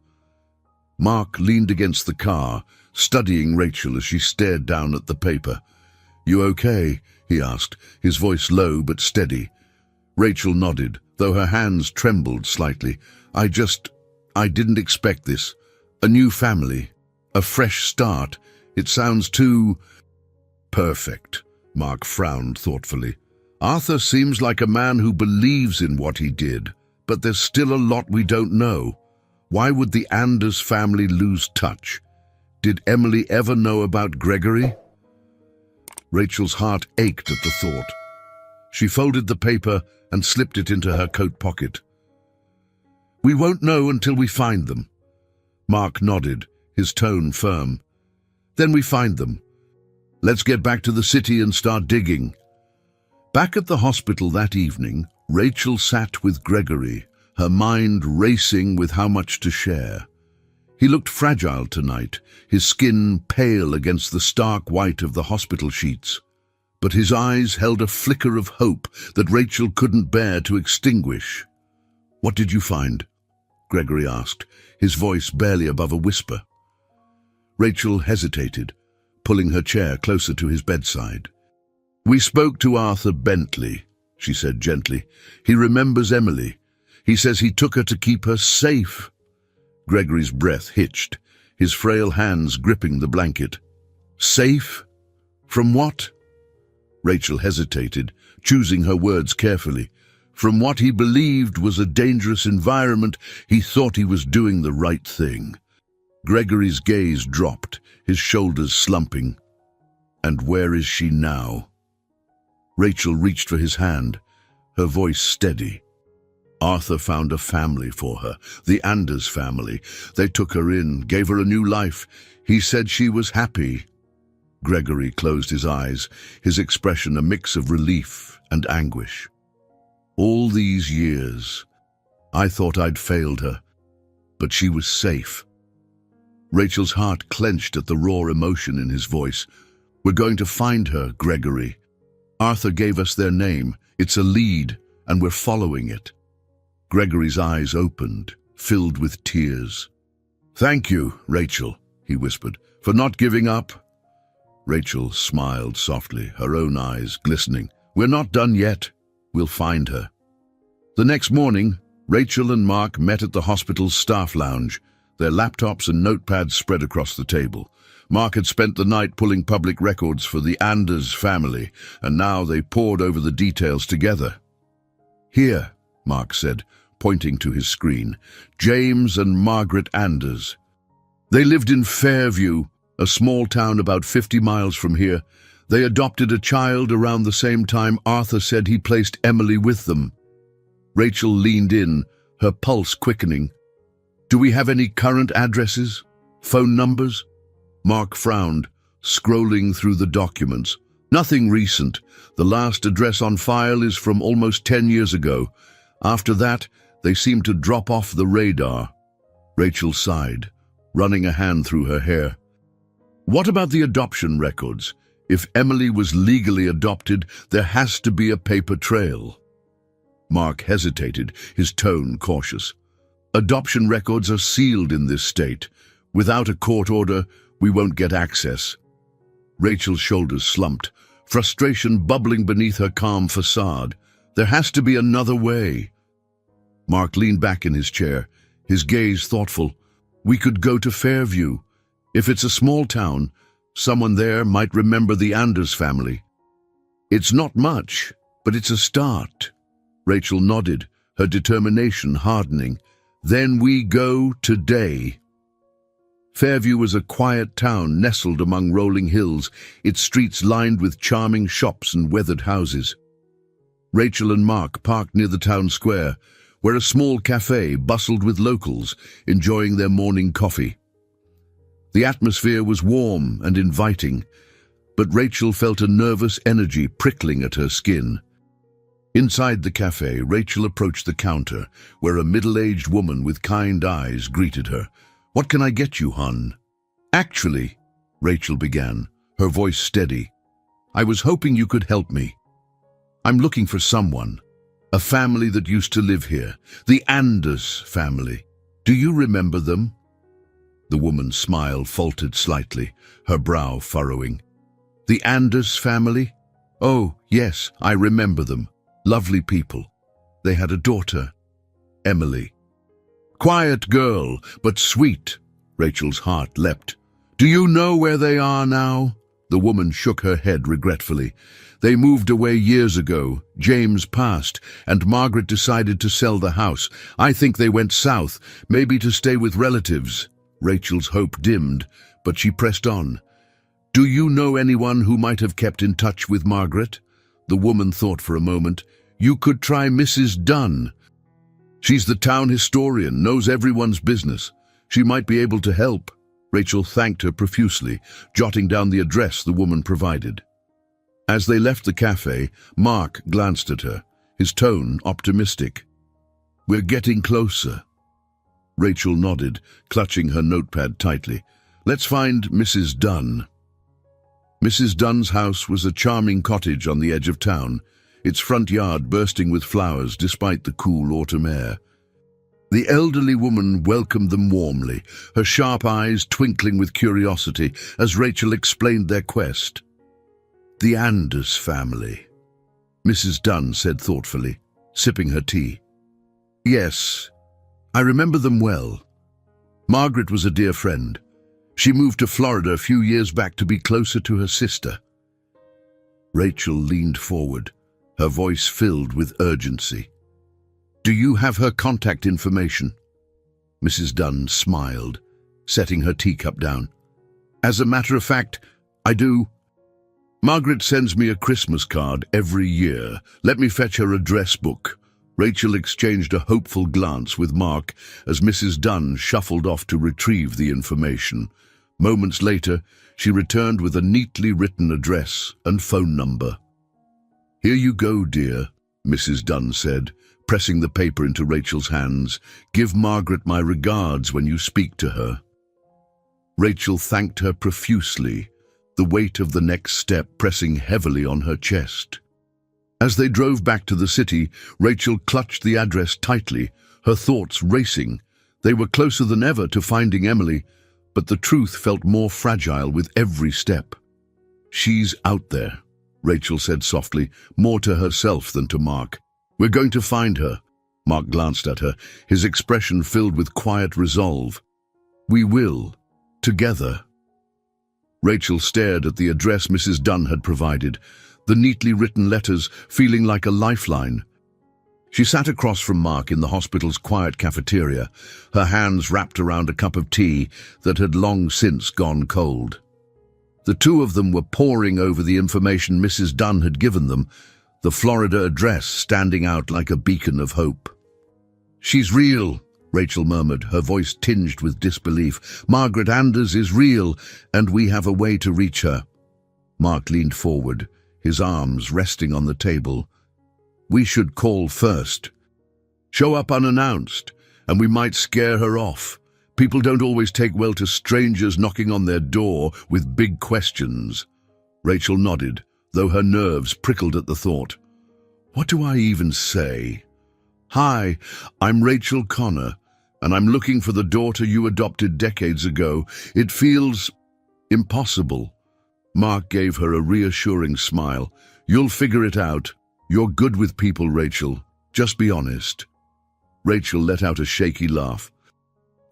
Mark leaned against the car, studying Rachel as she stared down at the paper. "You okay?" he asked, his voice low but steady. Rachel nodded, though her hands trembled slightly. I didn't expect this. A new family. A fresh start. It sounds too perfect." Mark frowned thoughtfully. "Arthur seems like a man who believes in what he did, but there's still a lot we don't know. Why would the Anders family lose touch? Did Emily ever know about Gregory?" Rachel's heart ached at the thought. She folded the paper and slipped it into her coat pocket. "We won't know until we find them." Mark nodded, his tone firm. "Then we find them. Let's get back to the city and start digging." Back at the hospital that evening, Rachel sat with Gregory, her mind racing with how much to share. He looked fragile tonight, his skin pale against the stark white of the hospital sheets. But his eyes held a flicker of hope that Rachel couldn't bear to extinguish. "What did you find?" Gregory asked, his voice barely above a whisper. Rachel hesitated, pulling her chair closer to his bedside. "We spoke to Arthur Bentley," she said gently. "He remembers Emily. He says he took her to keep her safe." Gregory's breath hitched, his frail hands gripping the blanket. "Safe? From what?" Rachel hesitated, choosing her words carefully. From what he believed was a dangerous environment, he thought he was doing the right thing. Gregory's gaze dropped, his shoulders slumping. "And where is she now?" Rachel reached for his hand, her voice steady. "Arthur found a family for her, the Anders family. They took her in, gave her a new life. He said she was happy." Gregory closed his eyes, his expression a mix of relief and anguish. "All these years, I thought I'd failed her, but she was safe." Rachel's heart clenched at the raw emotion in his voice. "We're going to find her, Gregory. Arthur gave us their name. It's a lead, and we're following it." Gregory's eyes opened, filled with tears. "Thank you, Rachel," he whispered, "for not giving up." Rachel smiled softly, her own eyes glistening. "We're not done yet. We'll find her." The next morning, Rachel and Mark met at the hospital's staff lounge, their laptops and notepads spread across the table. Mark had spent the night pulling public records for the Anders family, and now they pored over the details together. "Here," Mark said, pointing to his screen, "James and Margaret Anders. They lived in Fairview, a small town about 50 miles from here. They adopted a child around the same time Arthur said he placed Emily with them." Rachel leaned in, her pulse quickening. "Do we have any current addresses? Phone numbers?" Mark frowned, scrolling through the documents. "Nothing recent. The last address on file is from almost 10 years ago. After that, they seem to drop off the radar." Rachel sighed, running a hand through her hair. "What about the adoption records? If Emily was legally adopted, there has to be a paper trail." Mark hesitated, his tone cautious. "Adoption records are sealed in this state. Without a court order, we won't get access." Rachel's shoulders slumped, frustration bubbling beneath her calm facade. "There has to be another way." Mark leaned back in his chair, his gaze thoughtful. "We could go to Fairview. If it's a small town, someone there might remember the Anders family. It's not much, but it's a start." Rachel nodded, her determination hardening. "Then we go today." Fairview was a quiet town nestled among rolling hills, its streets lined with charming shops and weathered houses. Rachel and Mark parked near the town square, where a small cafe bustled with locals enjoying their morning coffee. The atmosphere was warm and inviting, but Rachel felt a nervous energy prickling at her skin. Inside the cafe, Rachel approached the counter, where a middle-aged woman with kind eyes greeted her. "What can I get you, hon?" "Actually," Rachel began, her voice steady, "I was hoping you could help me. I'm looking for someone, a family that used to live here, the Anders family. Do you remember them?" The woman's smile faltered slightly, her brow furrowing. "The Anders family? Oh, yes, I remember them. Lovely people. They had a daughter, Emily. Quiet girl, but sweet." Rachel's heart leapt. "Do you know where they are now?" The woman shook her head regretfully. "They moved away years ago. James passed, and Margaret decided to sell the house. I think they went south, maybe to stay with relatives." Rachel's hope dimmed, but she pressed on. "Do you know anyone who might have kept in touch with Margaret?" The woman thought for a moment. "You could try Mrs. Dunn. She's the town historian, knows everyone's business. She might be able to help." Rachel thanked her profusely, jotting down the address the woman provided. As they left the cafe, Mark glanced at her, his tone optimistic. "We're getting closer." Rachel nodded, clutching her notepad tightly. "Let's find Mrs. Dunn." Mrs. Dunn's house was a charming cottage on the edge of town, its front yard bursting with flowers despite the cool autumn air. The elderly woman welcomed them warmly, her sharp eyes twinkling with curiosity as Rachel explained their quest. "The Anders family," Mrs. Dunn said thoughtfully, sipping her tea. "Yes, I remember them well. Margaret was a dear friend. She moved to Florida a few years back to be closer to her sister." Rachel leaned forward, her voice filled with urgency. "Do you have her contact information?" Mrs. Dunn smiled, setting her teacup down. "As a matter of fact, I do. Margaret sends me a Christmas card every year. Let me fetch her address book." Rachel exchanged a hopeful glance with Mark as Mrs. Dunn shuffled off to retrieve the information. Moments later, she returned with a neatly written address and phone number. "Here you go, dear," Mrs. Dunn said, pressing the paper into Rachel's hands. "Give Margaret my regards when you speak to her." Rachel thanked her profusely, the weight of the next step pressing heavily on her chest. As they drove back to the city, Rachel clutched the address tightly, her thoughts racing. They were closer than ever to finding Emily, but the truth felt more fragile with every step. "She's out there," Rachel said softly, more to herself than to Mark. "We're going to find her." Mark glanced at her, his expression filled with quiet resolve. "We will. Together." Rachel stared at the address Mrs. Dunn had provided, the neatly written letters feeling like a lifeline. She sat across from Mark in the hospital's quiet cafeteria, her hands wrapped around a cup of tea that had long since gone cold. The two of them were poring over the information Mrs. Dunn had given them, the Florida address standing out like a beacon of hope. "She's real," Rachel murmured, her voice tinged with disbelief. "Margaret Anders is real, and we have a way to reach her." Mark leaned forward, his arms resting on the table. "We should call first. Show up unannounced, and we might scare her off. People don't always take well to strangers knocking on their door with big questions." Rachel nodded, though her nerves prickled at the thought. "What do I even say? Hi, I'm Rachel Connor, and I'm looking for the daughter you adopted decades ago. It feels impossible." Mark gave her a reassuring smile. "You'll figure it out. You're good with people, Rachel. Just be honest." Rachel let out a shaky laugh.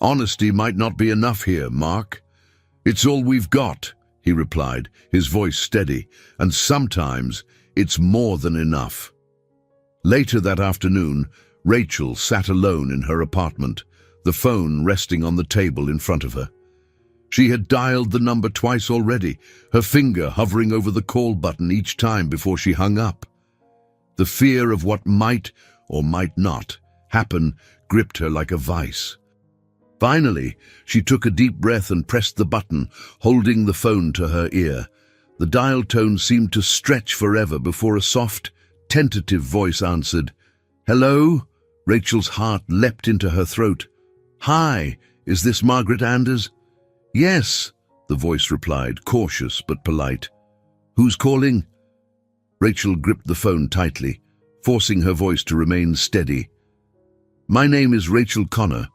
"Honesty might not be enough here, Mark." "It's all we've got," he replied, his voice steady, "and sometimes it's more than enough." Later that afternoon, Rachel sat alone in her apartment, the phone resting on the table in front of her. She had dialed the number twice already, her finger hovering over the call button each time before she hung up. The fear of what might or might not happen gripped her like a vice. Finally, she took a deep breath and pressed the button, holding the phone to her ear. The dial tone seemed to stretch forever before a soft, tentative voice answered. "Hello?" Rachel's heart leapt into her throat. "Hi, is this Margaret Anders?" "Yes," the voice replied, cautious but polite. "Who's calling?" Rachel gripped the phone tightly, forcing her voice to remain steady. "My name is Rachel Connor.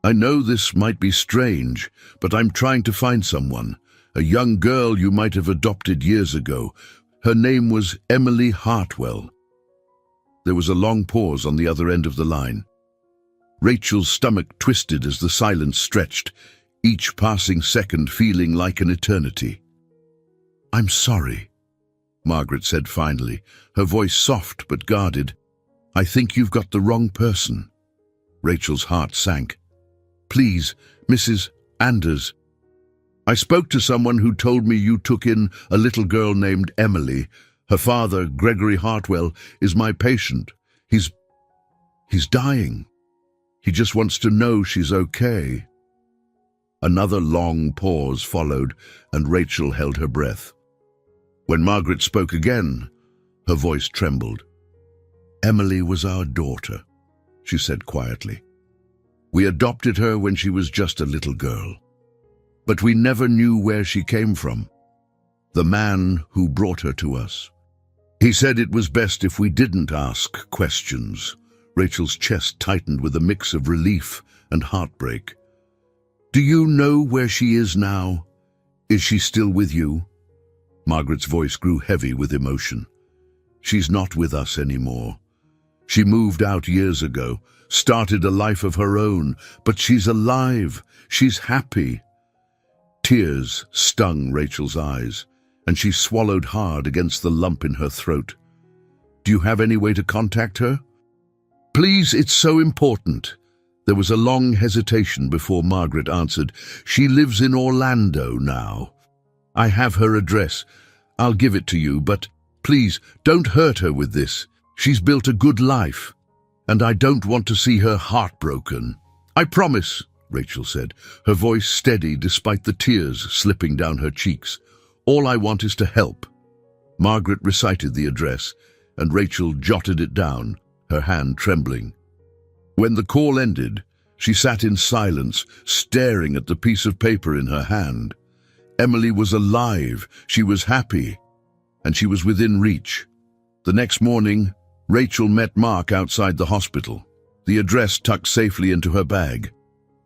I know this might be strange, but I'm trying to find someone, a young girl you might have adopted years ago. Her name was Emily Hartwell." There was a long pause on the other end of the line. Rachel's stomach twisted as the silence stretched, each passing second feeling like an eternity. "I'm sorry," Margaret said finally, her voice soft but guarded. "I think you've got the wrong person." Rachel's heart sank. "Please, Mrs. Anders. I spoke to someone who told me you took in a little girl named Emily. Her father, Gregory Hartwell, is my patient. He's dying. He just wants to know she's okay." Another long pause followed, and Rachel held her breath. When Margaret spoke again, her voice trembled. "Emily was our daughter," she said quietly. "We adopted her when she was just a little girl. But we never knew where she came from. The man who brought her to us. He said it was best if we didn't ask questions." Rachel's chest tightened with a mix of relief and heartbreak. "Do you know where she is now? Is she still with you?" Margaret's voice grew heavy with emotion. "She's not with us anymore. She moved out years ago, started a life of her own, but she's alive. She's happy." Tears stung Rachel's eyes, and she swallowed hard against the lump in her throat. "Do you have any way to contact her?" "Please, it's so important." There was a long hesitation before Margaret answered. "She lives in Orlando now. I have her address. I'll give it to you, but please, don't hurt her with this. She's built a good life, and I don't want to see her heartbroken." "I promise," Rachel said, her voice steady despite the tears slipping down her cheeks. "All I want is to help." Margaret recited the address, and Rachel jotted it down, her hand trembling. When the call ended, she sat in silence, staring at the piece of paper in her hand. Emily was alive, she was happy, and she was within reach. The next morning, Rachel met Mark outside the hospital, the address tucked safely into her bag.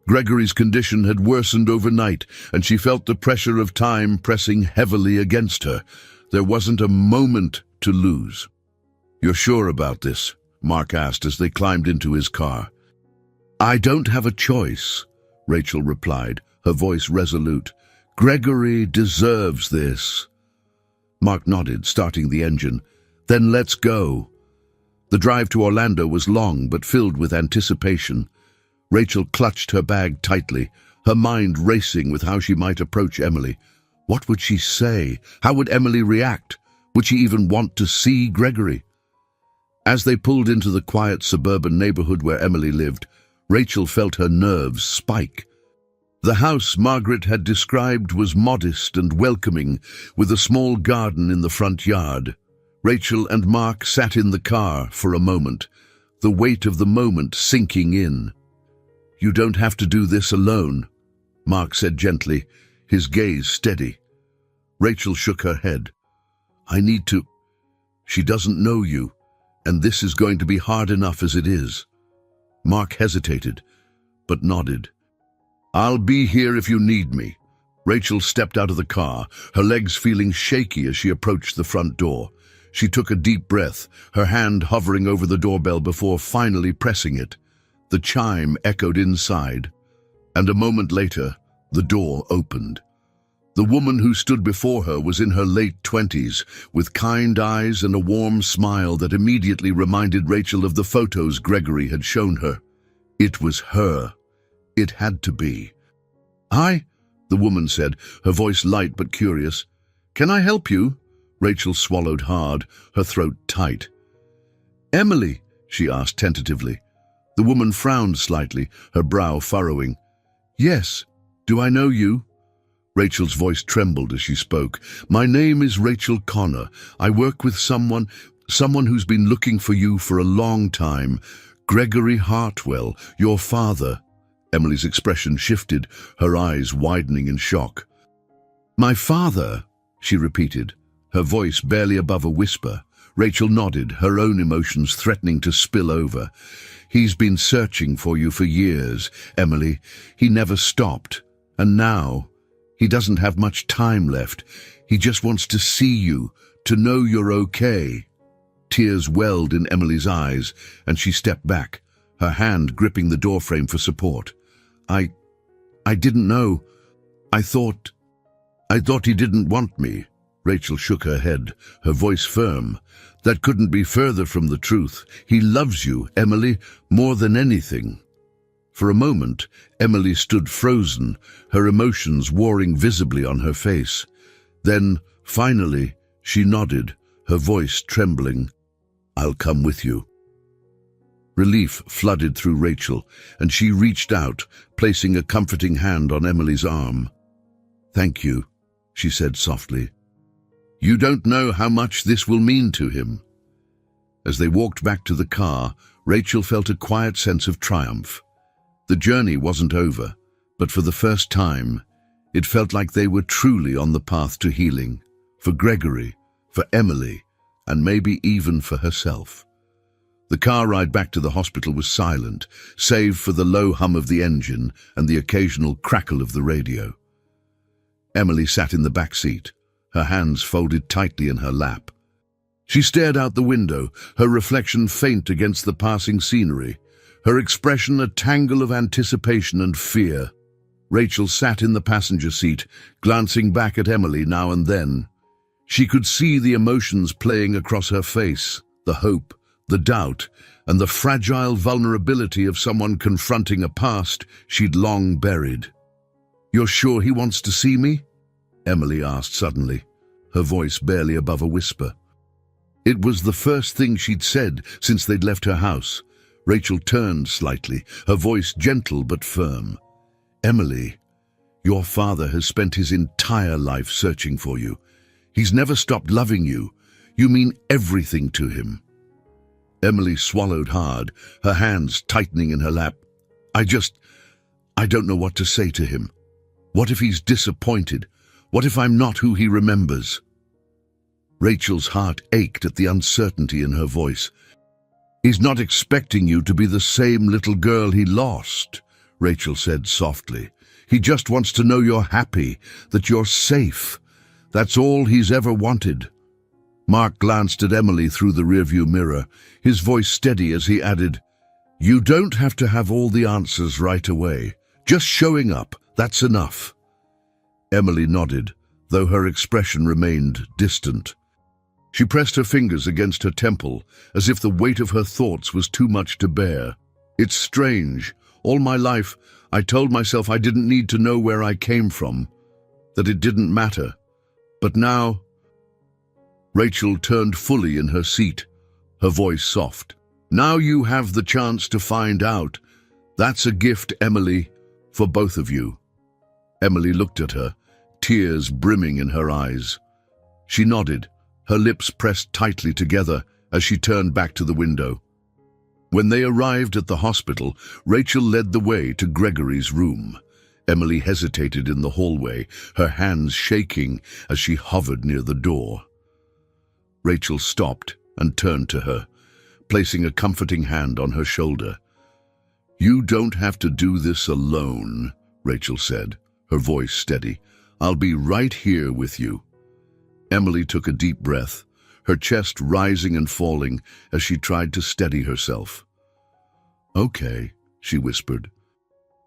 Gregory's condition had worsened overnight, and she felt the pressure of time pressing heavily against her. There wasn't a moment to lose. "You're sure about this?" Mark asked as they climbed into his car. "I don't have a choice," Rachel replied, her voice resolute. "Gregory deserves this." Mark nodded, starting the engine. "Then let's go." The drive to Orlando was long but filled with anticipation. Rachel clutched her bag tightly, her mind racing with how she might approach Emily. What would she say? How would Emily react? Would she even want to see Gregory? As they pulled into the quiet suburban neighborhood where Emily lived, Rachel felt her nerves spike. The house Margaret had described was modest and welcoming, with a small garden in the front yard. Rachel and Mark sat in the car for a moment, the weight of the moment sinking in. "You don't have to do this alone," Mark said gently, his gaze steady. Rachel shook her head. "I need to. She doesn't know you, and this is going to be hard enough as it is." Mark hesitated, but nodded. "I'll be here if you need me." Rachel stepped out of the car, her legs feeling shaky as she approached the front door. She took a deep breath, her hand hovering over the doorbell before finally pressing it. The chime echoed inside, and a moment later, the door opened. The woman who stood before her was in her late 20s, with kind eyes and a warm smile that immediately reminded Rachel of the photos Gregory had shown her. It was her. It had to be. "Hi, the woman said, her voice light but curious. "Can I help you?" Rachel swallowed hard, her throat tight. "Emily?" she asked tentatively. The woman frowned slightly, her brow furrowing. "Yes. Do I know you?" Rachel's voice trembled as she spoke. "My name is Rachel Connor. I work with someone who's been looking for you for a long time. Gregory Hartwell, your father." Emily's expression shifted, her eyes widening in shock. "My father?" she repeated, her voice barely above a whisper. Rachel nodded, her own emotions threatening to spill over. "He's been searching for you for years, Emily. He never stopped. And now, he doesn't have much time left. He just wants to see you, to know you're okay." Tears welled in Emily's eyes, and she stepped back, her hand gripping the doorframe for support. I didn't know. I thought he didn't want me." Rachel shook her head, her voice firm. "That couldn't be further from the truth. He loves you, Emily, more than anything." For a moment, Emily stood frozen, her emotions warring visibly on her face. Then, finally, she nodded, her voice trembling. "I'll come with you." Relief flooded through Rachel, and she reached out, placing a comforting hand on Emily's arm. "Thank you," she said softly. "You don't know how much this will mean to him." As they walked back to the car, Rachel felt a quiet sense of triumph. The journey wasn't over, but for the first time, it felt like they were truly on the path to healing, for Gregory, for Emily, and maybe even for herself. The car ride back to the hospital was silent, save for the low hum of the engine and the occasional crackle of the radio. Emily sat in the back seat, her hands folded tightly in her lap. She stared out the window, her reflection faint against the passing scenery, her expression a tangle of anticipation and fear. Rachel sat in the passenger seat, glancing back at Emily now and then. She could see the emotions playing across her face, the hope, the doubt, and the fragile vulnerability of someone confronting a past she'd long buried. "You're sure he wants to see me?" Emily asked suddenly, her voice barely above a whisper. It was the first thing she'd said since they'd left her house. Rachel turned slightly, her voice gentle but firm. "Emily, your father has spent his entire life searching for you. He's never stopped loving you. You mean everything to him." Emily swallowed hard, her hands tightening in her lap. I don't know what to say to him. What if he's disappointed? What if I'm not who he remembers?" Rachel's heart ached at the uncertainty in her voice. "He's not expecting you to be the same little girl he lost," Rachel said softly. "He just wants to know you're happy, that you're safe. That's all he's ever wanted." Mark glanced at Emily through the rearview mirror, his voice steady as he added, "You don't have to have all the answers right away. Just showing up, that's enough." Emily nodded, though her expression remained distant. She pressed her fingers against her temple, as if the weight of her thoughts was too much to bear. "It's strange. All my life, I told myself I didn't need to know where I came from, that it didn't matter. But now..." Rachel turned fully in her seat, her voice soft. "Now you have the chance to find out. That's a gift, Emily, for both of you." Emily looked at her, tears brimming in her eyes. She nodded, her lips pressed tightly together as she turned back to the window. When they arrived at the hospital, Rachel led the way to Gregory's room. Emily hesitated in the hallway, her hands shaking as she hovered near the door. Rachel stopped and turned to her, placing a comforting hand on her shoulder. "You don't have to do this alone," Rachel said, her voice steady. "I'll be right here with you." Emily took a deep breath, her chest rising and falling as she tried to steady herself. "Okay," she whispered.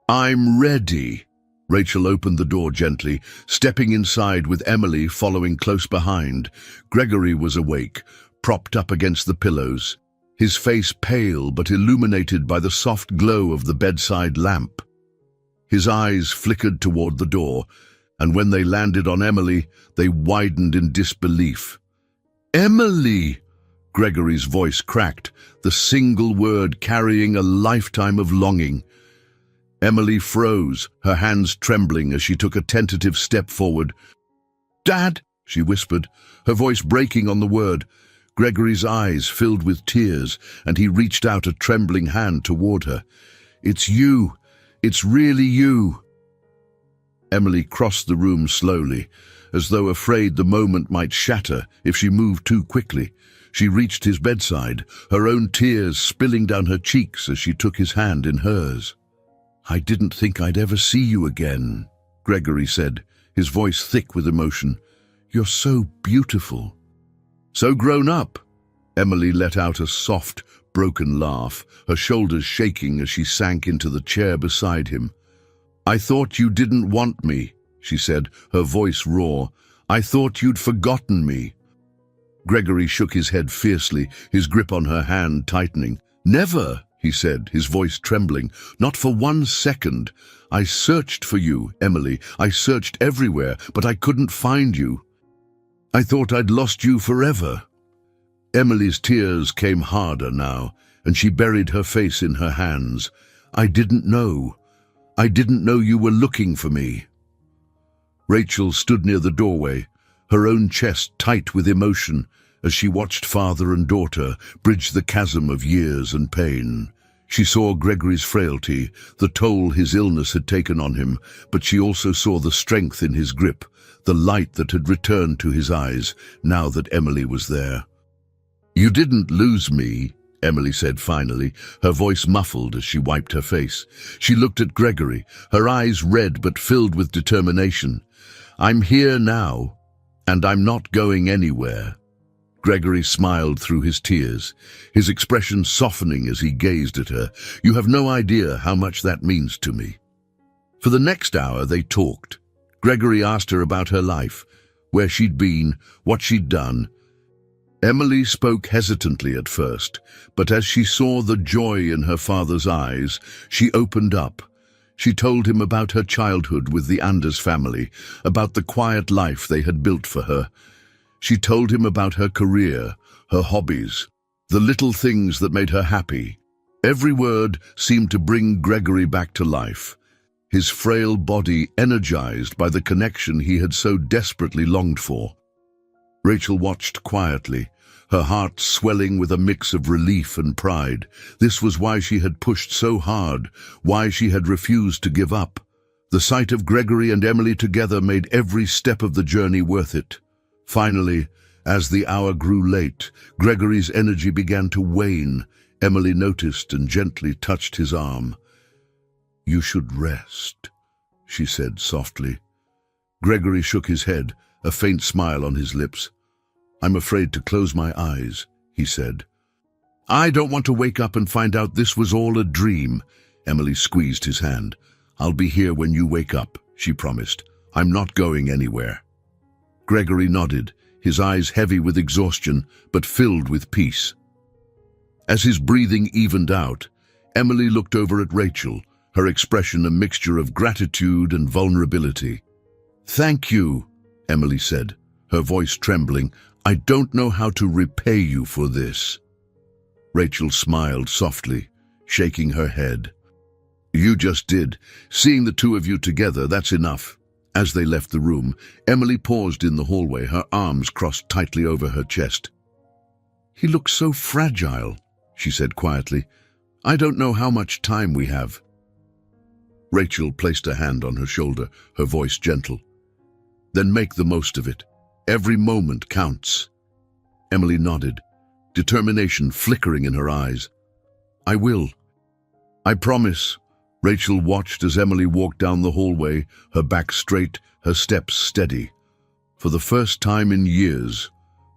"I'm ready." Rachel opened the door gently, stepping inside with Emily following close behind. Gregory was awake, propped up against the pillows, his face pale but illuminated by the soft glow of the bedside lamp. His eyes flickered toward the door, and when they landed on Emily, they widened in disbelief. "Emily!" Gregory's voice cracked, the single word carrying a lifetime of longing. Emily froze, her hands trembling as she took a tentative step forward. "Dad!" she whispered, her voice breaking on the word. Gregory's eyes filled with tears, and he reached out a trembling hand toward her. "It's you. It's really you." Emily crossed the room slowly, as though afraid the moment might shatter if she moved too quickly. She reached his bedside, her own tears spilling down her cheeks as she took his hand in hers. "I didn't think I'd ever see you again," Gregory said, his voice thick with emotion. "You're so beautiful." "So grown up." Emily let out a soft, broken laugh, her shoulders shaking as she sank into the chair beside him. "I thought you didn't want me," she said, her voice raw. "I thought you'd forgotten me." Gregory shook his head fiercely, his grip on her hand tightening. "Never," he said, his voice trembling. "Not for 1 second. I searched for you, Emily. I searched everywhere, but I couldn't find you. I thought I'd lost you forever." Emily's tears came harder now, and she buried her face in her hands. "I didn't know. I didn't know you were looking for me." Rachel stood near the doorway, her own chest tight with emotion, as she watched father and daughter bridge the chasm of years and pain. She saw Gregory's frailty, the toll his illness had taken on him, but she also saw the strength in his grip, the light that had returned to his eyes now that Emily was there. "You didn't lose me," Emily said finally, her voice muffled as she wiped her face. She looked at Gregory, her eyes red but filled with determination. "I'm here now, and I'm not going anywhere." Gregory smiled through his tears, his expression softening as he gazed at her. "You have no idea how much that means to me." For the next hour they talked. Gregory asked her about her life, where she'd been, what she'd done. Emily spoke hesitantly at first, but as she saw the joy in her father's eyes, she opened up. She told him about her childhood with the Anders family, about the quiet life they had built for her. She told him about her career, her hobbies, the little things that made her happy. Every word seemed to bring Gregory back to life, his frail body energized by the connection he had so desperately longed for. Rachel watched quietly, her heart swelling with a mix of relief and pride. This was why she had pushed so hard, why she had refused to give up. The sight of Gregory and Emily together made every step of the journey worth it. Finally, as the hour grew late, Gregory's energy began to wane. Emily noticed and gently touched his arm. "You should rest," she said softly. Gregory shook his head, a faint smile on his lips. "I'm afraid to close my eyes," he said. "I don't want to wake up and find out this was all a dream." Emily squeezed his hand. "I'll be here when you wake up," she promised. "I'm not going anywhere." Gregory nodded, his eyes heavy with exhaustion, but filled with peace. As his breathing evened out, Emily looked over at Rachel, her expression a mixture of gratitude and vulnerability. "Thank you," Emily said, her voice trembling. "I don't know how to repay you for this." Rachel smiled softly, shaking her head. "You just did. Seeing the two of you together, that's enough." As they left the room, Emily paused in the hallway, her arms crossed tightly over her chest. "He looks so fragile," she said quietly. "I don't know how much time we have." Rachel placed a hand on her shoulder, her voice gentle. "Then make the most of it. Every moment counts." Emily nodded, determination flickering in her eyes. "I will. I promise." Rachel watched as Emily walked down the hallway, her back straight, her steps steady. For the first time in years,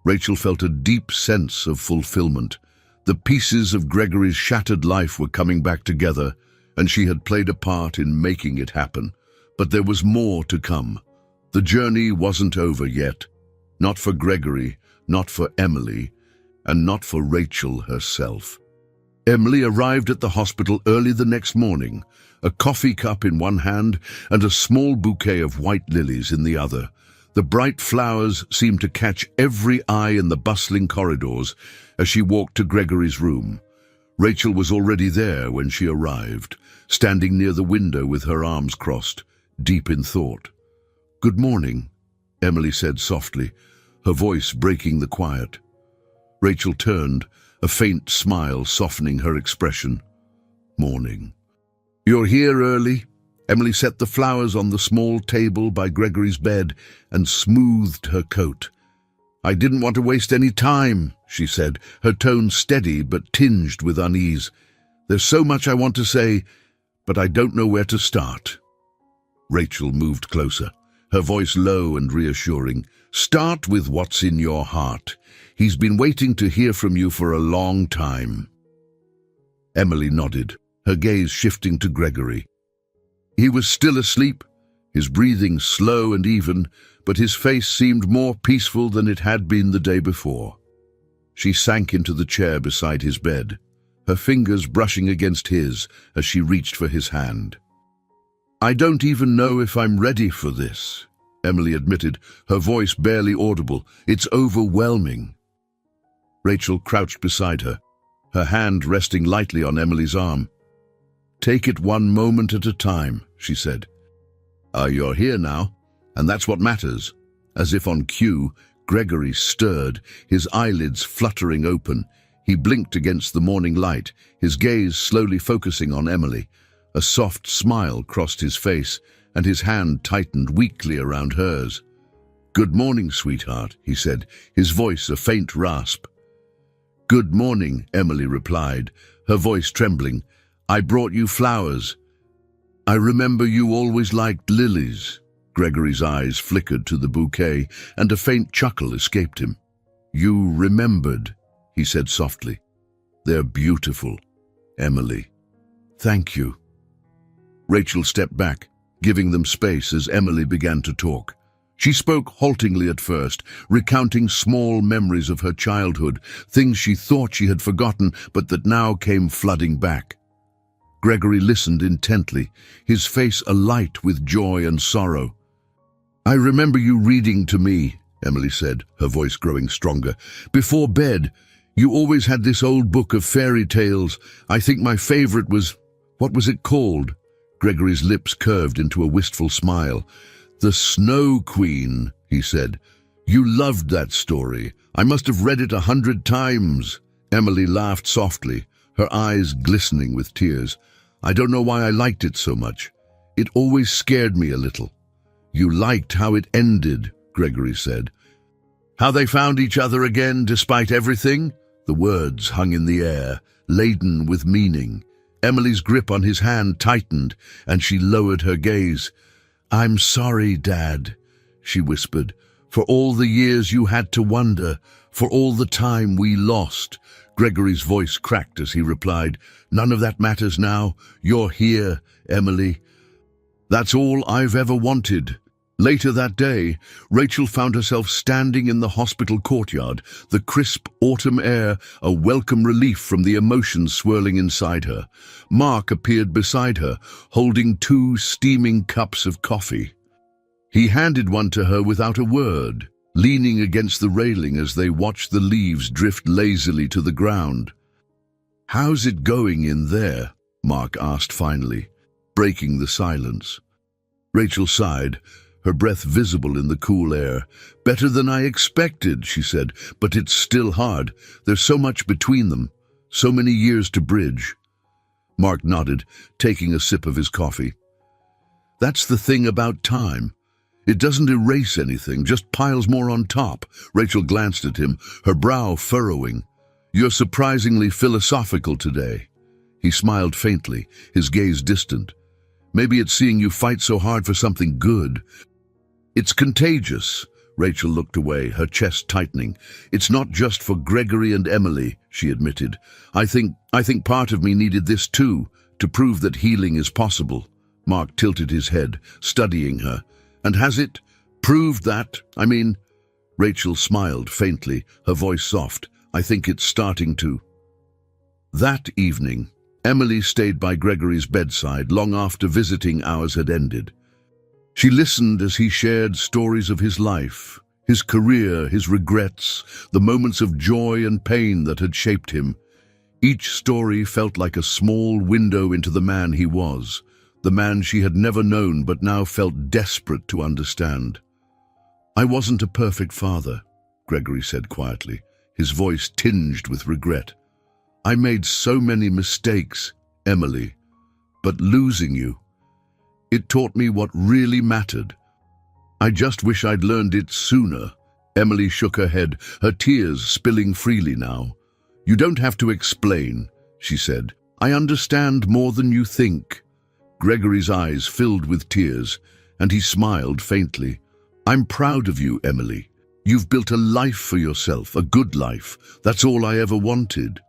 Rachel felt a deep sense of fulfillment. The pieces of Gregory's shattered life were coming back together, and she had played a part in making it happen. But there was more to come. The journey wasn't over yet. Not for Gregory, not for Emily, and not for Rachel herself. Emily arrived at the hospital early the next morning, a coffee cup in one hand and a small bouquet of white lilies in the other. The bright flowers seemed to catch every eye in the bustling corridors as she walked to Gregory's room. Rachel was already there when she arrived, standing near the window with her arms crossed, deep in thought. "Good morning," Emily said softly, her voice breaking the quiet. Rachel turned, a faint smile softening her expression. "Morning. You're here early?" Emily set the flowers on the small table by Gregory's bed and smoothed her coat. "I didn't want to waste any time," she said, her tone steady but tinged with unease. "There's so much I want to say, but I don't know where to start." Rachel moved closer, her voice low and reassuring. "Start with what's in your heart. He's been waiting to hear from you for a long time." Emily nodded, her gaze shifting to Gregory. He was still asleep, his breathing slow and even, but his face seemed more peaceful than it had been the day before. She sank into the chair beside his bed, her fingers brushing against his as she reached for his hand. "I don't even know if I'm ready for this," Emily admitted, her voice barely audible. "It's overwhelming." Rachel crouched beside her, her hand resting lightly on Emily's arm. "Take it one moment at a time," she said. You're here now, and that's what matters." As if on cue, Gregory stirred, his eyelids fluttering open. He blinked against the morning light, his gaze slowly focusing on Emily. A soft smile crossed his face, and his hand tightened weakly around hers. "Good morning, sweetheart," he said, his voice a faint rasp. "Good morning," Emily replied, her voice trembling. "I brought you flowers. I remember you always liked lilies." Gregory's eyes flickered to the bouquet, and a faint chuckle escaped him. "You remembered," he said softly. "They're beautiful, Emily." "Thank you." Rachel stepped back, giving them space as Emily began to talk. She spoke haltingly at first, recounting small memories of her childhood, things she thought she had forgotten but that now came flooding back. Gregory listened intently, his face alight with joy and sorrow. "I remember you reading to me," Emily said, her voice growing stronger. "Before bed, you always had this old book of fairy tales. I think my favorite was— what was it called?" Gregory's lips curved into a wistful smile. "The Snow Queen," he said. "You loved that story. I must have read it 100 times." Emily laughed softly, her eyes glistening with tears. "I don't know why I liked it so much. It always scared me a little." "You liked how it ended," Gregory said. "How they found each other again despite everything?" The words hung in the air, laden with meaning. Emily's grip on his hand tightened, and she lowered her gaze. "I'm sorry, Dad," she whispered, "for all the years you had to wonder, for all the time we lost." Gregory's voice cracked as he replied, "None of that matters now. You're here, Emily. That's all I've ever wanted." Later that day, Rachel found herself standing in the hospital courtyard, the crisp autumn air a welcome relief from the emotions swirling inside her. Mark appeared beside her, holding 2 steaming cups of coffee. He handed one to her without a word, leaning against the railing as they watched the leaves drift lazily to the ground. "How's it going in there?" Mark asked finally, breaking the silence. Rachel sighed, her breath visible in the cool air. "Better than I expected," she said, "but it's still hard. There's so much between them, so many years to bridge." Mark nodded, taking a sip of his coffee. "That's the thing about time. It doesn't erase anything, just piles more on top." Rachel glanced at him, her brow furrowing. "You're surprisingly philosophical today." He smiled faintly, his gaze distant. "Maybe it's seeing you fight so hard for something good." "It's contagious." Rachel looked away, her chest tightening. "It's not just for Gregory and Emily," she admitted. I think part of me needed this too, to prove that healing is possible." Mark tilted his head, studying her. "And has it proved that? I mean—" Rachel smiled faintly, her voice soft. "I think it's starting to." That evening, Emily stayed by Gregory's bedside long after visiting hours had ended. She listened as he shared stories of his life, his career, his regrets, the moments of joy and pain that had shaped him. Each story felt like a small window into the man he was, the man she had never known but now felt desperate to understand. "I wasn't a perfect father," Gregory said quietly, his voice tinged with regret. "I made so many mistakes, Emily, but losing you, it taught me what really mattered. I just wish I'd learned it sooner." Emily shook her head, her tears spilling freely now. "You don't have to explain," she said. "I understand more than you think." Gregory's eyes filled with tears, and he smiled faintly. "I'm proud of you, Emily. You've built a life for yourself, a good life. That's all I ever wanted."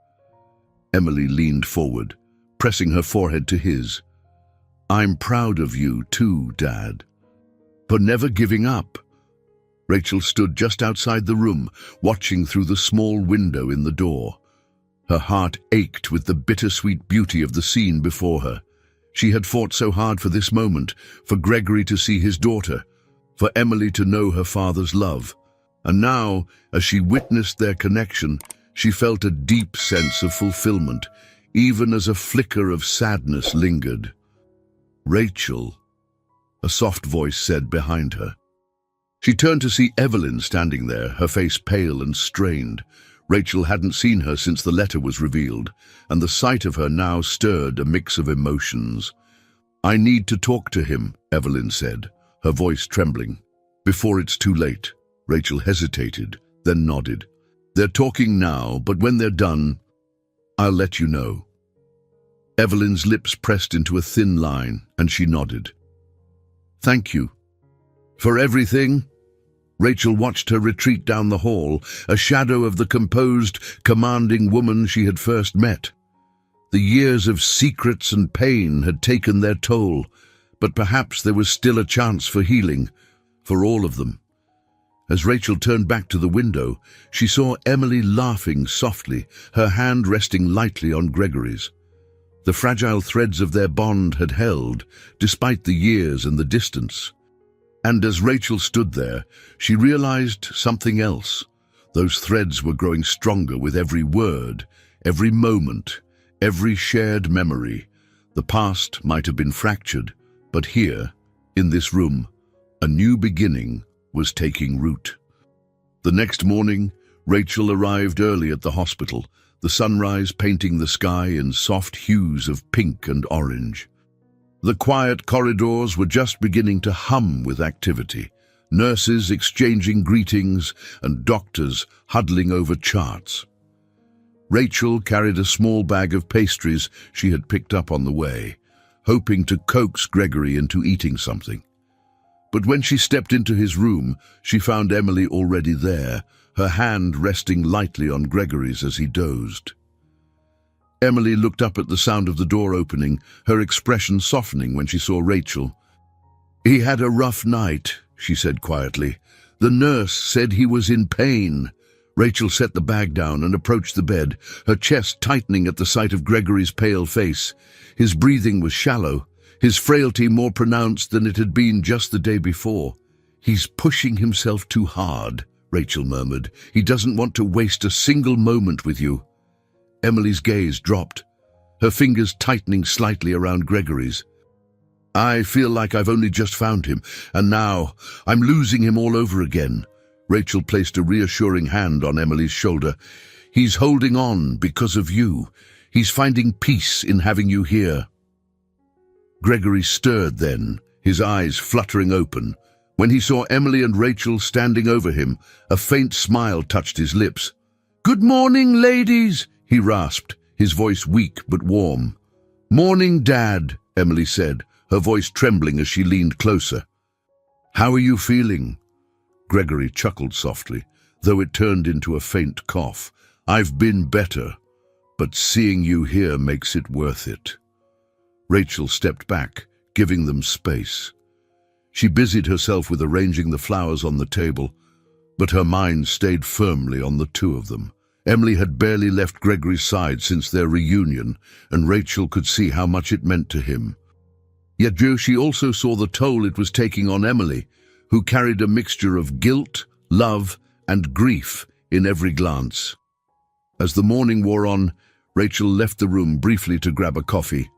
Emily leaned forward, pressing her forehead to his. "I'm proud of you too, Dad, for never giving up." Rachel stood just outside the room, watching through the small window in the door. Her heart ached with the bittersweet beauty of the scene before her. She had fought so hard for this moment, for Gregory to see his daughter, for Emily to know her father's love. And now, as she witnessed their connection, she felt a deep sense of fulfillment, even as a flicker of sadness lingered. "Rachel," a soft voice said behind her. She turned to see Evelyn standing there, her face pale and strained. Rachel hadn't seen her since the letter was revealed, and the sight of her now stirred a mix of emotions. "I need to talk to him," Evelyn said, her voice trembling. "Before it's too late." Rachel hesitated, then nodded. "They're talking now, but when they're done, I'll let you know." Evelyn's lips pressed into a thin line, and she nodded. "Thank you." "For everything?" Rachel watched her retreat down the hall, a shadow of the composed, commanding woman she had first met. The years of secrets and pain had taken their toll, but perhaps there was still a chance for healing, for all of them. As Rachel turned back to the window, she saw Emily laughing softly, her hand resting lightly on Gregory's. The fragile threads of their bond had held, despite the years and the distance. And as Rachel stood there, she realized something else. Those threads were growing stronger with every word, every moment, every shared memory. The past might have been fractured, but here, in this room, a new beginning was taking root. The next morning, Rachel arrived early at the hospital, the sunrise painting the sky in soft hues of pink and orange. The quiet corridors were just beginning to hum with activity, nurses exchanging greetings and doctors huddling over charts. Rachel carried a small bag of pastries she had picked up on the way, hoping to coax Gregory into eating something. But when she stepped into his room, she found Emily already there, her hand resting lightly on Gregory's as he dozed. Emily looked up at the sound of the door opening, her expression softening when she saw Rachel. "He had a rough night," she said quietly. "The nurse said he was in pain." Rachel set the bag down and approached the bed, her chest tightening at the sight of Gregory's pale face. His breathing was shallow, his frailty more pronounced than it had been just the day before. "He's pushing himself too hard," Rachel murmured. "He doesn't want to waste a single moment with you." Emily's gaze dropped, her fingers tightening slightly around Gregory's. "I feel like I've only just found him, and now I'm losing him all over again." Rachel placed a reassuring hand on Emily's shoulder. "He's holding on because of you. He's finding peace in having you here." Gregory stirred then, his eyes fluttering open. When he saw Emily and Rachel standing over him, a faint smile touched his lips. "Good morning, ladies," he rasped, his voice weak but warm. "Morning, Dad," Emily said, her voice trembling as she leaned closer. "How are you feeling?" Gregory chuckled softly, though it turned into a faint cough. "I've been better, but seeing you here makes it worth it." Rachel stepped back, giving them space. She busied herself with arranging the flowers on the table, but her mind stayed firmly on the two of them, Emily had barely left Gregory's side since their reunion, and Rachel could see how much it meant to him. Yet she also saw the toll it was taking on Emily, who carried a mixture of guilt, love, and grief in every glance. As the morning wore on, Rachel left the room briefly to grab a coffee.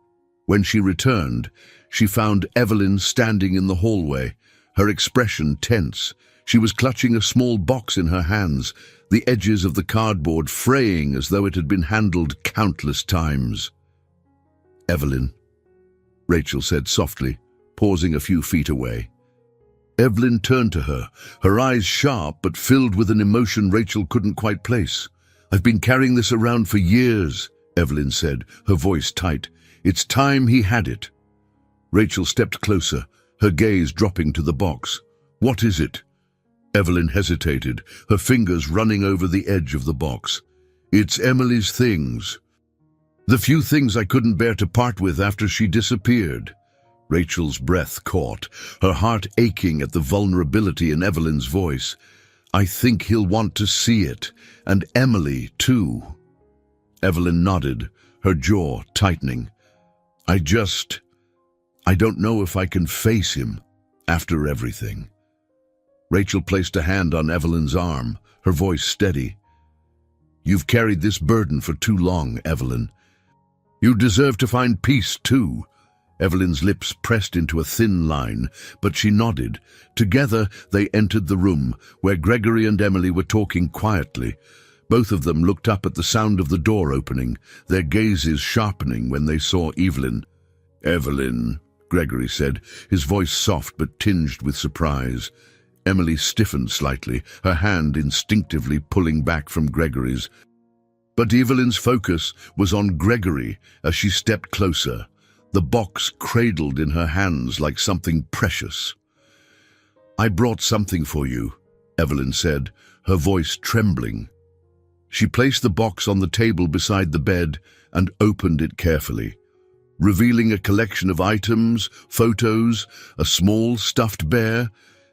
When she returned, she found Evelyn standing in the hallway, her expression tense. She was clutching a small box in her hands, the edges of the cardboard fraying as though it had been handled countless times. "Evelyn," Rachel said softly, pausing a few feet away. Evelyn turned to her, her eyes sharp but filled with an emotion Rachel couldn't quite place. "I've been carrying this around for years," Evelyn said, her voice tight. "It's time he had it." Rachel stepped closer, her gaze dropping to the box. "What is it?" Evelyn hesitated, her fingers running over the edge of the box. "It's Emily's things. The few things I couldn't bear to part with after she disappeared." Rachel's breath caught, her heart aching at the vulnerability in Evelyn's voice. "I think he'll want to see it, and Emily too." Evelyn nodded, her jaw tightening. I don't know if I can face him after everything." Rachel placed a hand on Evelyn's arm, her voice steady. "You've carried this burden for too long, Evelyn. You deserve to find peace too." Evelyn's lips pressed into a thin line, but she nodded. Together they entered the room, where Gregory and Emily were talking quietly. Both of them looked up at the sound of the door opening, their gazes sharpening when they saw Evelyn. "Evelyn," Gregory said, his voice soft but tinged with surprise. Emily stiffened slightly, her hand instinctively pulling back from Gregory's. But Evelyn's focus was on Gregory as she stepped closer, the box cradled in her hands like something precious. "I brought something for you," Evelyn said, her voice trembling. She placed the box on the table beside the bed and opened it carefully, revealing a collection of items, photos, a small stuffed bear,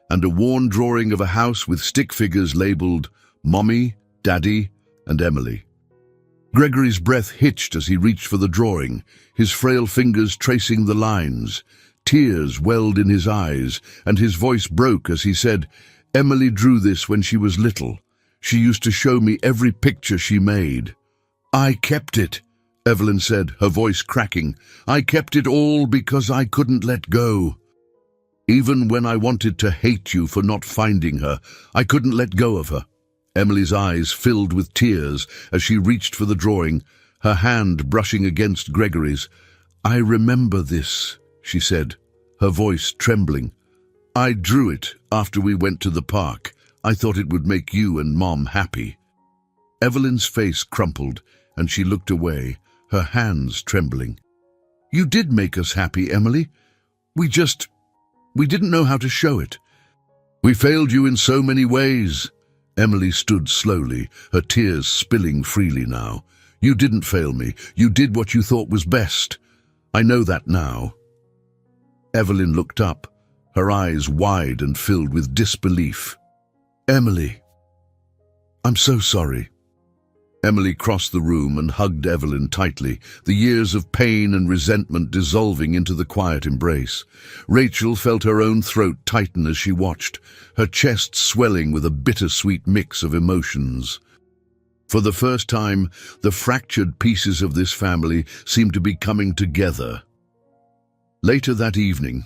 and a worn drawing of a house with stick figures labeled Mommy, Daddy, and Emily. Gregory's breath hitched as he reached for the drawing, his frail fingers tracing the lines. Tears welled in his eyes, and his voice broke as he said, "Emily drew this when she was little. She used to show me every picture she made." "I kept it," Evelyn said, her voice cracking. "I kept it all because I couldn't let go. Even when I wanted to hate you for not finding her, I couldn't let go of her." Emily's eyes filled with tears as she reached for the drawing, her hand brushing against Gregory's. "I remember this," she said, her voice trembling. "I drew it after we went to the park. I thought it would make you and Mom happy." Evelyn's face crumpled, and she looked away, her hands trembling. "You did make us happy, Emily. We didn't know how to show it. We failed you in so many ways." Emily stood slowly, her tears spilling freely now. "You didn't fail me. You did what you thought was best. I know that now." Evelyn looked up, her eyes wide and filled with disbelief. "Emily, I'm so sorry." Emily crossed the room and hugged Evelyn tightly, the years of pain and resentment dissolving into the quiet embrace. Rachel felt her own throat tighten as she watched, her chest swelling with a bittersweet mix of emotions. For the first time, the fractured pieces of this family seemed to be coming together. Later that evening,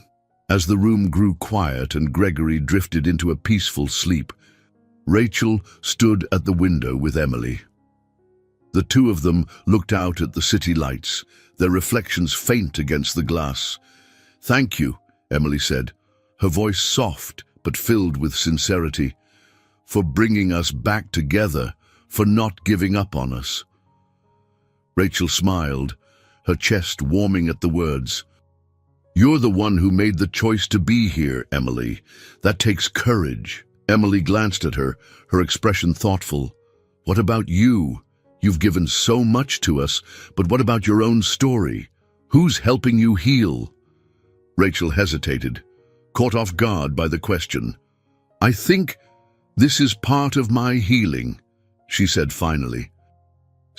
as the room grew quiet and Gregory drifted into a peaceful sleep, Rachel stood at the window with Emily. The two of them looked out at the city lights, their reflections faint against the glass. "Thank you," Emily said, her voice soft but filled with sincerity, "for bringing us back together, for not giving up on us." Rachel smiled, her chest warming at the words. "You're the one who made the choice to be here, Emily. That takes courage." Emily glanced at her, her expression thoughtful. "What about you? You've given so much to us, but what about your own story? Who's helping you heal?" Rachel hesitated, caught off guard by the question. "I think this is part of my healing," she said finally.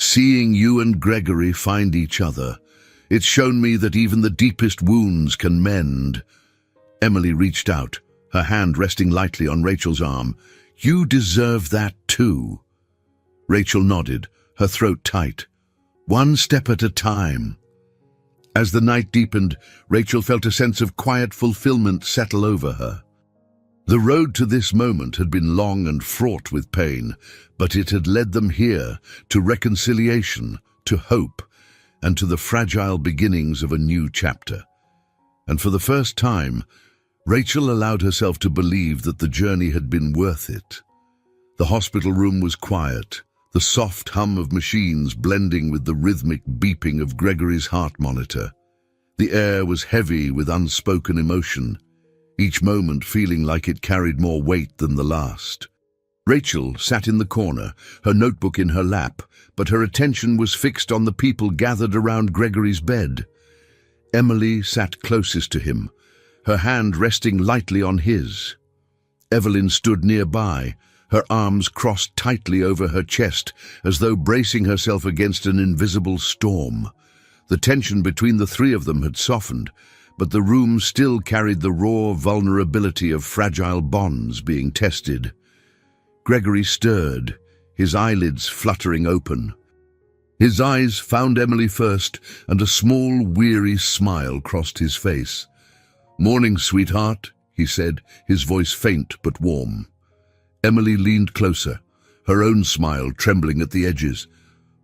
Seeing you and Gregory find each other, it's shown me that even the deepest wounds can mend." Emily reached out, her hand resting lightly on Rachel's arm. "You deserve that too." Rachel nodded, her throat tight. "One step at a time." As the night deepened, Rachel felt a sense of quiet fulfillment settle over her. The road to this moment had been long and fraught with pain, but it had led them here, to reconciliation, to hope, and to the fragile beginnings of a new chapter. And for the first time, Rachel allowed herself to believe that the journey had been worth it. The hospital room was quiet, the soft hum of machines blending with the rhythmic beeping of Gregory's heart monitor. The air was heavy with unspoken emotion, each moment feeling like it carried more weight than the last. Rachel sat in the corner, her notebook in her lap, but her attention was fixed on the people gathered around Gregory's bed. Emily sat closest to him, her hand resting lightly on his. Evelyn stood nearby, her arms crossed tightly over her chest, as though bracing herself against an invisible storm. The tension between the three of them had softened, but the room still carried the raw vulnerability of fragile bonds being tested. Gregory stirred, his eyelids fluttering open. His eyes found Emily first, and a small, weary smile crossed his face. "Morning, sweetheart," he said, his voice faint but warm. Emily leaned closer, her own smile trembling at the edges.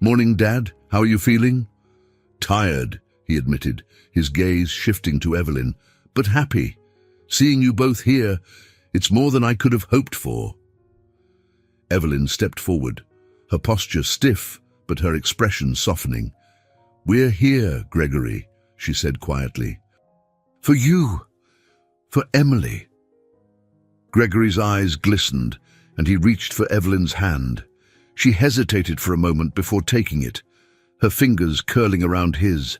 "Morning, Dad. How are you feeling?" "Tired," he admitted, his gaze shifting to Evelyn, "but happy. Seeing you both here, it's more than I could have hoped for." Evelyn stepped forward, her posture stiff, but her expression softening. "We're here, Gregory," she said quietly. "For you. For Emily." Gregory's eyes glistened, and he reached for Evelyn's hand. She hesitated for a moment before taking it, her fingers curling around his.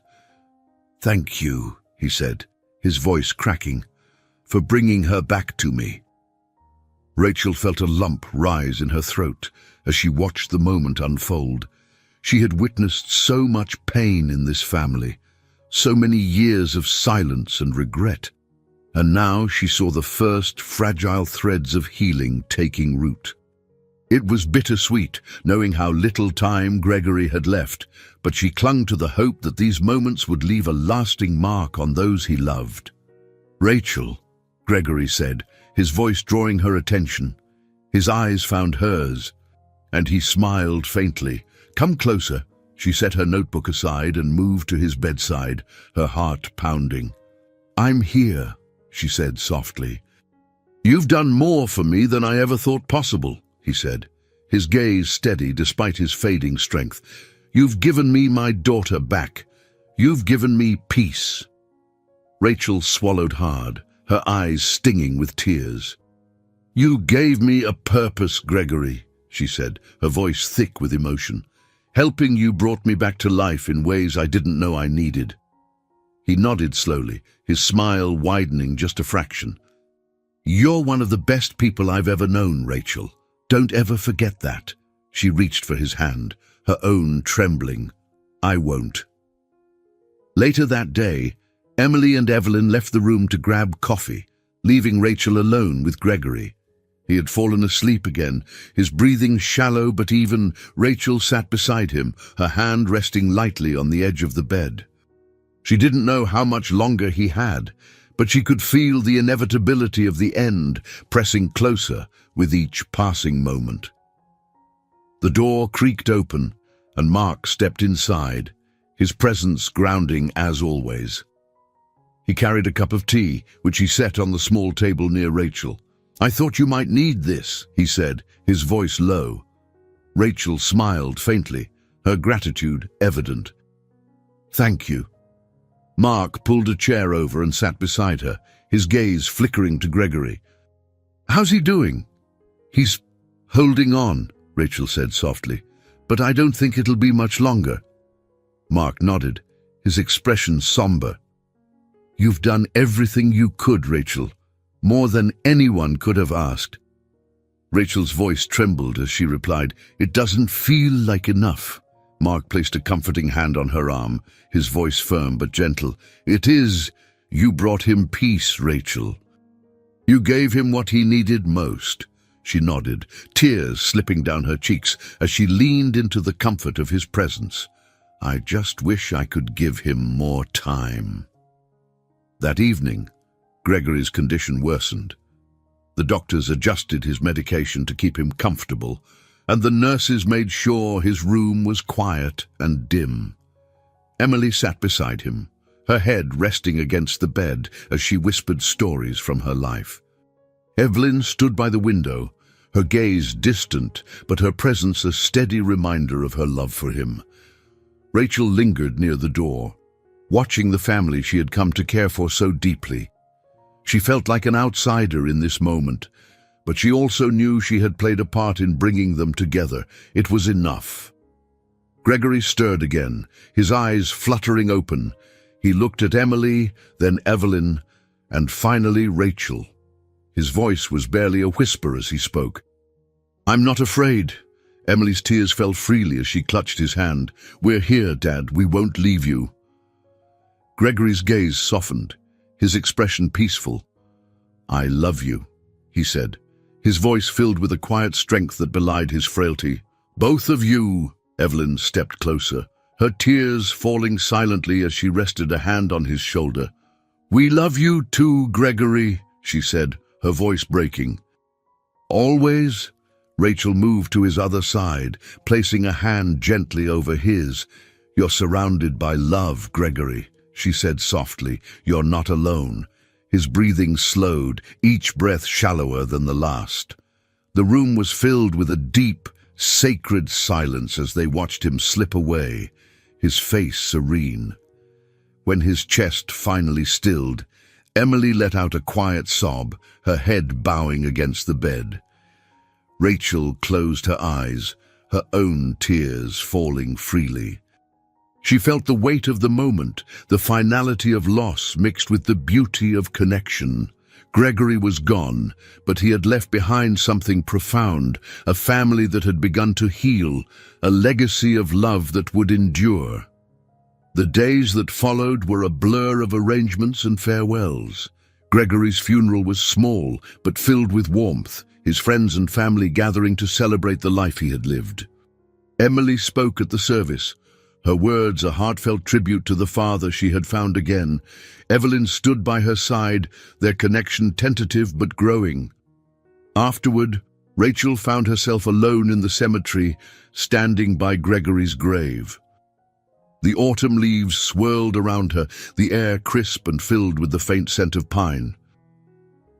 "Thank you," he said, his voice cracking, "for bringing her back to me." Rachel felt a lump rise in her throat as she watched the moment unfold. She had witnessed so much pain in this family, so many years of silence and regret, and now she saw the first fragile threads of healing taking root. It was bittersweet, knowing how little time Gregory had left, but she clung to the hope that these moments would leave a lasting mark on those he loved. "Rachel," Gregory said, his voice drawing her attention. His eyes found hers, and he smiled faintly. "Come closer." She set her notebook aside and moved to his bedside, her heart pounding. "I'm here," she said softly. "You've done more for me than I ever thought possible," he said, his gaze steady despite his fading strength. "You've given me my daughter back. You've given me peace." Rachel swallowed hard, her eyes stinging with tears. "You gave me a purpose, Gregory," she said, her voice thick with emotion. "Helping you brought me back to life in ways I didn't know I needed." He nodded slowly, his smile widening just a fraction. "You're one of the best people I've ever known, Rachel. Don't ever forget that." She reached for his hand, her own trembling. "I won't." Later that day, Emily and Evelyn left the room to grab coffee, leaving Rachel alone with Gregory. He had fallen asleep again, his breathing shallow but even. Rachel sat beside him, her hand resting lightly on the edge of the bed. She didn't know how much longer he had, but she could feel the inevitability of the end pressing closer with each passing moment. The door creaked open, and Mark stepped inside, his presence grounding as always. He carried a cup of tea, which he set on the small table near Rachel. "I thought you might need this," he said, his voice low. Rachel smiled faintly, her gratitude evident. "Thank you." Mark pulled a chair over and sat beside her, his gaze flickering to Gregory. "How's he doing?" "He's holding on," Rachel said softly, "but I don't think it'll be much longer." Mark nodded, his expression somber. "You've done everything you could, Rachel, more than anyone could have asked." Rachel's voice trembled as she replied, "It doesn't feel like enough." Mark placed a comforting hand on her arm, his voice firm but gentle. "It is. You brought him peace, Rachel. You gave him what he needed most." She nodded, tears slipping down her cheeks as she leaned into the comfort of his presence. "I just wish I could give him more time." That evening, Gregory's condition worsened. The doctors adjusted his medication to keep him comfortable, and the nurses made sure his room was quiet and dim. Emily sat beside him, her head resting against the bed as she whispered stories from her life. Evelyn stood by the window, her gaze distant, but her presence a steady reminder of her love for him. Rachel lingered near the door, watching the family she had come to care for so deeply. She felt like an outsider in this moment, but she also knew she had played a part in bringing them together. It was enough. Gregory stirred again, his eyes fluttering open. He looked at Emily, then Evelyn, and finally Rachel. His voice was barely a whisper as he spoke. "I'm not afraid." Emily's tears fell freely as she clutched his hand. "We're here, Dad. We won't leave you." Gregory's gaze softened, his expression peaceful. "I love you," he said, his voice filled with a quiet strength that belied his frailty. "Both of you." Evelyn stepped closer, her tears falling silently as she rested a hand on his shoulder. "We love you too, Gregory," she said, her voice breaking. "Always?" Rachel moved to his other side, placing a hand gently over his. "You're surrounded by love, Gregory," she said softly. "You're not alone." His breathing slowed, each breath shallower than the last. The room was filled with a deep, sacred silence as they watched him slip away, his face serene. When his chest finally stilled, Emily let out a quiet sob, her head bowing against the bed. Rachel closed her eyes, her own tears falling freely. She felt the weight of the moment, the finality of loss mixed with the beauty of connection. Gregory was gone, but he had left behind something profound, a family that had begun to heal, a legacy of love that would endure. The days that followed were a blur of arrangements and farewells. Gregory's funeral was small, but filled with warmth, his friends and family gathering to celebrate the life he had lived. Emily spoke at the service, her words a heartfelt tribute to the father she had found again. Evelyn stood by her side, their connection tentative but growing. Afterward, Rachel found herself alone in the cemetery, standing by Gregory's grave. The autumn leaves swirled around her, the air crisp and filled with the faint scent of pine.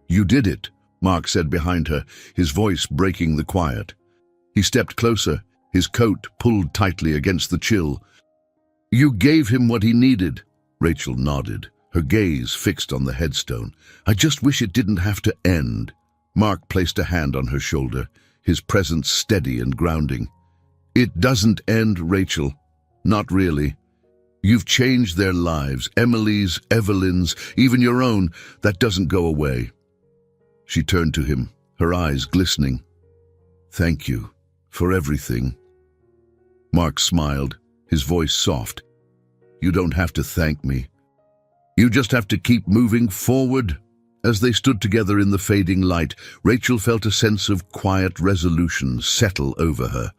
"You did it," Mark said behind her, his voice breaking the quiet. He stepped closer, his coat pulled tightly against the chill. "You gave him what he needed." Rachel nodded, her gaze fixed on the headstone. "I just wish it didn't have to end." Mark placed a hand on her shoulder, his presence steady and grounding. "It doesn't end, Rachel. Not really. You've changed their lives, Emily's, Evelyn's, even your own. That doesn't go away." She turned to him, her eyes glistening. "Thank you for everything." Mark smiled, his voice soft. "You don't have to thank me. You just have to keep moving forward." As they stood together in the fading light, Rachel felt a sense of quiet resolution settle over her.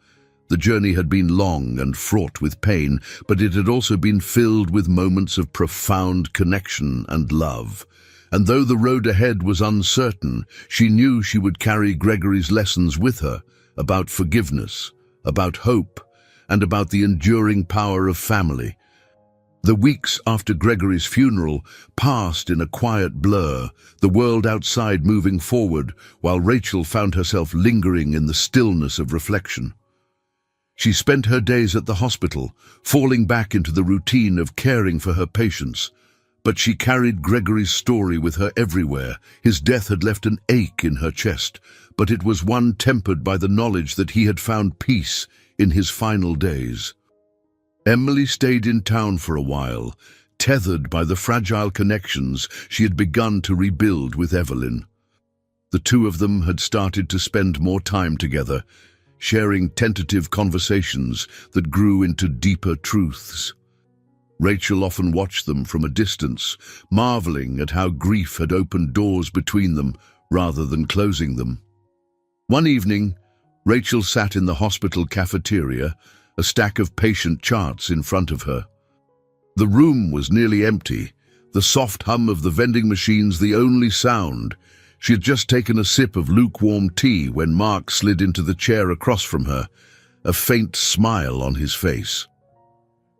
The journey had been long and fraught with pain, but it had also been filled with moments of profound connection and love. And though the road ahead was uncertain, she knew she would carry Gregory's lessons with her, about forgiveness, about hope, and about the enduring power of family. The weeks after Gregory's funeral passed in a quiet blur, the world outside moving forward, while Rachel found herself lingering in the stillness of reflection. She spent her days at the hospital, falling back into the routine of caring for her patients. But she carried Gregory's story with her everywhere. His death had left an ache in her chest, but it was one tempered by the knowledge that he had found peace in his final days. Emily stayed in town for a while, tethered by the fragile connections she had begun to rebuild with Evelyn. The two of them had started to spend more time together, sharing tentative conversations that grew into deeper truths. Rachel often watched them from a distance, marveling at how grief had opened doors between them rather than closing them. One evening, Rachel sat in the hospital cafeteria, a stack of patient charts in front of her. The room was nearly empty, the soft hum of the vending machines the only sound. She had just taken a sip of lukewarm tea when Mark slid into the chair across from her, a faint smile on his face.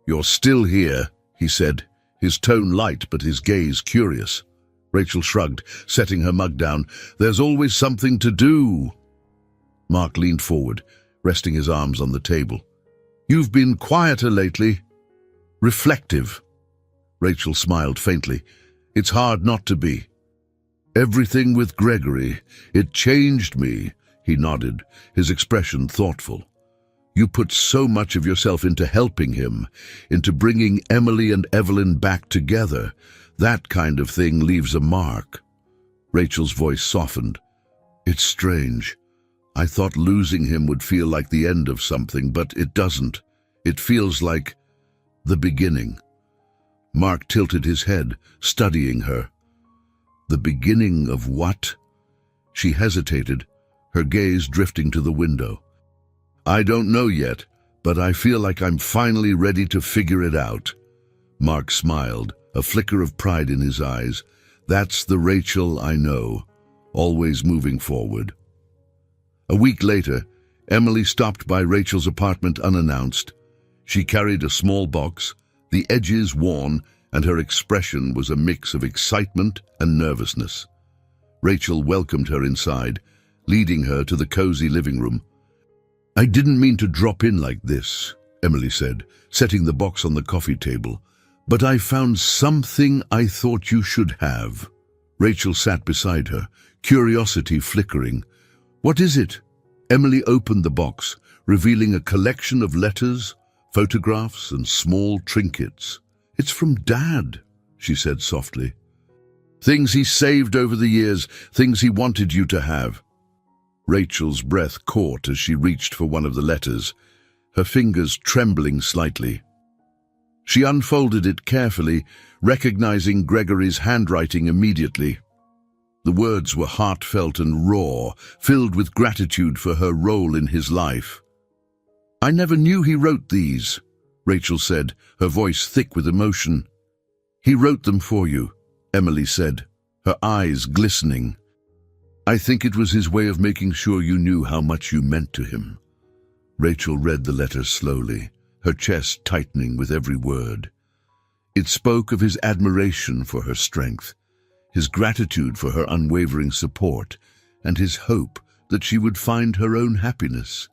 "You're still here," he said, his tone light but his gaze curious. Rachel shrugged, setting her mug down. "There's always something to do." Mark leaned forward, resting his arms on the table. "You've been quieter lately." "Reflective." Rachel smiled faintly. "It's hard not to be." "Everything with Gregory, it changed me," he nodded, his expression thoughtful. "You put so much of yourself into helping him, into bringing Emily and Evelyn back together. That kind of thing leaves a mark." Rachel's voice softened. "It's strange. I thought losing him would feel like the end of something, but it doesn't. It feels like the beginning." Mark tilted his head, studying her. "The beginning of what?" She hesitated, her gaze drifting to the window. "I don't know yet, but I feel like I'm finally ready to figure it out." Mark smiled, a flicker of pride in his eyes. "That's the Rachel I know, always moving forward." A week later, Emily stopped by Rachel's apartment unannounced. She carried a small box, the edges worn, and her expression was a mix of excitement and nervousness. Rachel welcomed her inside, leading her to the cozy living room. "I didn't mean to drop in like this," Emily said, setting the box on the coffee table, "but I found something I thought you should have." Rachel sat beside her, curiosity flickering. "What is it?" Emily opened the box, revealing a collection of letters, photographs, and small trinkets. "It's from Dad," she said softly. "Things he saved over the years, things he wanted you to have." Rachel's breath caught as she reached for one of the letters, her fingers trembling slightly. She unfolded it carefully, recognizing Gregory's handwriting immediately. The words were heartfelt and raw, filled with gratitude for her role in his life. "I never knew he wrote these," Rachel said, her voice thick with emotion. "He wrote them for you," Emily said, her eyes glistening. "I think it was his way of making sure you knew how much you meant to him." Rachel read the letter slowly, her chest tightening with every word. It spoke of his admiration for her strength, his gratitude for her unwavering support, and his hope that she would find her own happiness.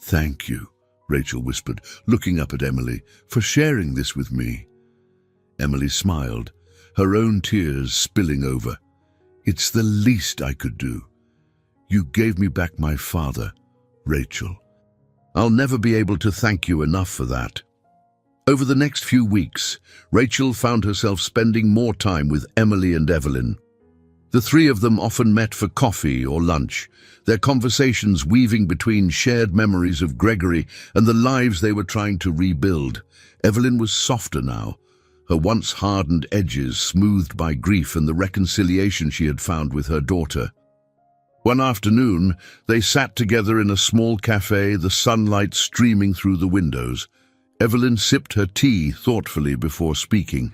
"Thank you," Rachel whispered, looking up at Emily, "for sharing this with me." Emily smiled, her own tears spilling over. "It's the least I could do. You gave me back my father, Rachel. I'll never be able to thank you enough for that." Over the next few weeks, Rachel found herself spending more time with Emily and Evelyn. The three of them often met for coffee or lunch, their conversations weaving between shared memories of Gregory and the lives they were trying to rebuild. Evelyn was softer now, her once hardened edges smoothed by grief and the reconciliation she had found with her daughter. One afternoon, they sat together in a small cafe, the sunlight streaming through the windows. Evelyn sipped her tea thoughtfully before speaking.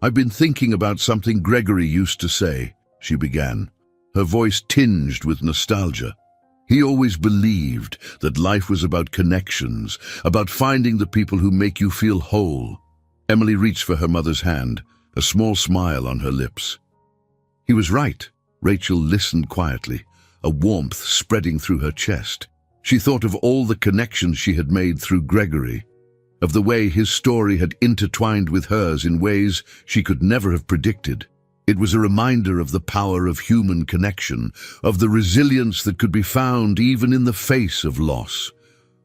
"I've been thinking about something Gregory used to say," she began, her voice tinged with nostalgia. "He always believed that life was about connections, about finding the people who make you feel whole." Emily reached for her mother's hand, a small smile on her lips. He was right. Rachel listened quietly, a warmth spreading through her chest. She thought of all the connections she had made through Gregory, of the way his story had intertwined with hers in ways she could never have predicted. It was a reminder of the power of human connection, of the resilience that could be found even in the face of loss.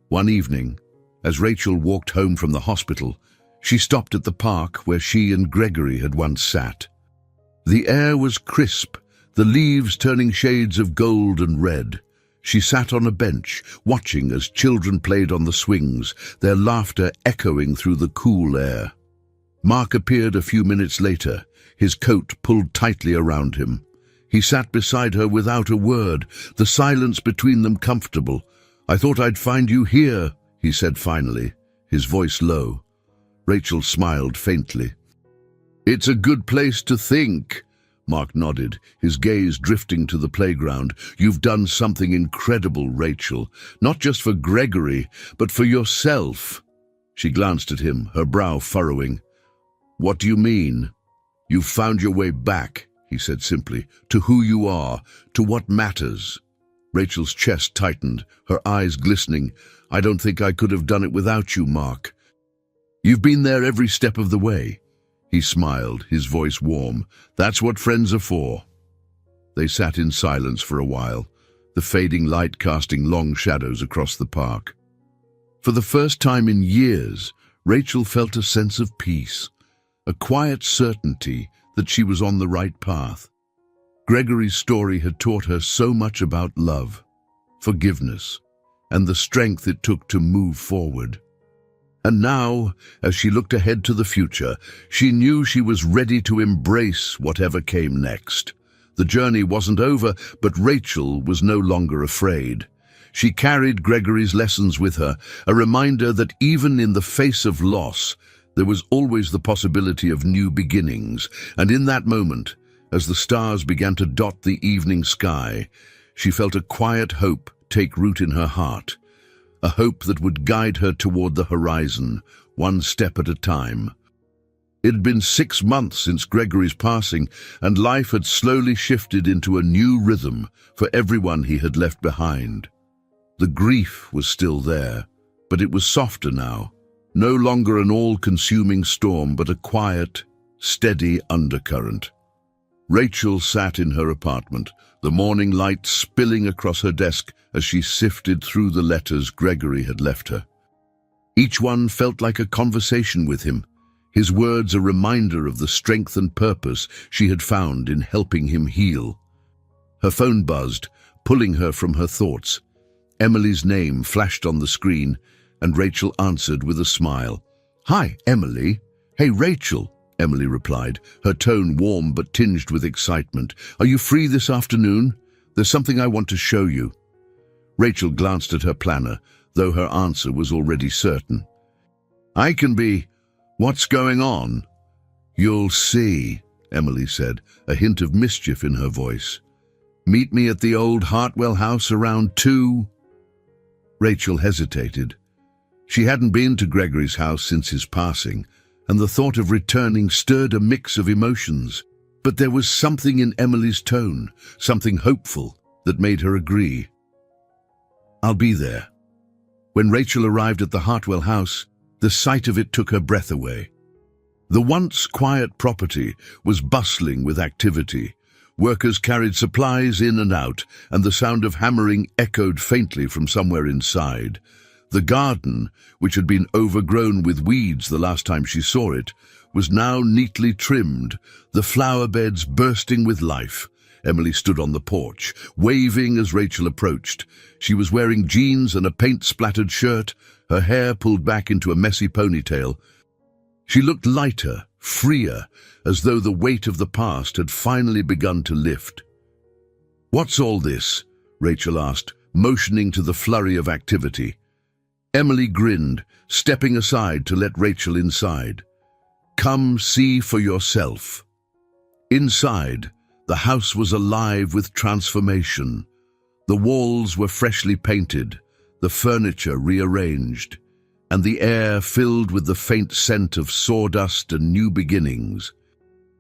One evening, as Rachel walked home from the hospital, she stopped at the park where she and Gregory had once sat. The air was crisp, the leaves turning shades of gold and red. She sat on a bench, watching as children played on the swings, their laughter echoing through the cool air. Mark appeared a few minutes later, his coat pulled tightly around him. He sat beside her without a word, the silence between them comfortable. "I thought I'd find you here," he said finally, his voice low. Rachel smiled faintly. "It's a good place to think." Mark nodded, his gaze drifting to the playground. "You've done something incredible, Rachel. Not just for Gregory, but for yourself." She glanced at him, her brow furrowing. "What do you mean?" "You've found your way back," he said simply, "to who you are, to what matters." Rachel's chest tightened, her eyes glistening. "I don't think I could have done it without you, Mark." "You've been there every step of the way." He smiled, his voice warm. "That's what friends are for." They sat in silence for a while, the fading light casting long shadows across the park. For the first time in years, Rachel felt a sense of peace, a quiet certainty that she was on the right path. Gregory's story had taught her so much about love, forgiveness, and the strength it took to move forward. And now, as she looked ahead to the future, she knew she was ready to embrace whatever came next. The journey wasn't over, but Rachel was no longer afraid. She carried Gregory's lessons with her, a reminder that even in the face of loss, there was always the possibility of new beginnings. And in that moment, as the stars began to dot the evening sky, she felt a quiet hope take root in her heart. A hope that would guide her toward the horizon, one step at a time. It had been 6 months since Gregory's passing, and life had slowly shifted into a new rhythm for everyone he had left behind. The grief was still there, but it was softer now, no longer an all-consuming storm, but a quiet, steady undercurrent. Rachel sat in her apartment, the morning light spilling across her desk as she sifted through the letters Gregory had left her. Each one felt like a conversation with him, his words a reminder of the strength and purpose she had found in helping him heal. Her phone buzzed, pulling her from her thoughts. Emily's name flashed on the screen, and Rachel answered with a smile. "Hi, Emily." "Hey, Rachel," Emily replied, her tone warm but tinged with excitement. "Are you free this afternoon? There's something I want to show you." Rachel glanced at her planner, though her answer was already certain. "I can be. What's going on?" "You'll see," Emily said, a hint of mischief in her voice. "Meet me at the old Hartwell house around 2. Rachel hesitated. She hadn't been to Gregory's house since his passing, and the thought of returning stirred a mix of emotions. But there was something in Emily's tone, something hopeful, that made her agree. "I'll be there." When Rachel arrived at the Hartwell house, the sight of it took her breath away. The once quiet property was bustling with activity. Workers carried supplies in and out, and the sound of hammering echoed faintly from somewhere inside. The garden, which had been overgrown with weeds the last time she saw it, was now neatly trimmed, the flower beds bursting with life. Emily stood on the porch, waving as Rachel approached. She was wearing jeans and a paint-splattered shirt, her hair pulled back into a messy ponytail. She looked lighter, freer, as though the weight of the past had finally begun to lift. "What's all this?" Rachel asked, motioning to the flurry of activity. Emily grinned, stepping aside to let Rachel inside. "Come see for yourself." Inside, the house was alive with transformation. The walls were freshly painted, the furniture rearranged, and the air filled with the faint scent of sawdust and new beginnings.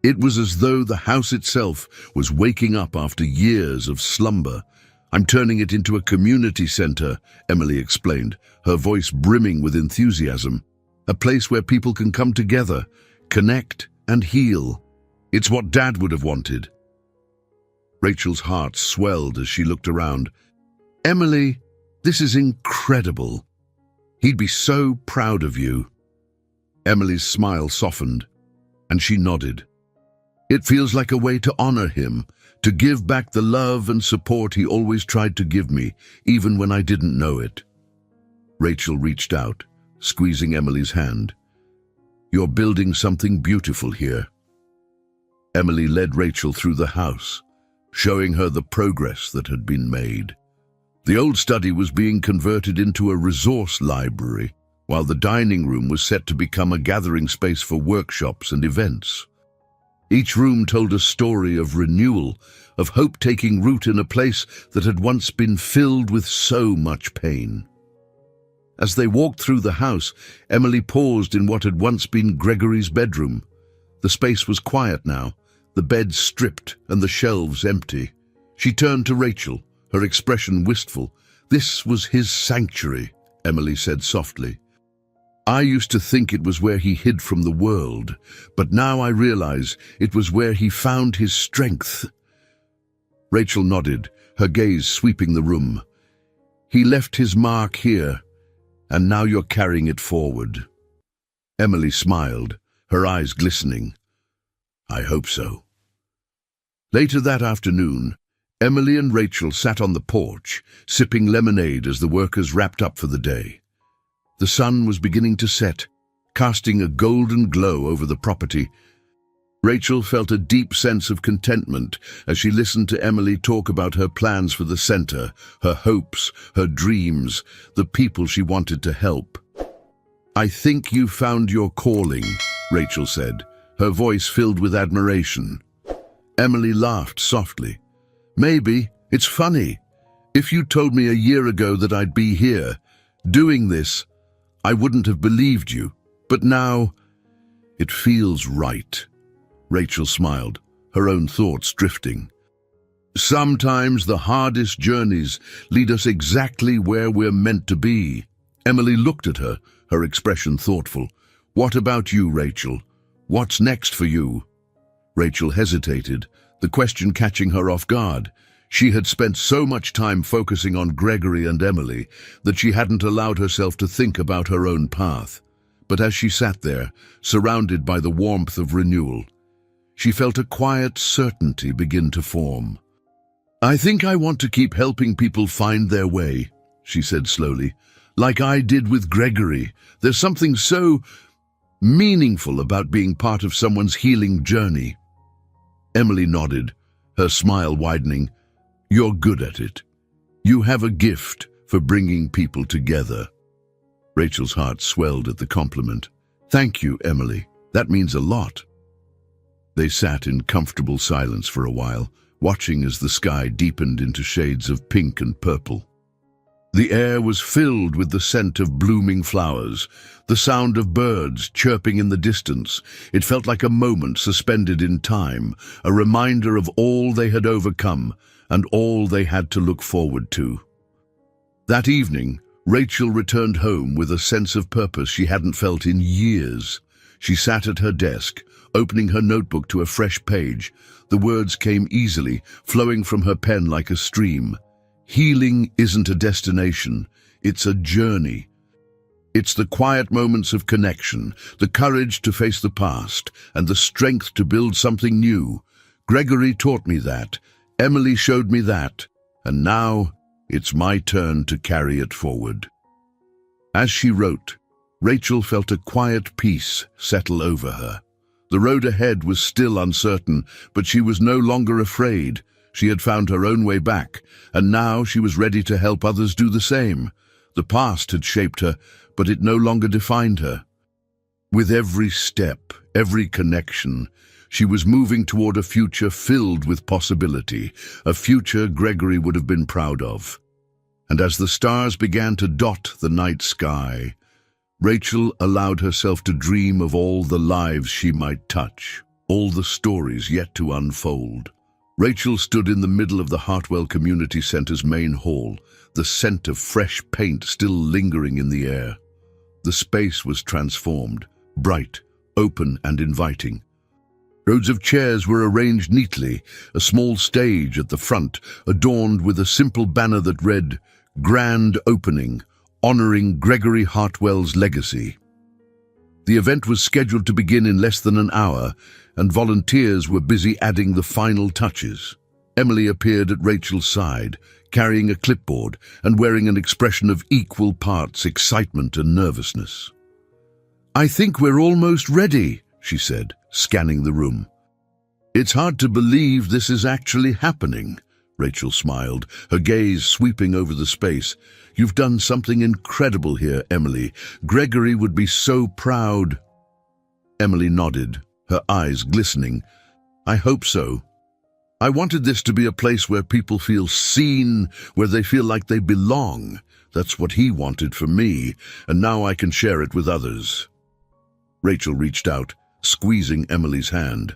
It was as though the house itself was waking up after years of slumber. "I'm turning it into a community center," Emily explained, her voice brimming with enthusiasm. "A place where people can come together, connect and heal. It's what Dad would have wanted." Rachel's heart swelled as she looked around. "Emily, this is incredible. He'd be so proud of you." Emily's smile softened, and she nodded. "It feels like a way to honor him, to give back the love and support he always tried to give me, even when I didn't know it. Rachel reached out, squeezing Emily's hand. "You're building something beautiful here." Emily led Rachel through the house, showing her the progress that had been made. The old study was being converted into a resource library, while the dining room was set to become a gathering space for workshops and events. Each room told a story of renewal, of hope taking root in a place that had once been filled with so much pain. As they walked through the house, Emily paused in what had once been Gregory's bedroom. The space was quiet now, the bed stripped and the shelves empty. She turned to Rachel, her expression wistful. "This was his sanctuary," Emily said softly. "I used to think it was where he hid from the world, but now I realize it was where he found his strength." Rachel nodded, her gaze sweeping the room. "He left his mark here, and now you're carrying it forward." Emily smiled, her eyes glistening. "I hope so." Later that afternoon, Emily and Rachel sat on the porch, sipping lemonade as the workers wrapped up for the day. The sun was beginning to set, casting a golden glow over the property. Rachel felt a deep sense of contentment as she listened to Emily talk about her plans for the center, her hopes, her dreams, the people she wanted to help. "I think you found your calling," Rachel said, her voice filled with admiration. Emily laughed softly. "Maybe. It's funny. If you told me a year ago that I'd be here, doing this, I wouldn't have believed you. But now, it feels right." Rachel smiled, her own thoughts drifting. "Sometimes the hardest journeys lead us exactly where we're meant to be." Emily looked at her, her expression thoughtful. "What about you, Rachel? What's next for you?" Rachel hesitated, the question catching her off guard. She had spent so much time focusing on Gregory and Emily that she hadn't allowed herself to think about her own path. But as she sat there, surrounded by the warmth of renewal, she felt a quiet certainty begin to form. "I think I want to keep helping people find their way," she said slowly, "like I did with Gregory. There's something so meaningful about being part of someone's healing journey." Emily nodded, her smile widening. "You're good at it. You have a gift for bringing people together." Rachel's heart swelled at the compliment. "Thank you, Emily. That means a lot." They sat in comfortable silence for a while, watching as the sky deepened into shades of pink and purple. The air was filled with the scent of blooming flowers, the sound of birds chirping in the distance. It felt like a moment suspended in time, a reminder of all they had overcome and all they had to look forward to. That evening, Rachel returned home with a sense of purpose she hadn't felt in years. She sat at her desk, opening her notebook to a fresh page. The words came easily, flowing from her pen like a stream. Healing isn't a destination, it's a journey. It's the quiet moments of connection, the courage to face the past, and the strength to build something new. Gregory taught me that, Emily showed me that, and now it's my turn to carry it forward. As she wrote, Rachel felt a quiet peace settle over her. The road ahead was still uncertain, but she was no longer afraid. She had found her own way back, and now she was ready to help others do the same. The past had shaped her, but it no longer defined her. With every step, every connection, she was moving toward a future filled with possibility, a future Gregory would have been proud of. And as the stars began to dot the night sky, Rachel allowed herself to dream of all the lives she might touch, all the stories yet to unfold. Rachel stood in the middle of the Hartwell Community Center's main hall, the scent of fresh paint still lingering in the air. The space was transformed, bright, open and inviting. Rows of chairs were arranged neatly, a small stage at the front, adorned with a simple banner that read, "Grand Opening, honoring Gregory Hartwell's legacy." The event was scheduled to begin in less than an hour, and volunteers were busy adding the final touches. Emily appeared at Rachel's side, carrying a clipboard and wearing an expression of equal parts excitement and nervousness. "I think we're almost ready," she said, scanning the room. "It's hard to believe this is actually happening," Rachel smiled, her gaze sweeping over the space. "You've done something incredible here, Emily. Gregory would be so proud." Emily nodded, her eyes glistening. "I hope so. I wanted this to be a place where people feel seen, where they feel like they belong. That's what he wanted for me, and now I can share it with others." Rachel reached out, squeezing Emily's hand.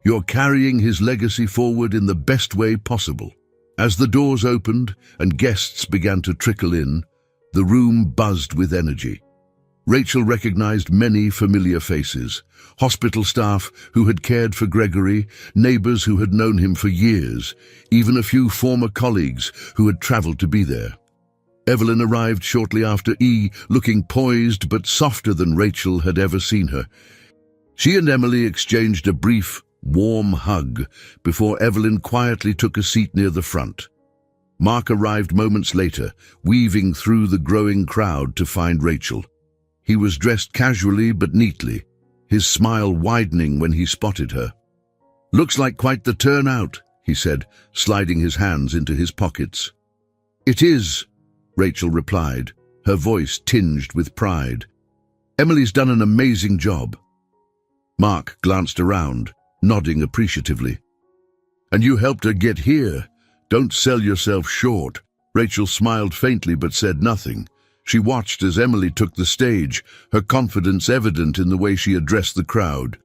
"You're carrying his legacy forward in the best way possible." As the doors opened and guests began to trickle in, the room buzzed with energy. Rachel recognized many familiar faces: hospital staff who had cared for Gregory, neighbors who had known him for years, even a few former colleagues who had traveled to be there. Evelyn arrived shortly after looking poised but softer than Rachel had ever seen her. She and Emily exchanged a brief, warm hug before Evelyn quietly took a seat near the front. Mark arrived moments later, weaving through the growing crowd to find Rachel. He was dressed casually but neatly, his smile widening when he spotted her. "Looks like quite the turnout," he said, sliding his hands into his pockets. "It is," Rachel replied, her voice tinged with pride. "Emily's done an amazing job." Mark glanced around, nodding appreciatively. "And you helped her get here. Don't sell yourself short." Rachel smiled faintly but said nothing. She watched as Emily took the stage, her confidence evident in the way she addressed the crowd.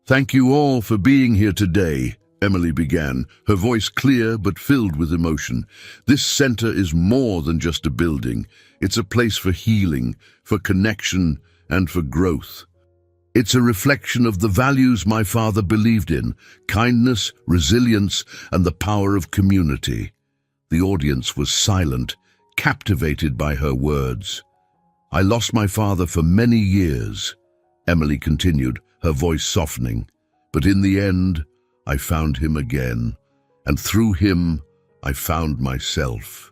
"Thank you all for being here today," Emily began, her voice clear but filled with emotion. "This center is more than just a building. It's a place for healing, for connection, and for growth. It's a reflection of the values my father believed in: kindness, resilience, and the power of community." The audience was silent, captivated by her words. "I lost my father for many years," Emily continued, her voice softening. "But in the end, I found him again, and through him, I found myself.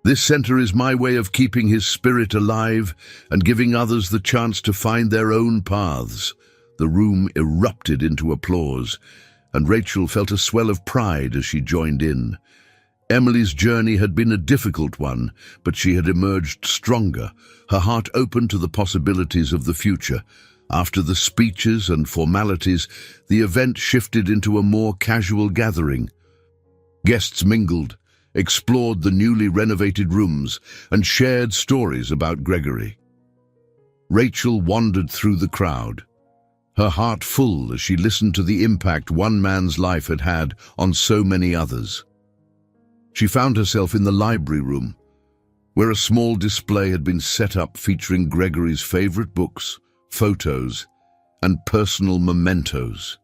This center is my way of keeping his spirit alive and giving others the chance to find their own paths." The room erupted into applause, and Rachel felt a swell of pride as she joined in. Emily's journey had been a difficult one, but she had emerged stronger, her heart open to the possibilities of the future. After the speeches and formalities, the event shifted into a more casual gathering. Guests mingled, explored the newly renovated rooms, and shared stories about Gregory. Rachel wandered through the crowd, her heart full as she listened to the impact one man's life had had on so many others. She found herself in the library room, where a small display had been set up featuring Gregory's favorite books, photos, and personal mementos.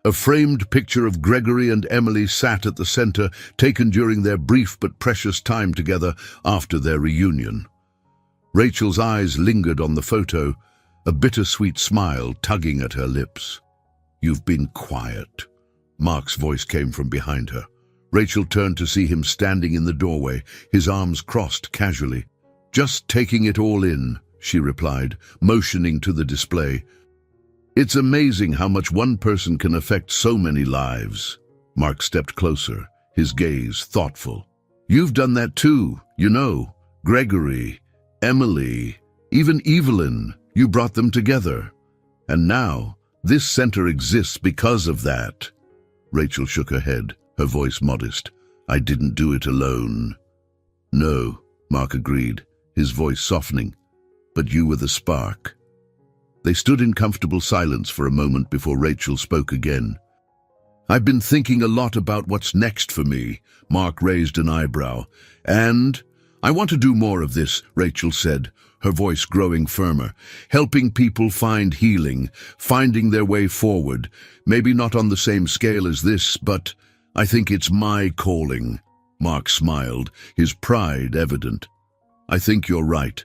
A framed picture of Gregory and Emily sat at the center, taken during their brief but precious time together after their reunion. Rachel's eyes lingered on the photo, a bittersweet smile tugging at her lips. "You've been quiet," Mark's voice came from behind her. Rachel turned to see him standing in the doorway, his arms crossed casually. "Just taking it all in," she replied, motioning to the display. "It's amazing how much one person can affect so many lives." Mark stepped closer, his gaze thoughtful. "You've done that too, you know. Gregory, Emily, even Evelyn, you brought them together. And now, this center exists because of that." Rachel shook her head, her voice modest. "I didn't do it alone." "No," Mark agreed, his voice softening. "But you were the spark." They stood in comfortable silence for a moment before Rachel spoke again. "I've been thinking a lot about what's next for me," Mark raised an eyebrow. "And I want to do more of this," Rachel said, her voice growing firmer. "Helping people find healing, finding their way forward. Maybe not on the same scale as this, but I think it's my calling." Mark smiled, his pride evident. "I think you're right,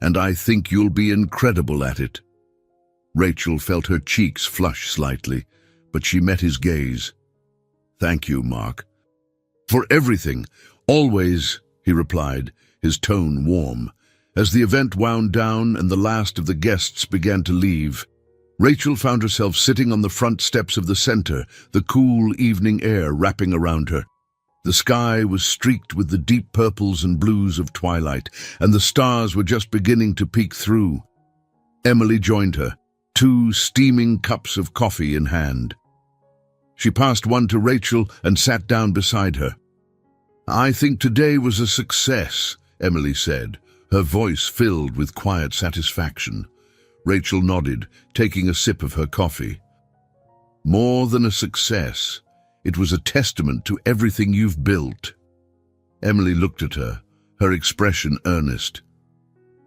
and I think you'll be incredible at it." Rachel felt her cheeks flush slightly, but she met his gaze. "Thank you, Mark." "For everything, always," he replied, his tone warm. As the event wound down and the last of the guests began to leave, Rachel found herself sitting on the front steps of the center, the cool evening air wrapping around her. The sky was streaked with the deep purples and blues of twilight, and the stars were just beginning to peek through. Emily joined her, 2 steaming cups of coffee in hand. She passed one to Rachel and sat down beside her. "I think today was a success," Emily said, her voice filled with quiet satisfaction. Rachel nodded, taking a sip of her coffee. "More than a success. It was a testament to everything you've built." Emily looked at her, her expression earnest.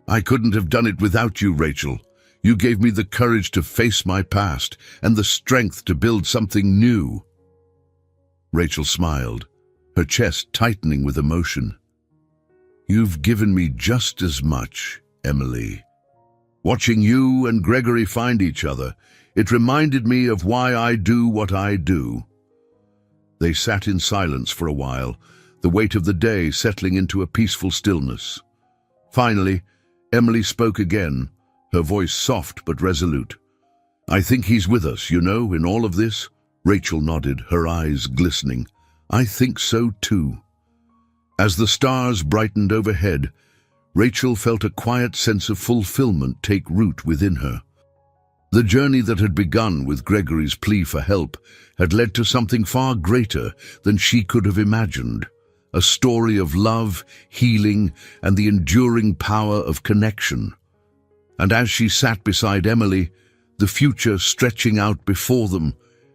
"I couldn't have done it without you, Rachel. You gave me the courage to face my past and the strength to build something new." Rachel smiled, her chest tightening with emotion. "You've given me just as much, Emily. Watching you and Gregory find each other, it reminded me of why I do what I do." They sat in silence for a while, the weight of the day settling into a peaceful stillness. Finally, Emily spoke again, her voice soft but resolute. "I think he's with us, in all of this." Rachel nodded, her eyes glistening. "I think so too." As the stars brightened overhead, Rachel felt a quiet sense of fulfillment take root within her. The journey that had begun with Gregory's plea for help had led to something far greater than she could have imagined, a story of love, healing, and the enduring power of connection. And as she sat beside Emily, the future stretching out before them,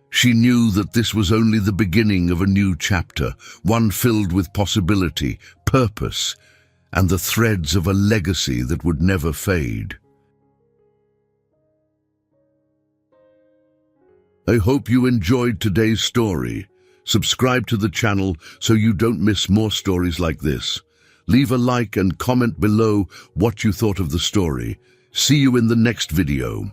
she knew that this was only the beginning of a new chapter, one filled with possibility, purpose, and the threads of a legacy that would never fade. I hope you enjoyed today's story. Subscribe to the channel so you don't miss more stories like this. Leave a like and comment below what you thought of the story. See you in the next video.